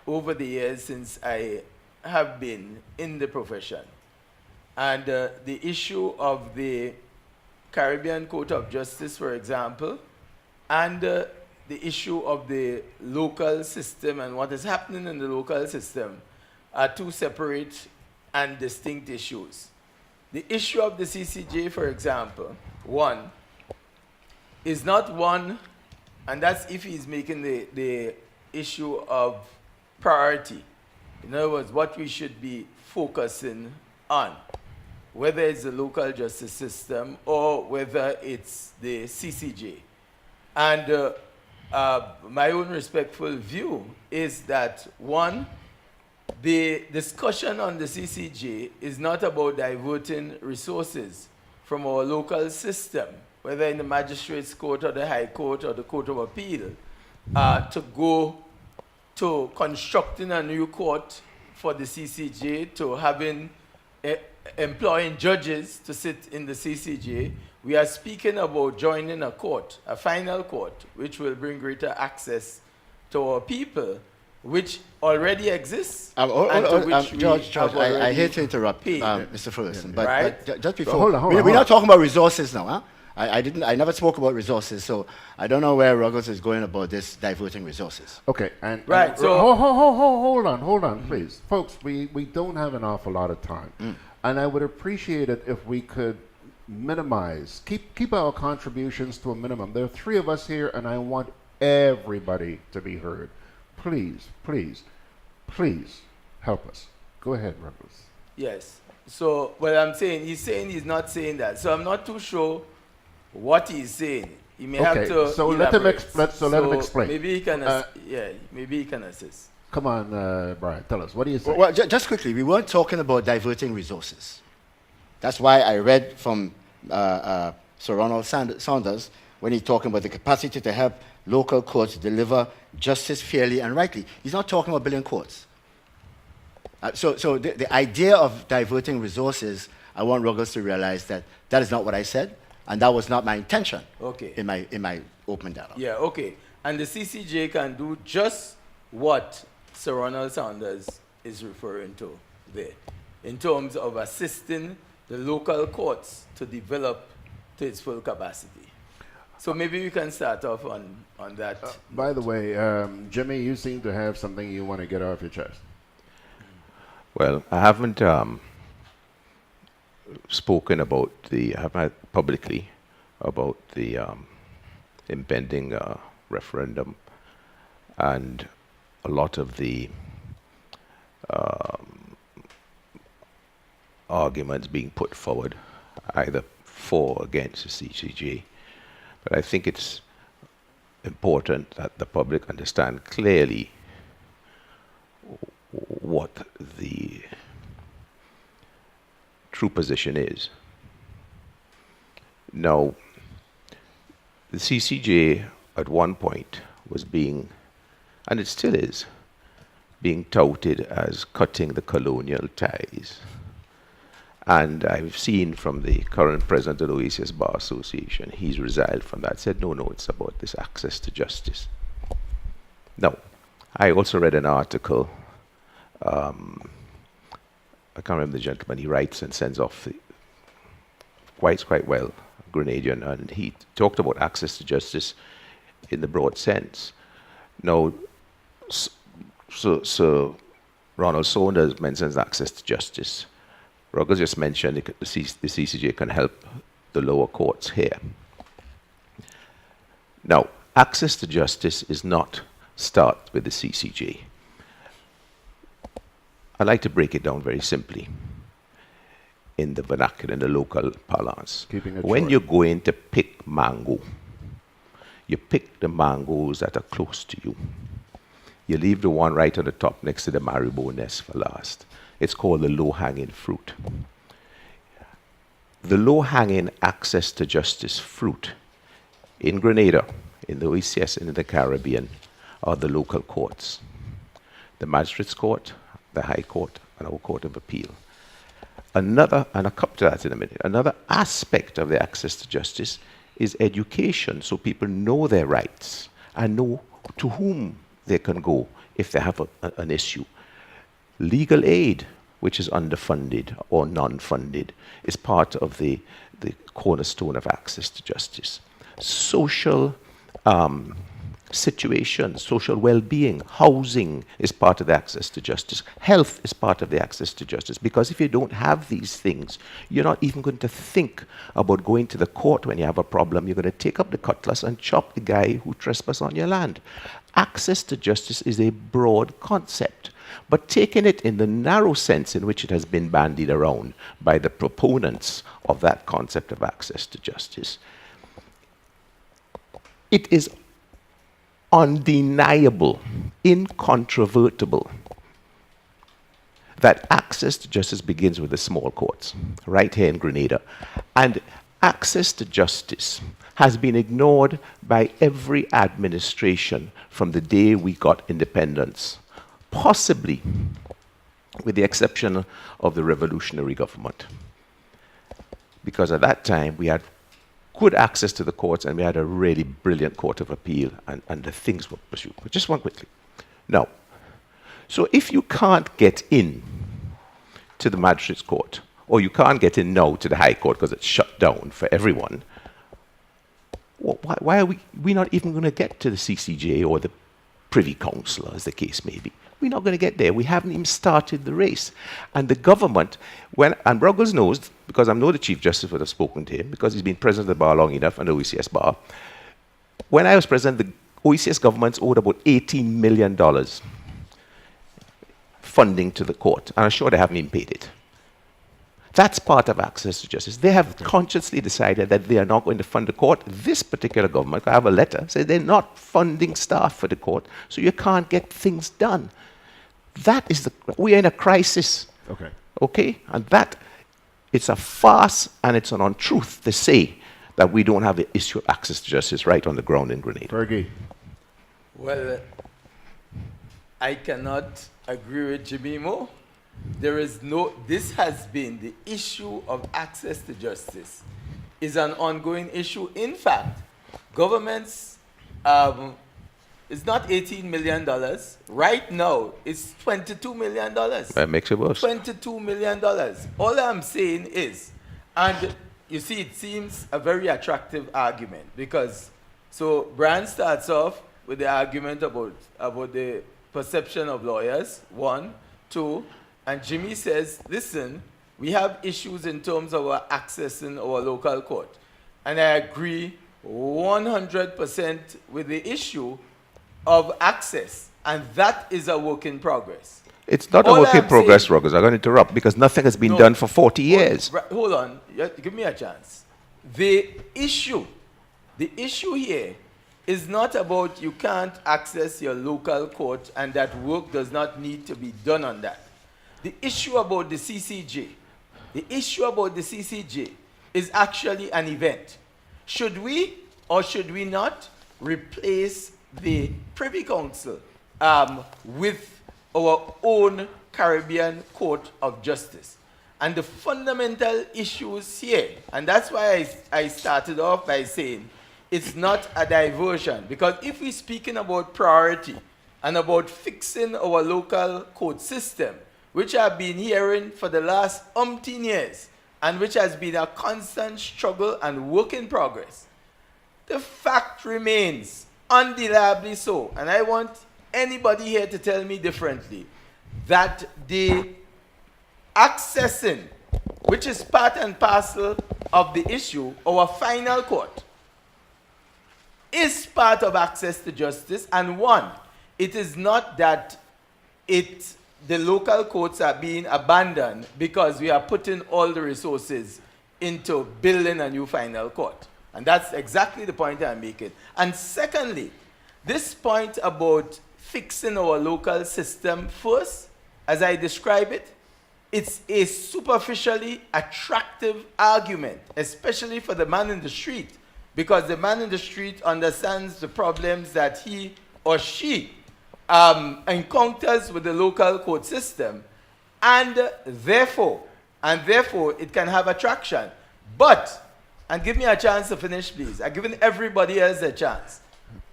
S22: over the years since I have been in the profession. And the issue of the Caribbean Court of Justice, for example, and the issue of the local system and what is happening in the local system are two separate and distinct issues. The issue of the CCJ, for example, one, is not one, and that's if he's making the issue of priority. In other words, what we should be focusing on, whether it's the local justice system or whether it's the CCJ. And my own respectful view is that, one, the discussion on the CCJ is not about diverting resources from our local system, whether in the magistrates court or the high court or the court of appeal, to go to constructing a new court for the CCJ, to having employing judges to sit in the CCJ. We are speaking about joining a court, a final court, which will bring greater access to our people, which already exists.
S7: George, I hate to interrupt, Mr. Ferguson, but just before,
S1: hold on.
S7: We're not talking about resources now, huh? I never spoke about resources, so I don't know where Ruggles is going about this diverting resources.
S1: Okay, and
S7: so
S1: hold on, please, folks. We don't have an awful lot of time, and I would appreciate it if we could minimize, keep our contributions to a minimum. There are three of us here, and I want everybody to be heard. Please help us. Go ahead, Ruggles.
S22: Yes. So what I'm saying, he's not saying that. So I'm not too sure what he's saying. He may have to.
S1: So let him explain.
S22: Maybe he can. Maybe he can assist.
S1: Come on, Brian. Tell us. What do you say?
S7: Well, just quickly, we weren't talking about diverting resources. That's why I read from Sir Ronald Saunders when he's talking about the capacity to help local courts deliver justice fairly and rightly. He's not talking about building courts. So the idea of diverting resources, I want Ruggles to realize that is not what I said, and that was not my intention.
S22: Okay.
S7: In my opening dialogue.
S22: Yeah. Okay. And the CCJ can do just what Sir Ronald Saunders is referring to there, in terms of assisting the local courts to develop to its full capacity. So maybe we can start off on that.
S1: By the way, Jimmy, you seem to have something you want to get off your chest.
S10: Well, I haven't spoken about publicly about the impending referendum and a lot of the arguments being put forward, either for or against the CCJ. But I think it's important that the public understand clearly what the true position is. Now, the CCJ at one point was being, and it still is, being touted as cutting the colonial ties. And I've seen from the current president of the Oasis Bar Association, he's resigned from that, said, no, it's about this access to justice. Now, I also read an article, I can't remember the gentleman, he writes and sends off quite well, Grenadian, and he talked about access to justice in the broad sense. Now, so Ronald Saunders mentions access to justice. Ruggles just mentioned the CCJ can help the lower courts here. Now, access to justice is not start with the CCJ. I like to break it down very simply. in the vernacular, in the local parlance.
S1: Keeping it
S10: When
S1: short.
S10: you're going to pick mango, you pick the mangoes that are close to you. You leave the one right on the top next to the maribou nest for last. It's called the low-hanging fruit. The low-hanging access to justice fruit in Grenada, in the OECS, and in the Caribbean are the local courts. The Magistrates Court, the High Court, and our Court of Appeal. Another, and I'll come to that in a minute, another aspect of the access to justice is education, so people know their rights and know to whom they can go if they have an issue. Legal aid, which is underfunded or non-funded, is part of the cornerstone of access to justice. Social situation, social well-being, housing is part of the access to justice. Health is part of the access to justice, because if you don't have these things, you're not even going to think about going to the court when you have a problem. You're going to take up the cutlass and chop the guy who trespassed on your land. Access to justice is a broad concept, but taking it in the narrow sense in which it has been bandied around by the proponents of that concept of access to justice, it is undeniable, incontrovertible, that access to justice begins with the small courts, right here in Grenada. And access to justice has been ignored by every administration from the day we got independence, possibly with the exception of the revolutionary government. Because at that time, we had good access to the courts, and we had a really brilliant Court of Appeal, and the things were pursued. But just one quickly. Now, so if you can't get in to the Magistrates Court, or you can't get in now to the High Court because it's shut down for everyone, why are we not even going to get to the CCJ or the Privy Council, as the case may be? We're not going to get there. We haven't even started the race. And the government, and Ruggles knows, because I know the Chief Justice would have spoken to him, because he's been president of the bar long enough, and the OECS bar. When I was president, the OECS governments owed about $18 million funding to the court, and I'm sure they haven't even paid it. That's part of access to justice. They have consciously decided that they are not going to fund the court. This particular government, I have a letter, says they're not funding staff for the court, so you can't get things done. That is we are in a crisis.
S1: Okay.
S10: Okay? And that, it's a farce and it's an untruth to say that we don't have the issue of access to justice right on the ground in Grenada.
S1: Fergie.
S22: Well, I cannot agree with Jimmy Moore. This has been the issue of access to justice is an ongoing issue. In fact, governments, it's not $18 million. Right now, it's $22 million.
S10: That makes it worse.
S22: $22 million. All I'm saying is, and you see, it seems a very attractive argument, because, so Brian starts off with the argument about the perception of lawyers, 1, 2, and Jimmy says, listen, we have issues in terms of our accessing our local court. And I agree 100% with the issue of access, and that is a work in progress.
S10: It's not a work in progress, Ruggles. I'm going to interrupt, because nothing has been done for 40 years.
S22: Hold on, give me a chance. The issue here is not about you can't access your local court and that work does not need to be done on that. The issue about the CCJ is actually an event. Should we or should we not replace the Privy Council with our own Caribbean Court of Justice? And the fundamental issues here, and that's why I started off by saying it's not a diversion, because if we're speaking about priority and about fixing our local court system, which I've been hearing for the last umpteen years, and which has been a constant struggle and work in progress, the fact remains, undeniably so, and I want anybody here to tell me differently, that the accessing, which is part and parcel of the issue, our final court, is part of access to justice. And 1, it is not that it the local courts are being abandoned because we are putting all the resources into building a new final court. And that's exactly the point I'm making. And secondly, this point about fixing our local system first, as I describe it, it's a superficially attractive argument, especially for the man in the street, because the man in the street understands the problems that he or she encounters with the local court system, and therefore it can have attraction. But, and give me a chance to finish, please. I'm giving everybody else a chance.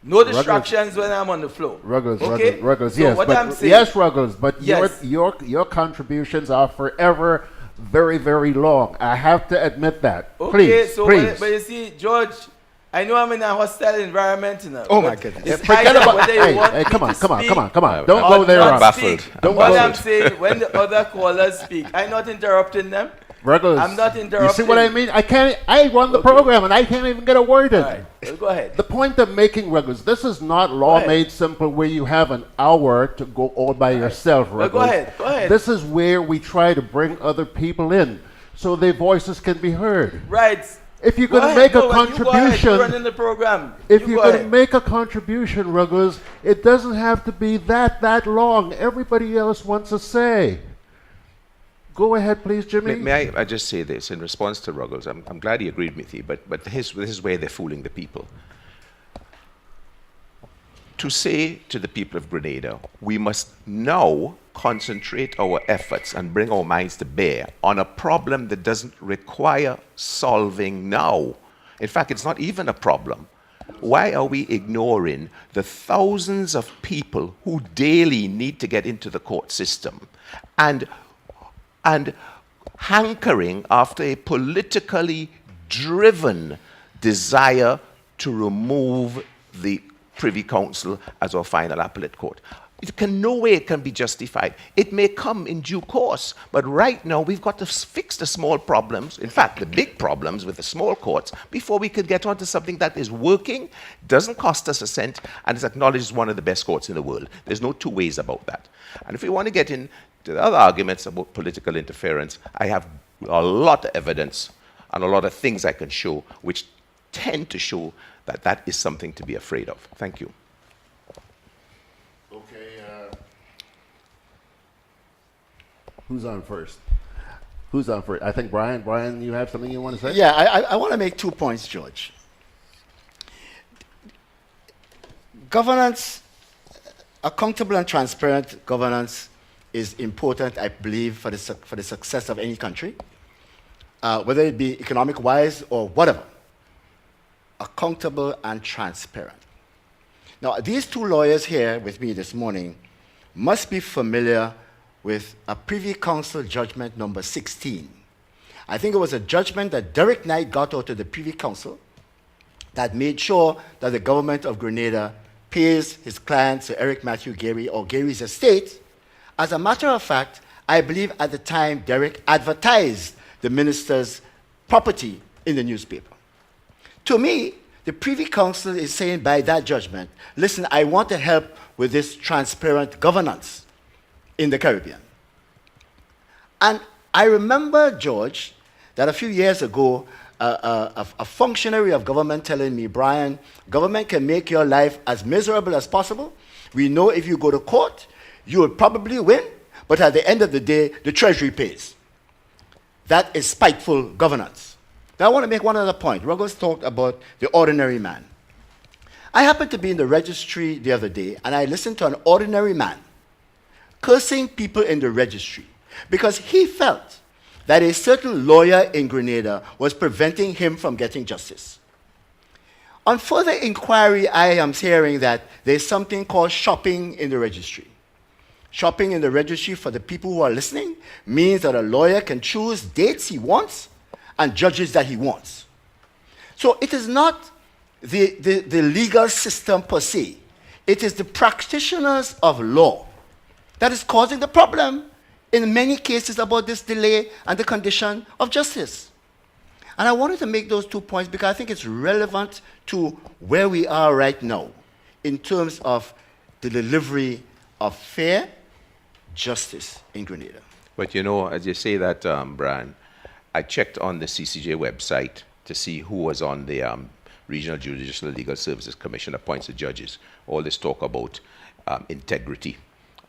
S22: No distractions when I'm on the floor.
S1: Ruggles,
S22: okay?
S1: Ruggles,
S22: So
S1: yes,
S22: what
S1: but
S22: I'm saying,
S1: yes, Ruggles, but
S22: yes.
S1: your contributions are forever very, very long. I have to admit that.
S22: Okay,
S1: Please,
S22: so
S1: please.
S22: but you see, George, I know I'm in a hostile environment now.
S1: Oh
S22: but
S1: my goodness.
S22: it's
S1: Forget
S22: either
S1: about-
S22: whether you
S1: hey,
S22: want
S1: hey,
S22: me
S1: come on,
S22: to
S1: come on,
S22: speak
S1: come on, come on.
S22: or
S1: Don't go there,
S22: not
S1: I'm
S22: speak.
S1: baffled. Don't
S22: What
S1: go
S22: I'm
S1: there.
S22: saying, when the other callers speak, I'm not interrupting them.
S1: Ruggles,
S22: I'm not interrupting.
S1: you see what I mean? I run the program and I can't even get a word in.
S22: All right, well, go ahead.
S1: The point I'm making, Ruggles, this is not law
S22: ahead.
S1: made simple where you have an hour to go all by yourself,
S22: Well,
S1: Ruggles.
S22: go ahead, go ahead.
S1: This is where we try to bring other people in so their voices can be heard.
S22: Right.
S1: If you're
S22: Go
S1: going to
S22: ahead,
S1: make a
S22: no, when you go ahead,
S1: contribution,
S22: you're running the program.
S1: if
S22: You
S1: you're
S22: go
S1: going to
S22: ahead.
S1: make a contribution, Ruggles, it doesn't have to be that long. Everybody else wants a say. Go ahead, please, Jimmy.
S10: May I just say this in response to Ruggles? I'm glad he agreed with you, but this is where they're fooling the people. To say to the people of Grenada, we must now concentrate our efforts and bring our minds to bear on a problem that doesn't require solving now. In fact, it's not even a problem. Why are we ignoring the thousands of people who daily need to get into the court system and hankering after a politically driven desire to remove the Privy Council as our final appellate court? No way it can be justified. It may come in due course, but right now we've got to fix the small problems, in fact, the big problems with the small courts, before we could get onto something that is working, doesn't cost us a cent, and is acknowledged as one of the best courts in the world. There's no two ways about that. And if we want to get into the other arguments about political interference, I have a lot of evidence and a lot of things I can show which tend to show that that is something to be afraid of. Thank you.
S1: Who's on first? I think Brian. Brian, you have something you want to say?
S7: Yeah, I want to make 2 points, George. Governance, accountable and transparent governance is important, I believe, for the success of any country, whether it be economic-wise or whatever. Accountable and transparent. Now, these two lawyers here with me this morning must be familiar with a Privy Council judgment number 16. I think it was a judgment that Derek Knight got out of the Privy Council that made sure that the government of Grenada pays his client, Sir Eric Matthew Gary, or Gary's estate. As a matter of fact, I believe at the time Derek advertised the minister's property in the newspaper. To me, the Privy Council is saying by that judgment, listen, I want to help with this transparent governance in the Caribbean. And I remember, George, that a few years ago, a functionary of government telling me, Brian, government can make your life as miserable as possible. We know if you go to court, you will probably win, but at the end of the day, the Treasury pays. That is spiteful governance. Now, I want to make one other point. Ruggles talked about the ordinary man. I happened to be in the registry the other day, and I listened to an ordinary man cursing people in the registry because he felt that a certain lawyer in Grenada was preventing him from getting justice. On further inquiry, I am hearing that there's something called shopping in the registry. Shopping in the registry, for the people who are listening, means that a lawyer can choose dates he wants and judges that he wants. So it is not the legal system per se. It is the practitioners of law that is causing the problem in many cases about this delay and the condition of justice. And I wanted to make those 2 points because I think it's relevant to where we are right now in terms of the delivery of fair, justice in Grenada.
S10: But you know, as you say that, Brian, I checked on the CCJ website to see who was on the Regional Judicial Legal Services Commission appoints the judges. All this talk about integrity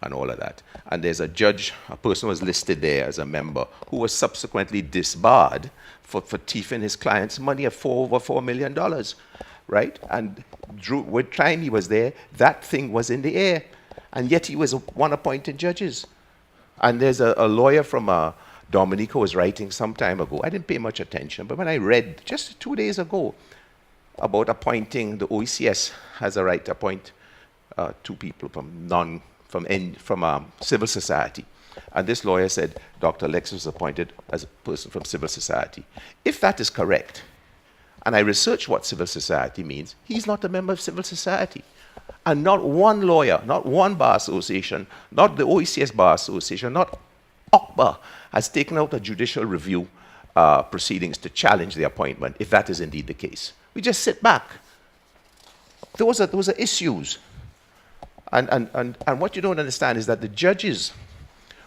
S10: and all of that. And there's a judge, a person was listed there as a member who was subsequently disbarred for thieving his client's money of over $4 million, right? And with time he was there, that thing was in the air. And yet he was one appointed judges. And there's a lawyer from Dominica was writing some time ago. I didn't pay much attention, but when I read just 2 days ago about appointing, the OECS has a right to appoint 2 people from civil society. And this lawyer said Dr. Lex was appointed as a person from civil society. If that is correct, and I researched what civil society means, he's not a member of civil society. And not one lawyer, not one bar association, not the OECS Bar Association, not OCBA has taken out a judicial review proceedings to challenge the appointment, if that is indeed the case. We just sit back. Those are issues. And what you don't understand is that the judges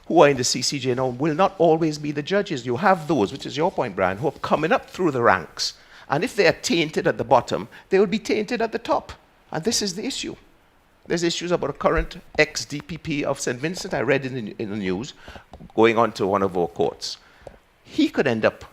S10: who are in the CCJ now will not always be the judges. You have those, which is your point, Brian, who are coming up through the ranks. And if they are tainted at the bottom, they will be tainted at the top. And this is the issue. There's issues about a current ex-DPP of St. Vincent, I read in the news, going on to one of our courts. He could end up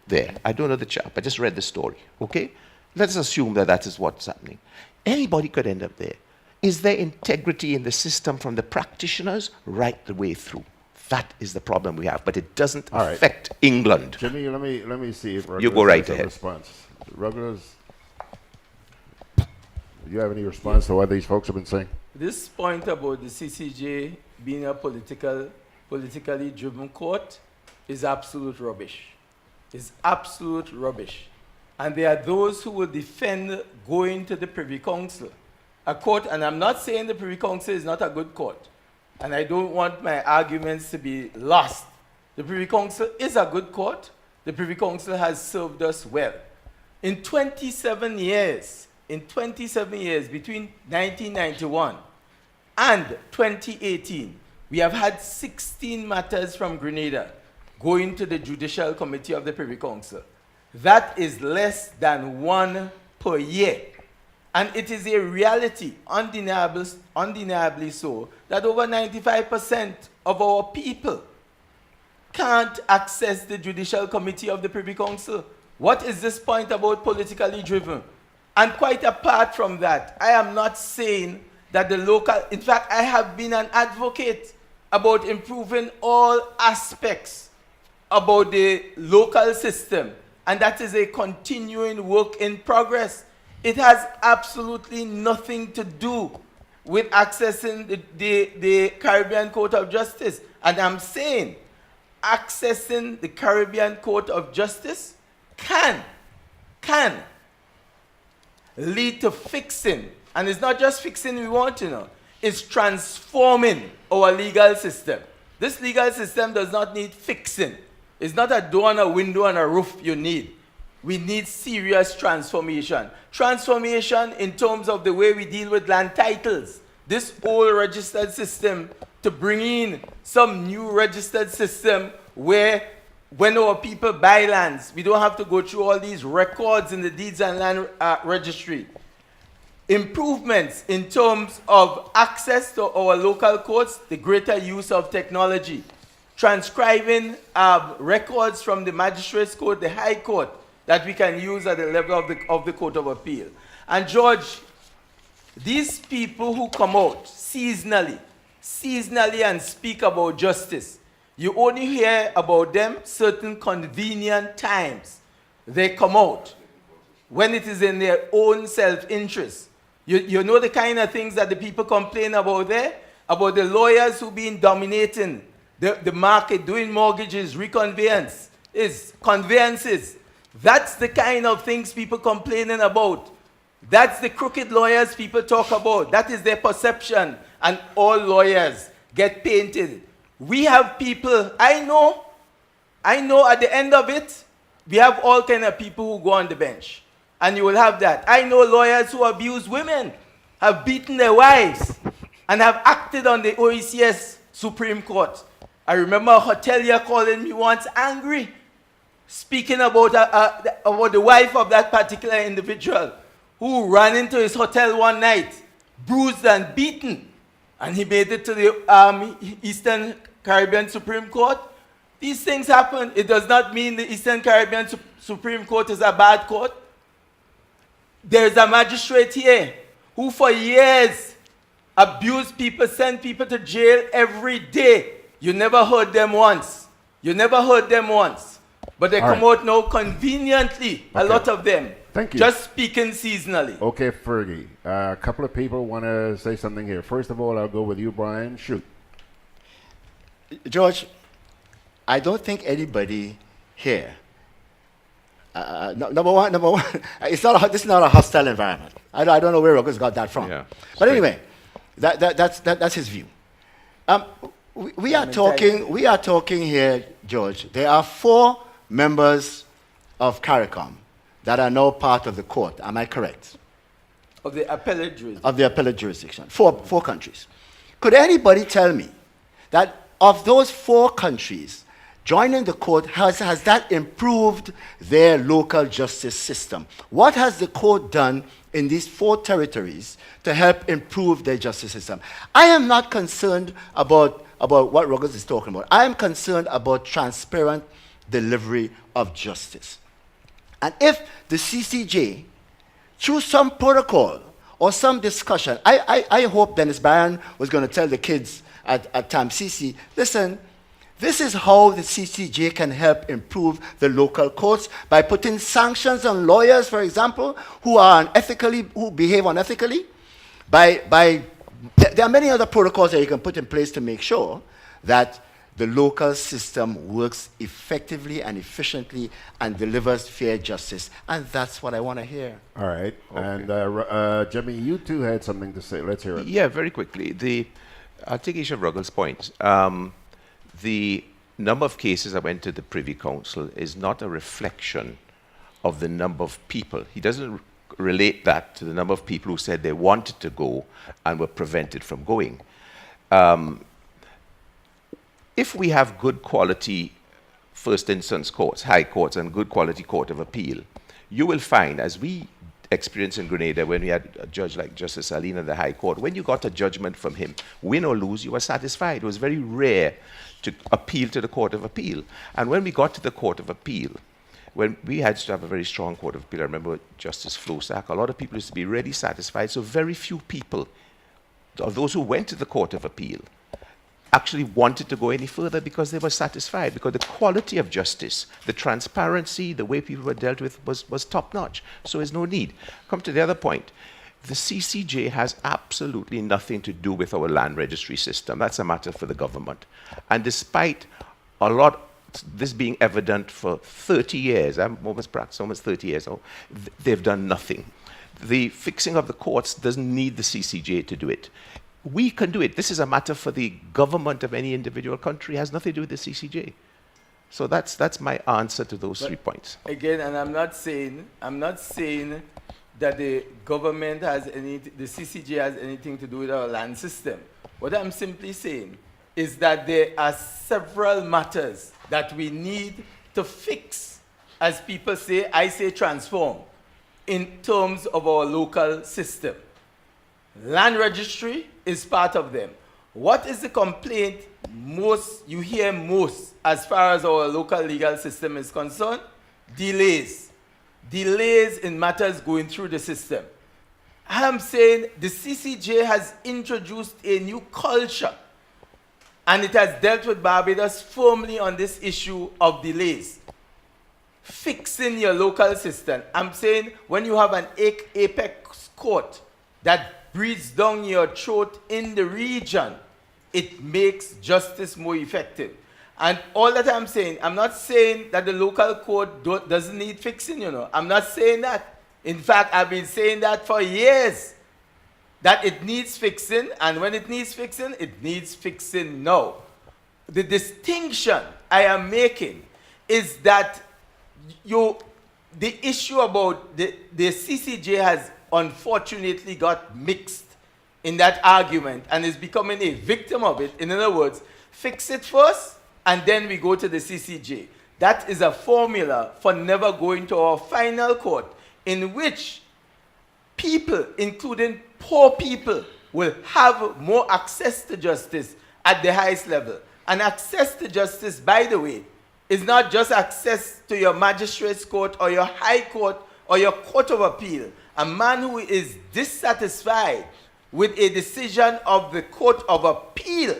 S10: there. I don't know the chap. I just read the story, okay? Let's assume that that is what's happening. Anybody could end up there. Is there integrity in the system from the practitioners right the way through? That is the problem we have, but it doesn't affect England.
S1: Jimmy, let me see if
S10: you go right ahead.
S1: Response. Ruggles, do you have any response to what these folks have been saying?
S22: This point about the CCJ being a politically driven court is absolute rubbish. It's absolute rubbish. And there are those who will defend going to the Privy Council. A court, and I'm not saying the Privy Council is not a good court, and I don't want my arguments to be lost. The Privy Council is a good court. The Privy Council has served us well. In 27 years, between 1991 and 2018, we have had 16 matters from Grenada going to the Judicial Committee of the Privy Council. That is less than 1 per year. And it is a reality, undeniably so, that over 95% of our people can't access the Judicial Committee of the Privy Council. What is this point about politically driven? And quite apart from that, I am not saying that the local, in fact, I have been an advocate about improving all aspects about the local system, and that is a continuing work in progress. It has absolutely nothing to do with accessing the Caribbean Court of Justice. And I'm saying accessing the Caribbean Court of Justice can lead to fixing. And it's not just fixing we want to know. It's transforming our legal system. This legal system does not need fixing. It's not a door and a window and a roof you need. We need serious transformation. Transformation in terms of the way we deal with land titles. This old registered system to bring in some new registered system where when our people buy lands, we don't have to go through all these records in the deeds and land registry. Improvements in terms of access to our local courts, the greater use of technology. Transcribing records from the Magistrates Court, the High Court, that we can use at the level of the Court of Appeal. And George, these people who come out seasonally and speak about justice, you only hear about them certain convenient times. They come out when it is in their own self-interest. You know the kind of things that the people complain about there? About the lawyers who been dominating the market, doing mortgages, conveyances. That's the kind of things people complaining about. That's the crooked lawyers people talk about. That is their perception. And all lawyers get painted. We have people, I know at the end of it, we have all kind of people who go on the bench. And you will have that. I know lawyers who abuse women, have beaten their wives, and have acted on the OECS Supreme Court. I remember a hotelier calling me once angry, speaking about the wife of that particular individual who ran into his hotel one night, bruised and beaten, and he made it to the Eastern Caribbean Supreme Court. These things happen. It does not mean the Eastern Caribbean Supreme Court is a bad court. There's a magistrate here who for years abused people, sent people to jail every day. You never heard them once. You never heard them once. But they come out now conveniently, a lot of them.
S1: Thank you.
S22: Just speaking seasonally.
S1: Okay, Fergie. A couple of people want to say something here. First of all, I'll go with you, Brian. Shoot.
S7: George, I don't think anybody here. Number one. This is not a hostile environment. I don't know where Ruggles got that from.
S10: Yeah,
S7: but anyway, that's his view. We are talking here, George. There are 4 members of CARICOM that are now part of the court. Am I correct?
S22: Of the appellate jurisdiction.
S7: Of the appellate jurisdiction. 4 countries. Could anybody tell me that of those 4 countries joining the court, has that improved their local justice system? What has the court done in these 4 territories to help improve their justice system? I am not concerned about what Ruggles is talking about. I am concerned about transparent delivery of justice. And if the CCJ, through some protocol or some discussion, I hope Dennis Barron was going to tell the kids at TAMCC, listen, this is how the CCJ can help improve the local courts by putting sanctions on lawyers, for example, who behave unethically. There are many other protocols that you can put in place to make sure that the local system works effectively and efficiently and delivers fair justice. And that's what I want to hear.
S1: All right. Okay. And Jimmy, you two had something to say. Let's hear it.
S10: Yeah, very quickly. I'll take each of Ruggles' points. The number of cases that went to the Privy Council is not a reflection of the number of people. He doesn't relate that to the number of people who said they wanted to go and were prevented from going. If we have good quality first instance courts, high courts, and good quality court of appeal, you will find, as we experienced in Grenada when we had a judge like Justice Salina in the High Court, when you got a judgment from him, win or lose, you were satisfied. It was very rare to appeal to the Court of Appeal. And when we got to the Court of Appeal, when we had to have a very strong Court of Appeal, I remember Justice Flosack, a lot of people used to be really satisfied, so very few people, of those who went to the Court of Appeal, actually wanted to go any further because they were satisfied, because the quality of justice, the transparency, the way people were dealt with was top-notch. So there's no need. Come to the other point. The CCJ has absolutely nothing to do with our land registry system. That's a matter for the government. And despite this being evident for 30 years, I'm almost 30 years old, they've done nothing. The fixing of the courts doesn't need the CCJ to do it. We can do it. This is a matter for the government of any individual country. It has nothing to do with the CCJ. So that's my answer to those 3 points.
S22: Again, and I'm not saying that the government the CCJ has anything to do with our land system. What I'm simply saying is that there are several matters that we need to fix, as people say, I say transform, in terms of our local system. Land registry is part of them. What is the complaint you hear most as far as our local legal system is concerned? Delays. Delays in matters going through the system. I'm saying the CCJ has introduced a new culture, and it has dealt with Barbados firmly on this issue of delays. Fixing your local system. I'm saying when you have an apex court that breathes down your throat in the region, it makes justice more effective. And all that I'm saying, I'm not saying that the local court doesn't need fixing, I'm not saying that. In fact, I've been saying that for years, that it needs fixing, and when it needs fixing now. The distinction I am making is that the issue about the CCJ has unfortunately got mixed in that argument and is becoming a victim of it. In other words, fix it first and then we go to the CCJ. That is a formula for never going to our final court, in which people, including poor people, will have more access to justice at the highest level. And access to justice, by the way, is not just access to your magistrate's court or your high court or your court of appeal. A man who is dissatisfied with a decision of the court of appeal,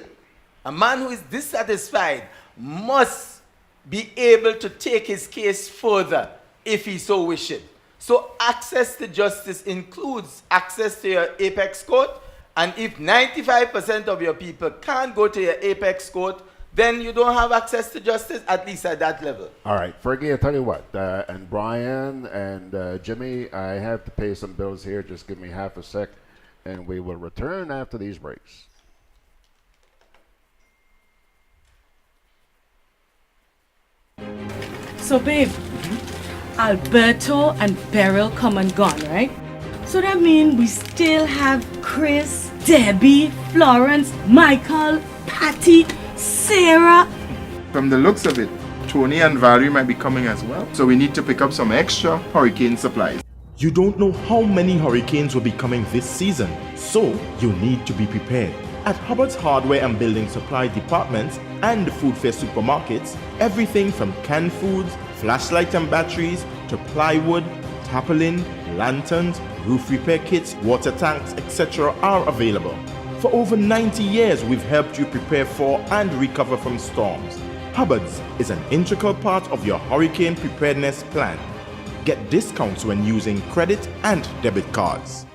S22: a man who is dissatisfied must be able to take his case further if he so wishes. So access to justice includes access to your apex court, and if 95% of your people can't go to your apex court, then you don't have access to justice, at least at that level.
S1: All right, Fergie, I'll tell you what, and Brian and Jimmy, I have to pay some bills here. Just give me half a sec, and we will return after these breaks.
S2: So, babe, Alberto and Beryl come and gone, right? So that means we still have Chris, Debbie, Florence, Michael, Patty, Sarah.
S3: From the looks of it, Tony and Valerie might be coming as well. So we need to pick up some extra hurricane supplies.
S4: You don't know how many hurricanes will be coming this season, so you need to be prepared. At Hubbard's Hardware and Building Supply departments and Food Fair supermarkets, everything from canned foods, flashlights and batteries, to plywood, tarpaulin, lanterns, roof repair kits, water tanks, etc. are available. For over 90 years, we've helped you prepare for and recover from storms. Hubbard's is an integral part of your hurricane preparedness plan. Get discounts when using credit and debit cards.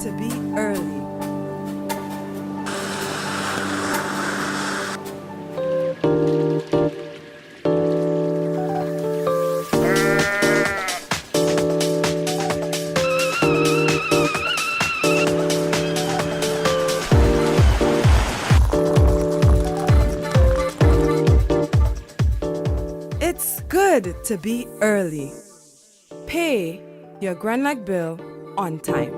S6: To be early. It's good to be early. Pay your GrenadaBroadcast bill on time.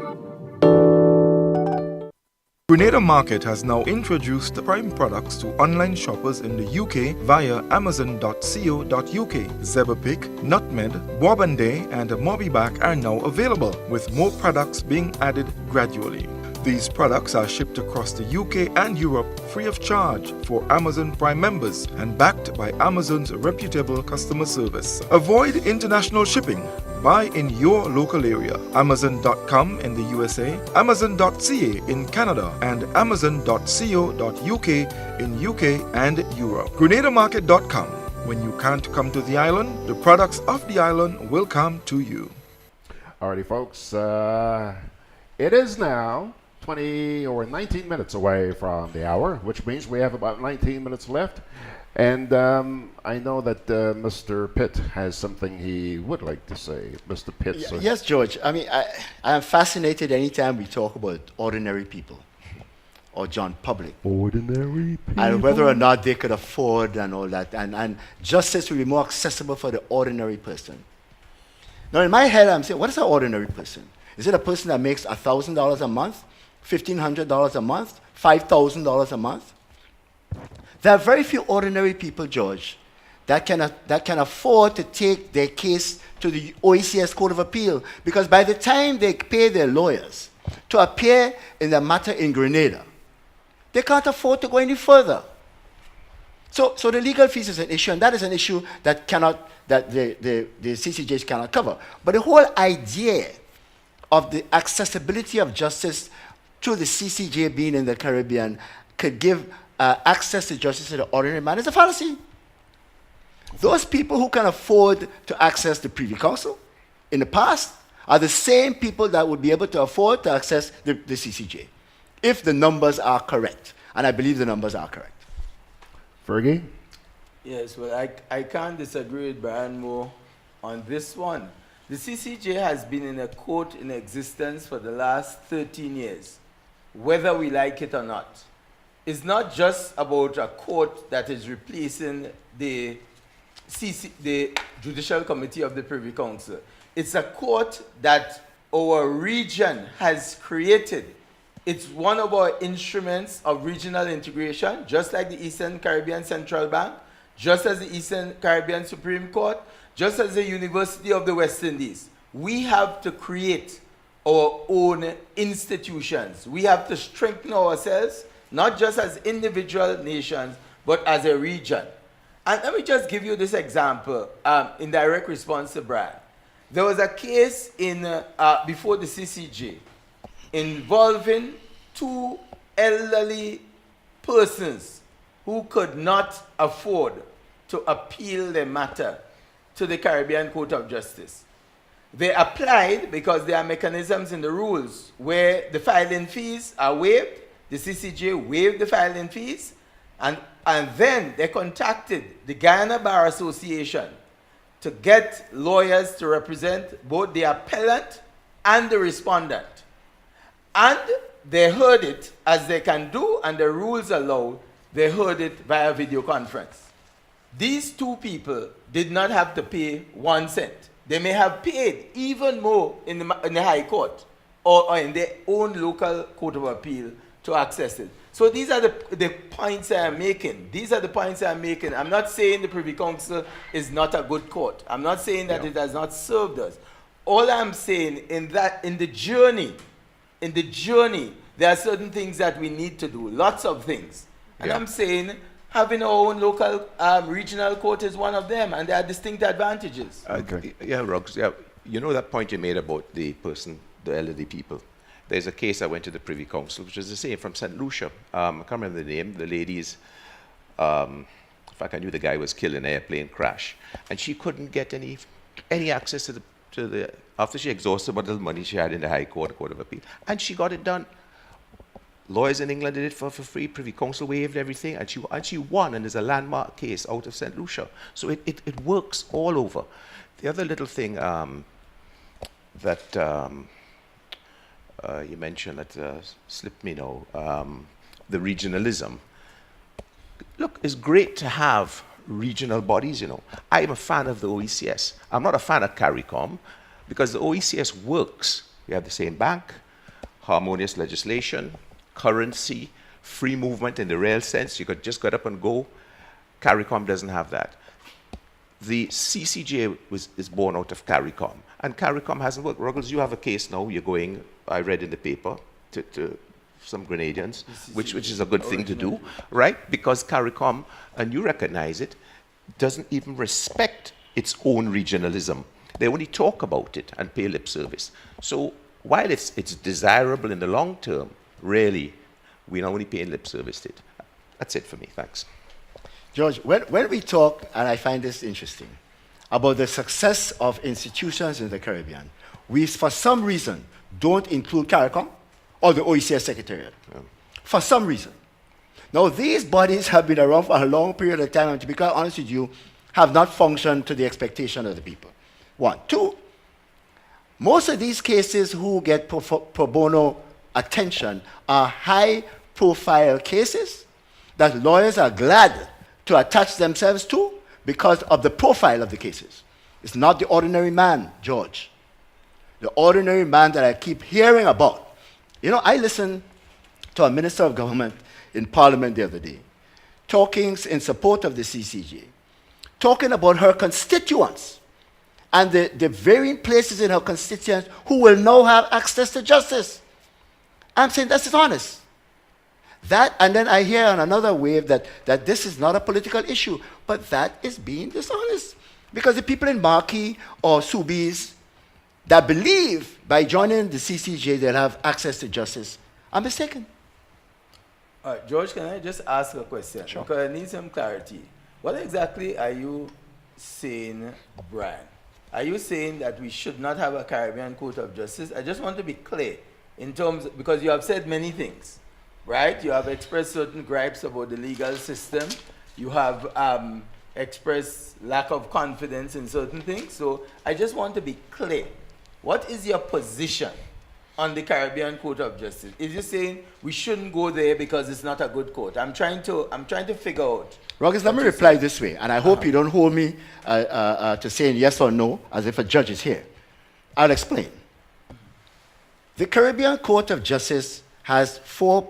S5: Grenada Market has now introduced the Prime products to online shoppers in the UK via Amazon.co.uk. Zeberpick, Nutmeg, Wabande and Mobiback are now available, with more products being added gradually. These products are shipped across the UK and Europe free of charge for Amazon Prime members and backed by Amazon's reputable customer service. Avoid international shipping. Buy in your local area. Amazon.com in the USA, Amazon.ca in Canada, and Amazon.co.uk in UK and Europe. GrenadaMarket.com. When you can't come to the island, the products of the island will come to you.
S1: Alrighty, folks. It is now 20 or 19 minutes away from the hour, which means we have about 19 minutes left. And I know that Mr. Pitt has something he would like to say. Mr. Pitt.
S7: Yes, George. I mean, I am fascinated anytime we talk about ordinary people or John Public.
S1: Ordinary people.
S7: And whether or not they could afford and all that. And justice will be more accessible for the ordinary person. Now, in my head, I'm saying, what is an ordinary person? Is it a person that makes $1,000 a month, $1,500 a month, $5,000 a month? There are very few ordinary people, George, that can afford to take their case to the OECS Court of Appeal, because by the time they pay their lawyers to appear in the matter in Grenada, they can't afford to go any further. So the legal fees is an issue, and that is an issue that the CCJs cannot cover. But the whole idea of the accessibility of justice through the CCJ being in the Caribbean could give access to justice to the ordinary man is a fallacy. Those people who can afford to access the Privy Council in the past are the same people that would be able to afford to access the CCJ, if the numbers are correct. And I believe the numbers are correct.
S1: Fergie?
S22: Yes, well, I can't disagree with Brian Moore on this one. The CCJ has been in a court in existence for the last 13 years, whether we like it or not. It's not just about a court that is replacing the Judicial Committee of the Privy Council. It's a court that our region has created. It's one of our instruments of regional integration, just like the Eastern Caribbean Central Bank, just as the Eastern Caribbean Supreme Court, just as the University of the West Indies. We have to create our own institutions. We have to strengthen ourselves, not just as individual nations, but as a region. And let me just give you this example in direct response to Brian. There was a case before the CCJ involving two elderly persons who could not afford to appeal the matter to the Caribbean Court of Justice. They applied because there are mechanisms in the rules where the filing fees are waived. The CCJ waived the filing fees, and then they contacted the Guyana Bar Association to get lawyers to represent both the appellant and the respondent. And they heard it, as they can do, and the rules allow, they heard it via video conference. These two people did not have to pay 1 cent. They may have paid even more in the High Court or in their own local Court of Appeal to access it. So these are the points I am making. These are the points I am making. I'm not saying the Privy Council is not a good court. I'm not saying that it has not served us. All I'm saying in the journey, there are certain things that we need to do, lots of things. And I'm saying having our own local regional court is one of them, and there are distinct advantages.
S10: Yeah, Ruggs, yeah. You know that point you made about the elderly people. There's a case I went to the Privy Council, which is the same, from St. Lucia. I can't remember the name. The lady's, in fact, I knew the guy was killed in an airplane crash. And she couldn't get any access to the after she exhausted what little money she had in the High Court, Court of Appeal. And she got it done. Lawyers in England did it for free. Privy Council waived everything. And she won, and there's a landmark case out of St. Lucia. So it works all over. The other little thing that you mentioned that slipped me now, the regionalism. Look, it's great to have regional bodies, you know. I'm a fan of the OECS. I'm not a fan of CARICOM because the OECS works. We have the same bank, harmonious legislation, currency, free movement in the real sense. You could just get up and go. CARICOM doesn't have that. The CCJ is born out of CARICOM, and CARICOM hasn't worked. Ruggles, you have a case now. You're going, I read in the paper, to some Grenadians, which is a good thing to do, right? Because CARICOM, and you recognize it, doesn't even respect its own regionalism. They only talk about it and pay lip service. So while it's desirable in the long term, really, we're only paying lip service to it. That's it for me. Thanks.
S7: George, when we talk, and I find this interesting, about the success of institutions in the Caribbean, we, for some reason, don't include CARICOM or the OECS Secretariat. Yeah. For some reason. Now, these bodies have been around for a long period of time, and to be quite honest with you, have not functioned to the expectation of the people. 1. 2, most of these cases who get pro bono attention are high-profile cases that lawyers are glad to attach themselves to because of the profile of the cases. It's not the ordinary man, George. The ordinary man that I keep hearing about. You know, I listened to a minister of government in Parliament the other day, talking in support of the CCJ, talking about her constituents and the varying places in her constituents who will now have access to justice. I'm saying that's dishonest. That, and then I hear on another wave that this is not a political issue, but that is being dishonest. Because the people in Marquis or Soubise that believe by joining the CCJ they'll have access to justice are mistaken.
S22: George, can I just ask a question?
S7: Sure.
S22: Because I need some clarity. What exactly are you saying, Brian? Are you saying that we should not have a Caribbean Court of Justice? I just want to be clear in terms, because you have said many things, right? You have expressed certain gripes about the legal system. You have expressed lack of confidence in certain things. So I just want to be clear. What is your position on the Caribbean Court of Justice? Is you saying we shouldn't go there because it's not a good court? I'm trying to figure out.
S7: Ruggles, let me reply this way, and I hope you don't hold me to saying yes or no as if a judge is here. I'll explain. The Caribbean Court of Justice has four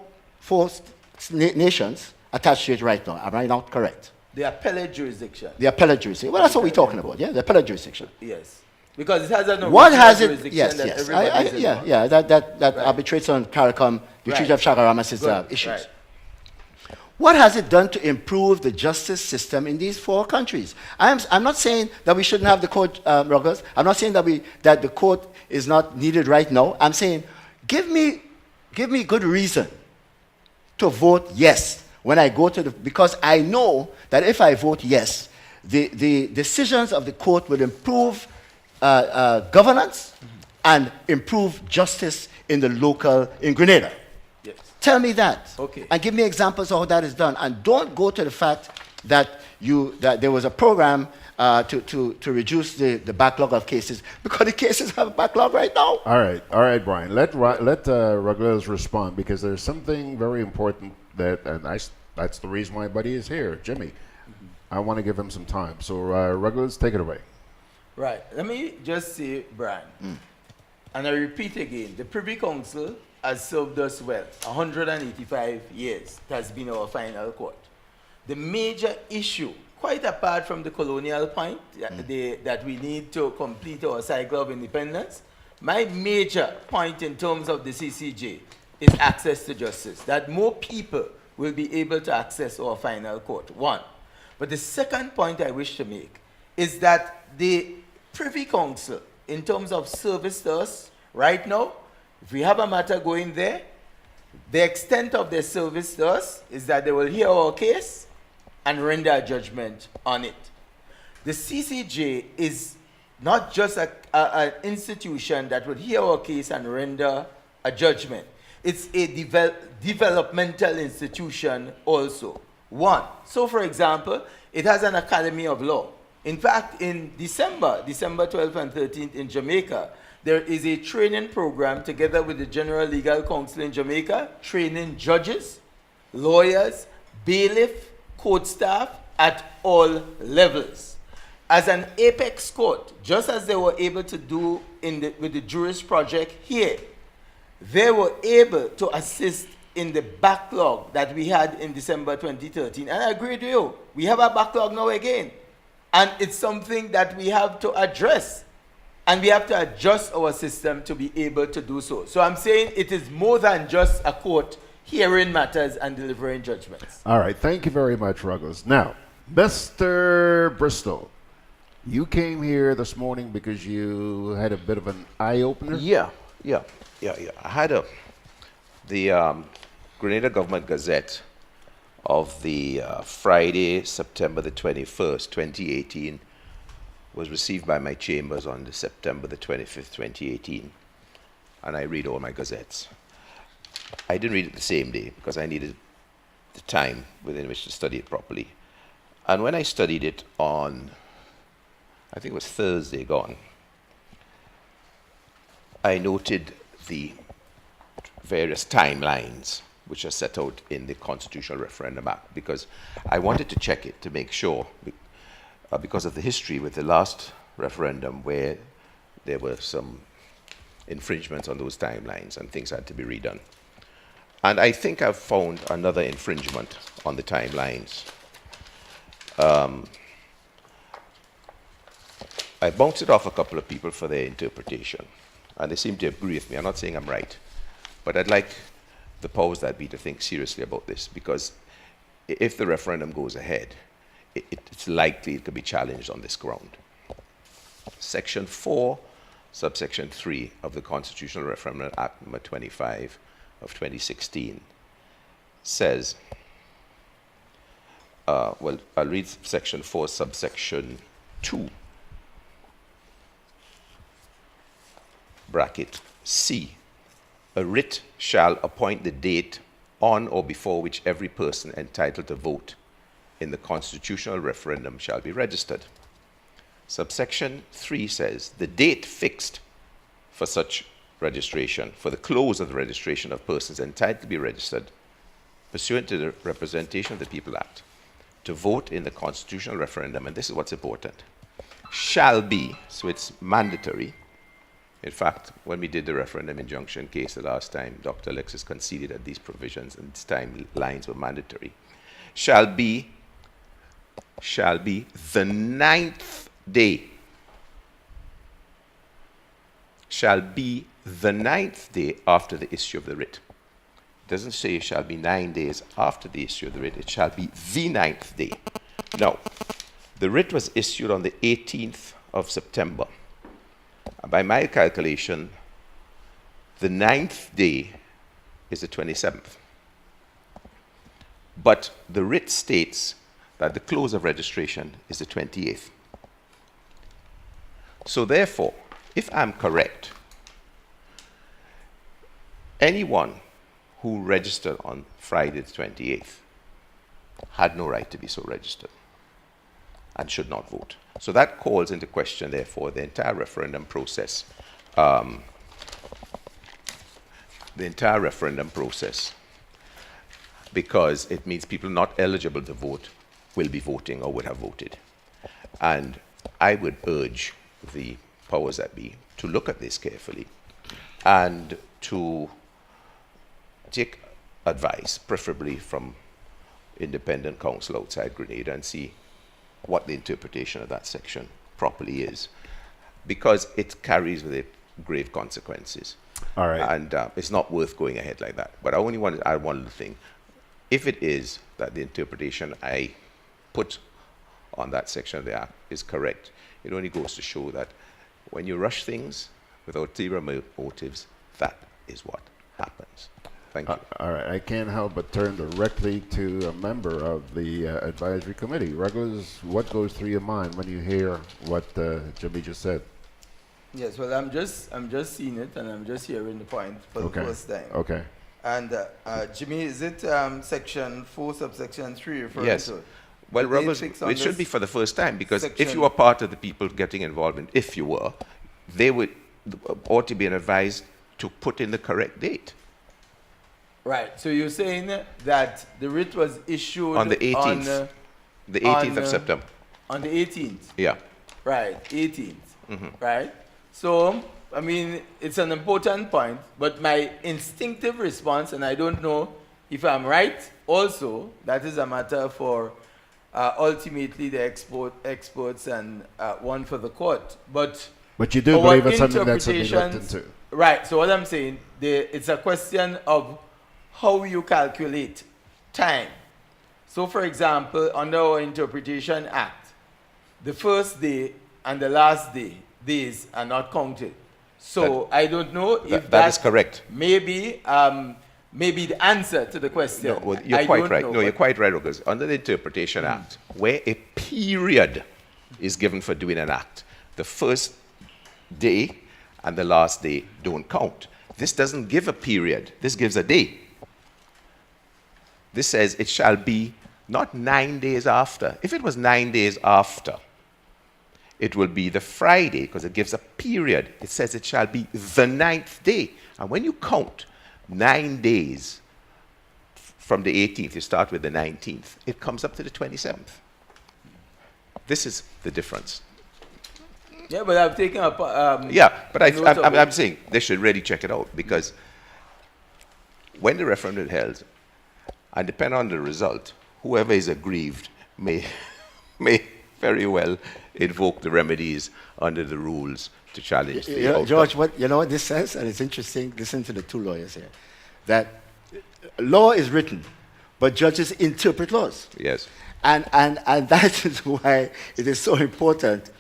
S7: nations attached to it right now. Am I not correct?
S22: The appellate jurisdiction.
S7: The appellate jurisdiction. Well, that's what we're talking about, yeah? The appellate jurisdiction.
S22: Yes. Because it has an
S7: what has it?
S22: jurisdiction
S7: Yes,
S22: that
S7: yes.
S22: everybody is
S7: Yeah. That arbitrates on CARICOM, the Treaty of Chaguaramas' issues.
S22: Right.
S7: What has it done to improve the justice system in these four countries? I'm not saying that we shouldn't have the court, Ruggles. I'm not saying that the court is not needed right now. I'm saying give me good reason to vote yes when I go to because I know that if I vote yes, the decisions of the court will improve governance and improve justice in Grenada.
S22: Yes.
S7: Tell me that.
S22: Okay.
S7: And give me examples of how that is done. And don't go to the fact that there was a program to reduce the backlog of cases, because the cases have a backlog right now.
S1: All right, Brian. Let Ruggles respond, because there's something very important that's the reason why Buddy is here, Jimmy. I want to give him some time. So Ruggles, take it away.
S22: Right. Let me just say, Brian, and I repeat again, the Privy Council has served us well. 185 years it has been our final court. The major issue, quite apart from the colonial point that we need to complete our cycle of independence, my major point in terms of the CCJ is access to justice, that more people will be able to access our final court, one. But the second point I wish to make is that the Privy Council, in terms of service to us right now, if we have a matter going there, the extent of their service to us is that they will hear our case and render a judgment on it. The CCJ is not just an institution that would hear our case and render a judgment. It's a developmental institution also. One, so for example, it has an Academy of Law. In fact, in December 12th and 13th in Jamaica, there is a training program together with the General Legal Council in Jamaica, training judges, lawyers, bailiff, court staff at all levels. As an apex court, just as they were able to do with the Jurist Project here, they were able to assist in the backlog that we had in December 2013. And I agree with you, we have a backlog now again. And it's something that we have to address. And we have to adjust our system to be able to do so. So I'm saying it is more than just a court hearing matters and delivering judgments.
S1: All right, thank you very much, Ruggles. Now, Mr. Bristol, you came here this morning because you had a bit of an eye-opener?
S10: Yeah. I had the Grenada Government Gazette of the Friday, September the 21st, 2018, was received by my chambers on September the 25th, 2018. And I read all my gazettes. I didn't read it the same day because I needed the time within which to study it properly. And when I studied it on, I think it was Thursday gone, I noted the various timelines which are set out in the Constitutional Referendum Act, because I wanted to check it to make sure, because of the history with the last referendum where there were some infringements on those timelines and things had to be redone. And I think I've found another infringement on the timelines. I bounced it off a couple of people for their interpretation, and they seem to agree with me. I'm not saying I'm right, but I'd like the powers that be to think seriously about this, because if the referendum goes ahead, it's likely it could be challenged on this ground. Section 4, subsection 3 of the Constitutional Referendum Act number 25 of 2016 says, well, I'll read section 4, subsection 2, bracket C. A writ shall appoint the date on or before which every person entitled to vote in the constitutional referendum shall be registered. Subsection 3 says, the date fixed for such registration, for the close of the registration of persons entitled to be registered, pursuant to the Representation of the People Act, to vote in the constitutional referendum, and this is what's important, shall be, so it's mandatory. In fact, when we did the referendum injunction case the last time, Dr. Alexis conceded that these provisions and these timelines were mandatory. Shall be the 9th day. Shall be the 9th day after the issue of the writ. It doesn't say it shall be 9 days after the issue of the writ. It shall be the 9th day. Now, the writ was issued on the 18th of September. By my calculation, the 9th day is the 27th. But the writ states that the close of registration is the 28th. So therefore, if I'm correct, anyone who registered on Friday the 28th had no right to be so registered and should not vote. So that calls into question, therefore, the entire referendum process. Because it means people not eligible to vote will be voting or would have voted. And I would urge the powers that be to look at this carefully and to take advice, preferably from independent counsel outside Grenada, and see what the interpretation of that section properly is, because it carries with it grave consequences.
S1: All right.
S10: And it's not worth going ahead like that. But I only want to add one little thing. If it is that the interpretation I put on that section of the Act is correct, it only goes to show that when you rush things without ulterior motives, that is what happens. Thank you.
S1: All right, I can't help but turn directly to a member of the advisory committee. Ruggles, what goes through your mind when you hear what Jimmy just said?
S22: Yes, well, I'm just seeing it, and I'm just hearing the point for the first time.
S1: Okay.
S22: And Jimmy, is it section 4, subsection 3 referring
S10: yes.
S22: to?
S10: Well, Ruggles, it should be for the first time, because if you were part of the people getting involved, and if you were, they would ought to be advised to put in the correct date.
S22: Right. So you're saying that the writ was issued
S10: on the 18th. The 18th of September.
S22: On the 18th?
S10: Yeah.
S22: Right, 18th.
S10: Mm-hmm.
S22: Right? So, I mean, it's an important point, but my instinctive response, and I don't know if I'm right also, that is a matter for ultimately the experts and one for the court. But
S1: you do believe it's something that should be looked into.
S22: Right. So what I'm saying, it's a question of how you calculate time. So, for example, under our Interpretation Act, the first day and the last days are not counted. So I don't know if
S10: that is correct.
S22: Maybe the answer to the question.
S10: No, well, you're quite right. No, you're quite right, because under the Interpretation Act, where a period is given for doing an act, the first day and the last day don't count. This doesn't give a period. This gives a day. This says it shall be not 9 days after. If it was 9 days after, it will be the Friday, because it gives a period. It says it shall be the 9th day. And when you count 9 days from the 18th, you start with the 19th, it comes up to the 27th. This is the difference.
S22: Yeah, but I've taken up.
S10: I'm saying they should really check it out, because when the referendum is held, and depending on the result, whoever is aggrieved may very well invoke the remedies under the rules to challenge the outcome.
S7: George, you know what this says? And it's interesting, listen to the two lawyers here, that law is written, but judges interpret laws.
S10: Yes.
S7: And that is why it is so important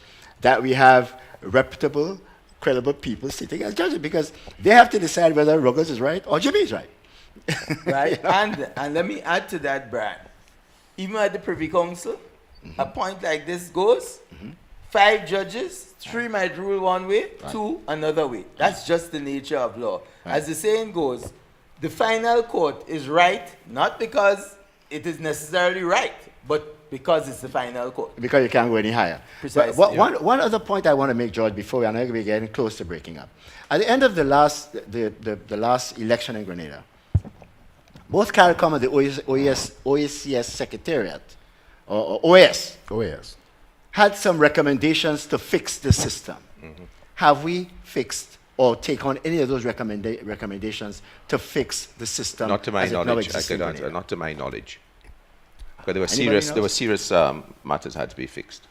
S7: that we have reputable, credible people sitting as judges, because they have to decide whether Ruggles is right or Jimmy is right.
S22: Right? And let me add to that, Brian. Even at the Privy Council, a point like this goes, 5 judges, 3 might rule one way, 2 another way. That's just the nature of law. As the saying goes, the final court is right, not because it is necessarily right, but because it's the final court.
S7: Because you can't go any higher.
S22: Precisely.
S7: But one other point I want to make, George, before we are getting close to breaking up. At the end of the last election in Grenada, both CARICOM and the OECS Secretariat, or OAS, had some recommendations to fix the system. Have we fixed or take on any of those recommendations to fix the system?
S10: Not to my knowledge. I could answer. Not to my knowledge. But there were serious matters had to be fixed.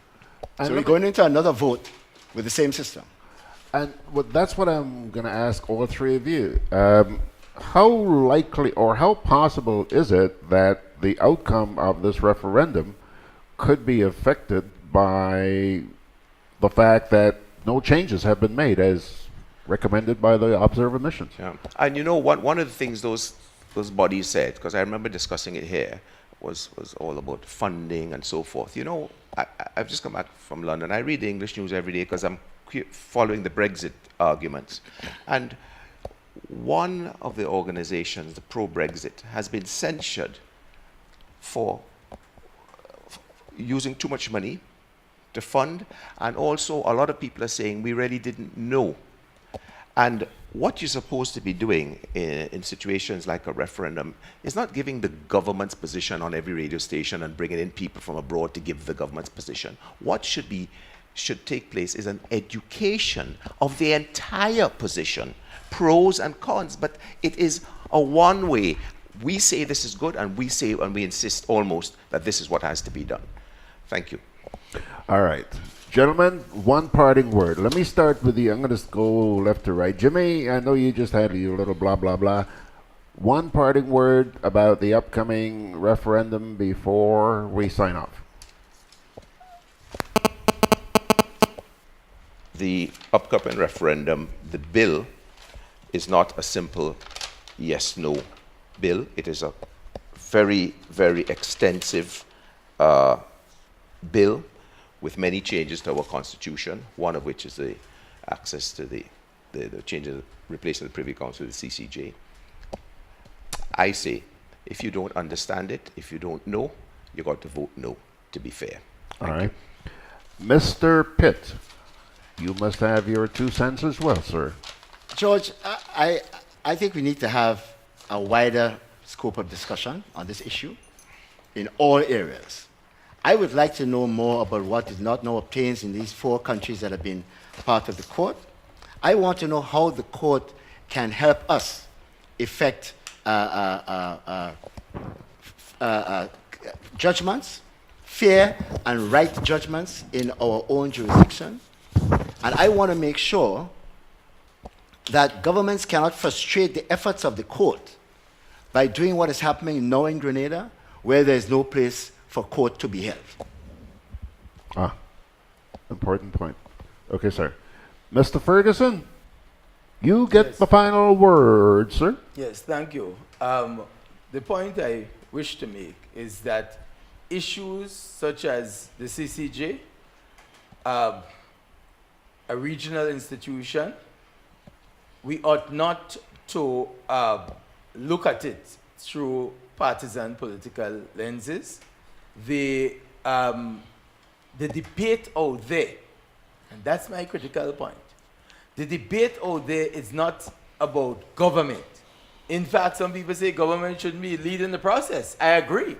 S7: So we're going into another vote with the same system.
S1: And that's what I'm going to ask all three of you. How likely or how possible is it that the outcome of this referendum could be affected by the fact that no changes have been made as recommended by the observer missions?
S10: Yeah. And you know, one of the things those bodies said, because I remember discussing it here, was all about funding and so forth. You know, I've just come back from London. I read the English news every day because I'm following the Brexit arguments. And one of the organizations, the pro-Brexit, has been censured for using too much money to fund, and also a lot of people are saying we really didn't know. And what you're supposed to be doing in situations like a referendum is not giving the government's position on every radio station and bringing in people from abroad to give the government's position. What should take place is an education of the entire position, pros and cons, but it is a one way. We say this is good, and we insist almost that this is what has to be done. Thank you.
S1: All right. Gentlemen, one parting word. Let me start with you. I'm going to go left to right. Jimmy, I know you just had your little blah, blah, blah. One parting word about the upcoming referendum before we sign off.
S10: The upcoming referendum, the bill, is not a simple yes-no bill. It is a very, very extensive bill with many changes to our constitution, one of which is the access to the changes, replacing the Privy Council with the CCJ. I say, if you don't understand it, if you don't know, you got to vote no, to be fair.
S1: All right. Mr. Pitt, you must have your 2 cents as well, sir.
S7: George, I think we need to have a wider scope of discussion on this issue in all areas. I would like to know more about what is not now obtains in these 4 countries that have been part of the court. I want to know how the court can help us effect judgments, fair and right judgments in our own jurisdiction. And I want to make sure that governments cannot frustrate the efforts of the court by doing what is happening now in Grenada, where there is no place for court to be held.
S1: Important point. Okay, sir. Mr. Ferguson, you get the final word, sir.
S22: Yes, thank you. The point I wish to make is that issues such as the CCJ, a regional institution, we ought not to look at it through partisan political lenses. The debate out there, and that's my critical point, the debate out there is not about government. In fact, some people say government should be leading the process. I agree.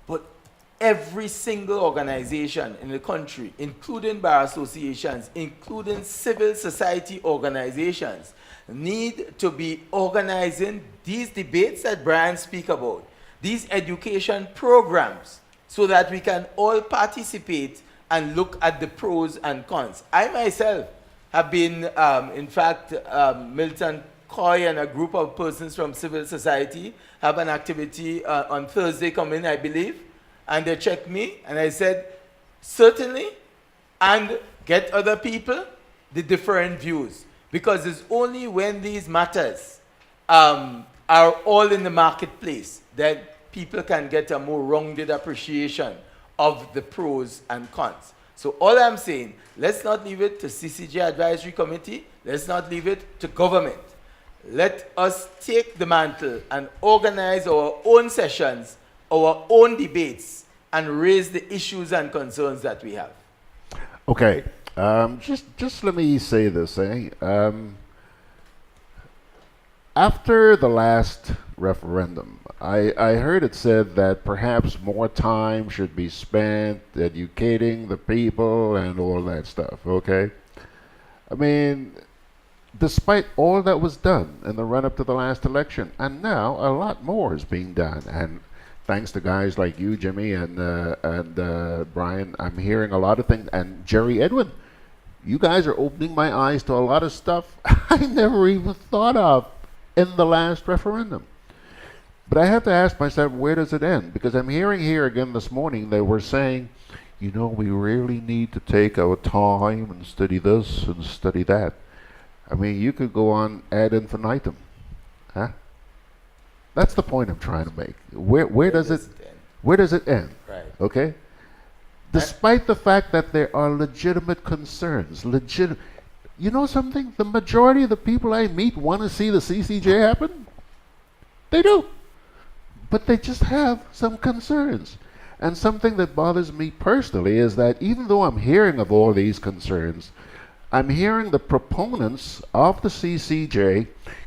S22: But every single organization in the country, including bar associations, including civil society organizations, need to be organizing these debates that Brian speaks about, these education programs, so that we can all participate and look at the pros and cons. I myself have been, in fact, Milton Coy and a group of persons from civil society have an activity on Thursday coming, I believe, and they checked me, and I said, certainly, and get other people the different views, because it's only when these matters are all in the marketplace that people can get a more rounded appreciation of the pros and cons. So all I'm saying, let's not leave it to CCJ Advisory Committee, let's not leave it to government. Let us take the mantle and organize our own sessions, our own debates, and raise the issues and concerns that we have.
S1: Okay, just let me say this, after the last referendum, I heard it said that perhaps more time should be spent educating the people and all that stuff, okay? I mean, despite all that was done in the run-up to the last election, and now a lot more is being done, and thanks to guys like you, Jimmy, and Brian, I'm hearing a lot of things, and Jerry Edwin, you guys are opening my eyes to a lot of stuff I never even thought of in the last referendum. But I have to ask myself, where does it end? Because I'm hearing here again this morning, they were saying, you know, we really need to take our time and study this and study that. I mean, you could go on ad infinitum, huh? That's the point I'm trying to make. Where does it end?
S22: Right.
S1: Okay? Despite the fact that there are legitimate concerns, you know something? The majority of the people I meet want to see the CCJ happen. They do. But they just have some concerns. And something that bothers me personally is that even though I'm hearing of all these concerns, I'm hearing the proponents of the CCJ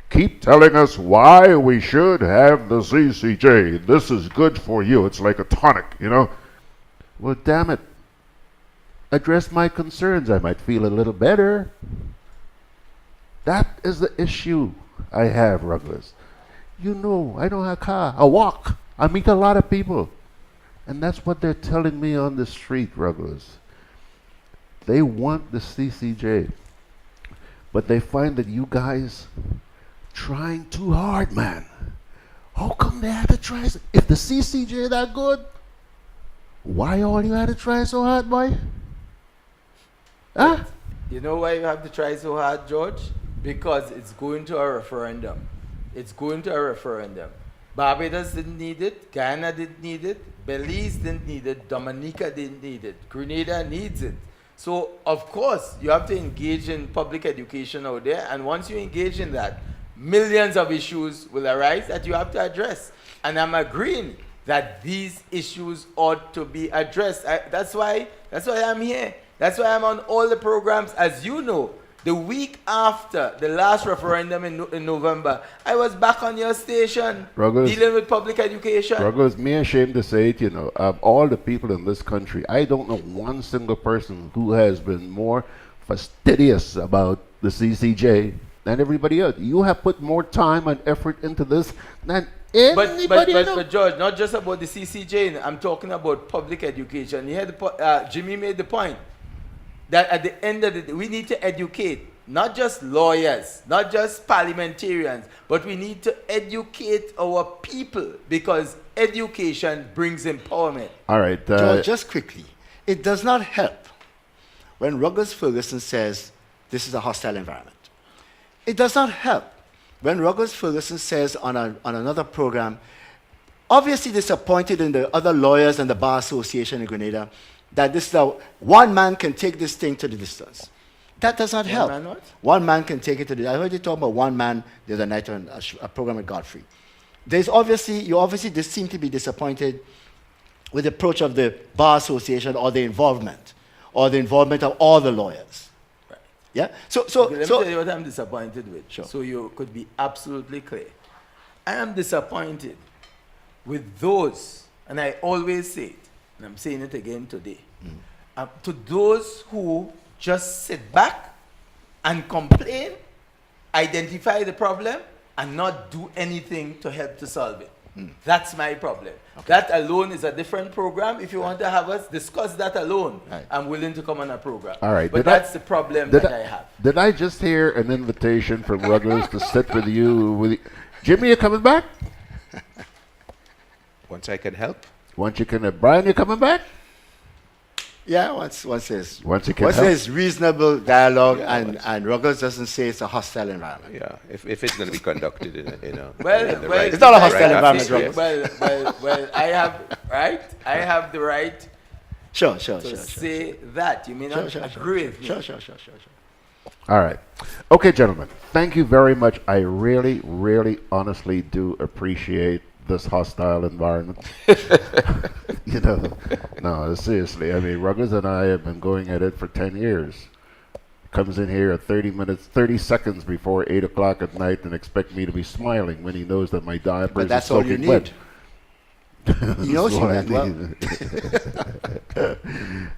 S1: keep telling us why we should have the CCJ. This is good for you. It's like a tonic, you know. Well, damn it. Address my concerns. I might feel a little better. That is the issue I have, Ruggles. You know, I don't have a car. I walk. I meet a lot of people. And that's what they're telling me on the street, Ruggles. They want the CCJ. But they find that you guys trying too hard, man. How come they had to try? If the CCJ that good, why all you had to try so hard, boy? Huh?
S22: You know why you have to try so hard, George? Because it's going to a referendum. It's going to a referendum. Barbados didn't need it. Guyana didn't need it. Belize didn't need it. Dominica didn't need it. Grenada needs it. So, of course, you have to engage in public education out there. And once you engage in that, millions of issues will arise that you have to address. And I'm agreeing that these issues ought to be addressed. That's why I'm here. That's why I'm on all the programs. As you know, the week after the last referendum in November, I was back on your station dealing with public education.
S1: Ruggles, me ashamed to say it, you know, of all the people in this country, I don't know one single person who has been more fastidious about the CCJ than everybody else. You have put more time and effort into this than anybody.
S22: But George, not just about the CCJ, I'm talking about public education. You had Jimmy made the point that at the end of the day, we need to educate not just lawyers, not just parliamentarians, but we need to educate our people, because education brings empowerment.
S1: All right.
S7: George, just quickly, it does not help when Ruggles Ferguson says this is a hostile environment. It does not help when Ruggles Ferguson says on another program, obviously disappointed in the other lawyers and the Bar Association in Grenada, that this is one man can take this thing to the distance. That does not help.
S22: One man what?
S7: One man can take it to the. I heard you talk about one man the other night on a program with Godfrey. You obviously just seem to be disappointed with the approach of the Bar Association or the involvement of all the lawyers.
S22: Right.
S7: Yeah.
S22: Let me tell you what I'm disappointed with. Sure. So you could be absolutely clear. I am disappointed with those, and I always say it, and I'm saying it again today, to those who just sit back and complain, identify the problem, and not do anything to help to solve it. That's my problem. That alone is a different program. If you want to have us discuss that alone, I'm willing to come on a program.
S1: All right.
S22: But that's the problem that I have.
S1: Did I just hear an invitation from Ruggles to sit with you? Jimmy, you coming back?
S10: Once I can help.
S1: Once you can, Brian, you coming back?
S7: Yeah, once there's reasonable dialogue and Ruggles doesn't say it's a hostile environment.
S10: Yeah, if it's going to be conducted in a
S22: Well,
S7: it's not a hostile environment, Ruggles.
S22: Well, I have the right.
S7: Sure.
S22: Say that. You may not agree with me.
S7: Sure.
S1: All right. Okay, gentlemen. Thank you very much. I really, really, honestly do appreciate this hostile environment. No, seriously. I mean, Ruggles and I have been going at it for 10 years. Comes in here at 30 seconds before 8 o'clock at night and expect me to be smiling when he knows that my diaper is soaking wet.
S7: He knows you that well.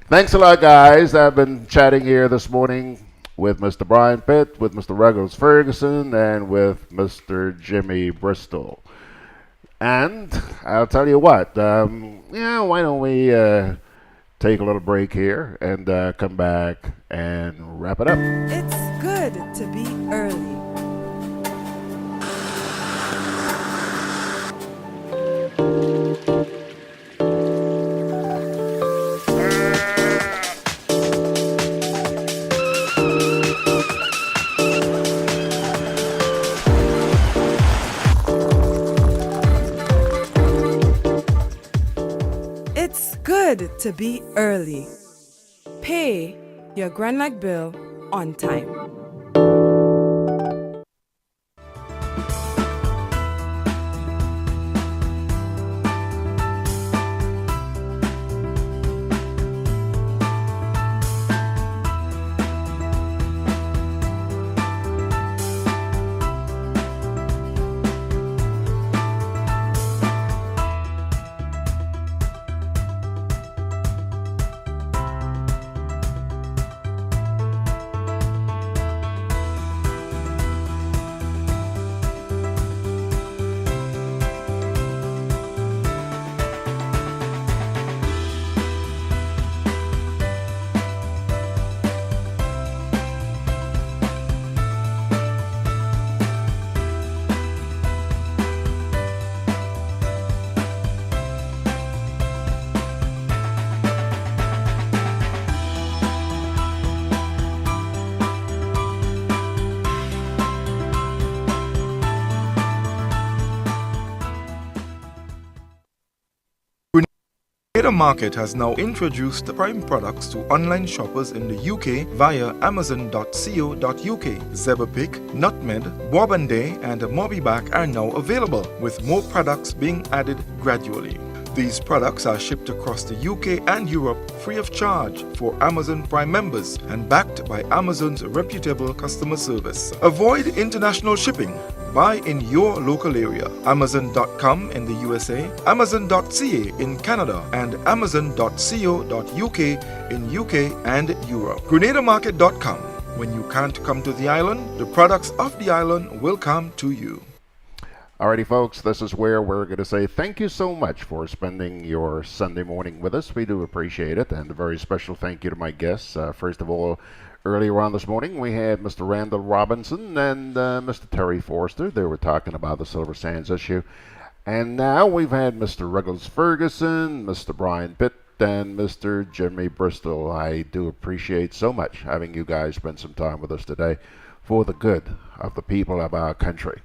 S1: Thanks a lot, guys. I've been chatting here this morning with Mr. Brian Pitt, with Mr. Ruggles Ferguson, and with Mr. Jimmy Bristol. And I'll tell you what, why don't we take a little break here and come back and wrap it up.
S6: It's good to be early. Good to be early. Pay your GrenLag bill on time.
S5: Grenada Market has now introduced the prime products to online shoppers in the UK via amazon.co.uk. Zeberpick, Nutmeg, Wabande and Mobiback are now available, with more products being added gradually. These products are shipped across the UK and Europe free of charge for Amazon Prime members and backed by Amazon's reputable customer service. Avoid international shipping. Buy in your local area. Amazon.com in the USA, Amazon.ca in Canada, and Amazon.co.uk in UK and Europe. GrenadaMarket.com. When you can't come to the island, the products of the island will come to you.
S1: Alrighty, folks, this is where we're going to say thank you so much for spending your Sunday morning with us. We do appreciate it, and a very special thank you to my guests. First of all, earlier on this morning, we had Mr. Randall Robinson and Mr. Terry Forster. They were talking about the Silver Sands issue. And now we've had Mr. Ruggles Ferguson, Mr. Brian Pitt, and Mr. Jimmy Bristol. I do appreciate so much having you guys spend some time with us today for the good of the people of our country.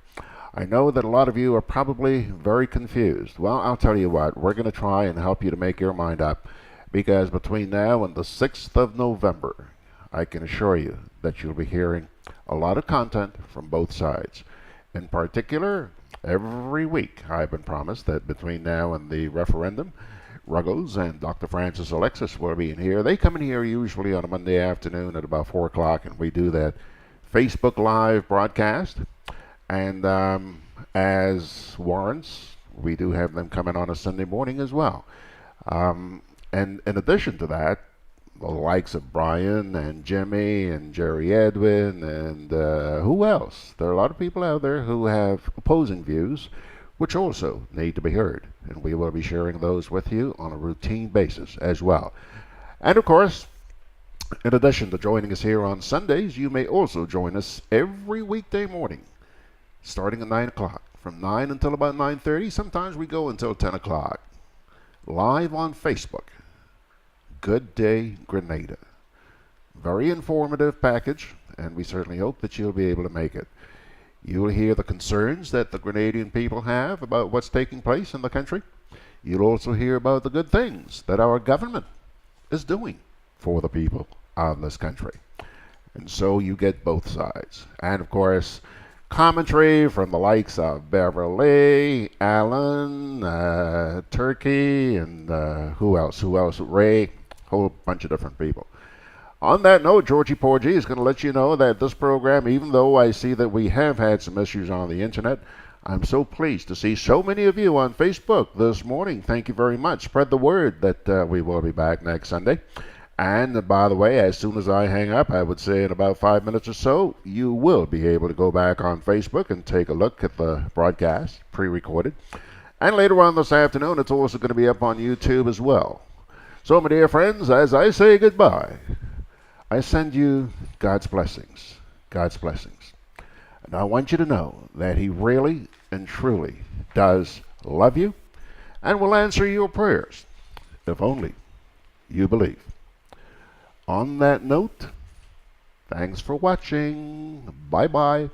S1: I know that a lot of you are probably very confused. Well, I'll tell you what, we're going to try and help you to make your mind up, because between now and the 6th of November, I can assure you that you'll be hearing a lot of content from both sides. In particular, every week I've been promised that between now and the referendum, Ruggles and Dr. Francis Alexis will be in here. They come in here usually on a Monday afternoon at about 4 o'clock, and we do that Facebook Live broadcast. And as warrants, we do have them coming on a Sunday morning as well. And in addition to that, the likes of Brian and Jimmy and Jerry Edwin and who else? There are a lot of people out there who have opposing views, which also need to be heard, and we will be sharing those with you on a routine basis as well. And of course, in addition to joining us here on Sundays, you may also join us every weekday morning, starting at 9 o'clock. From 9 until about 9:30, sometimes we go until 10 o'clock. Live on Facebook. Good Day Grenada. Very informative package, and we certainly hope that you'll be able to make it. You'll hear the concerns that the Grenadian people have about what's taking place in the country. You'll also hear about the good things that our government is doing for the people of this country. And so you get both sides. And of course, commentary from the likes of Beverly, Alan, Turkey, and who else? Ray, whole bunch of different people. On that note, Georgie Porgy is going to let you know that this program, even though I see that we have had some issues on the internet, I'm so pleased to see so many of you on Facebook this morning. Thank you very much. Spread the word that we will be back next Sunday. And by the way, as soon as I hang up, I would say in about 5 minutes or so, you will be able to go back on Facebook and take a look at the broadcast, pre-recorded. And later on this afternoon, it's also going to be up on YouTube as well. So, my dear friends, as I say goodbye, I send you God's blessings. God's blessings. And I want you to know that He really and truly does love you and will answer your prayers if only you believe. On that note, thanks for watching. Bye-bye.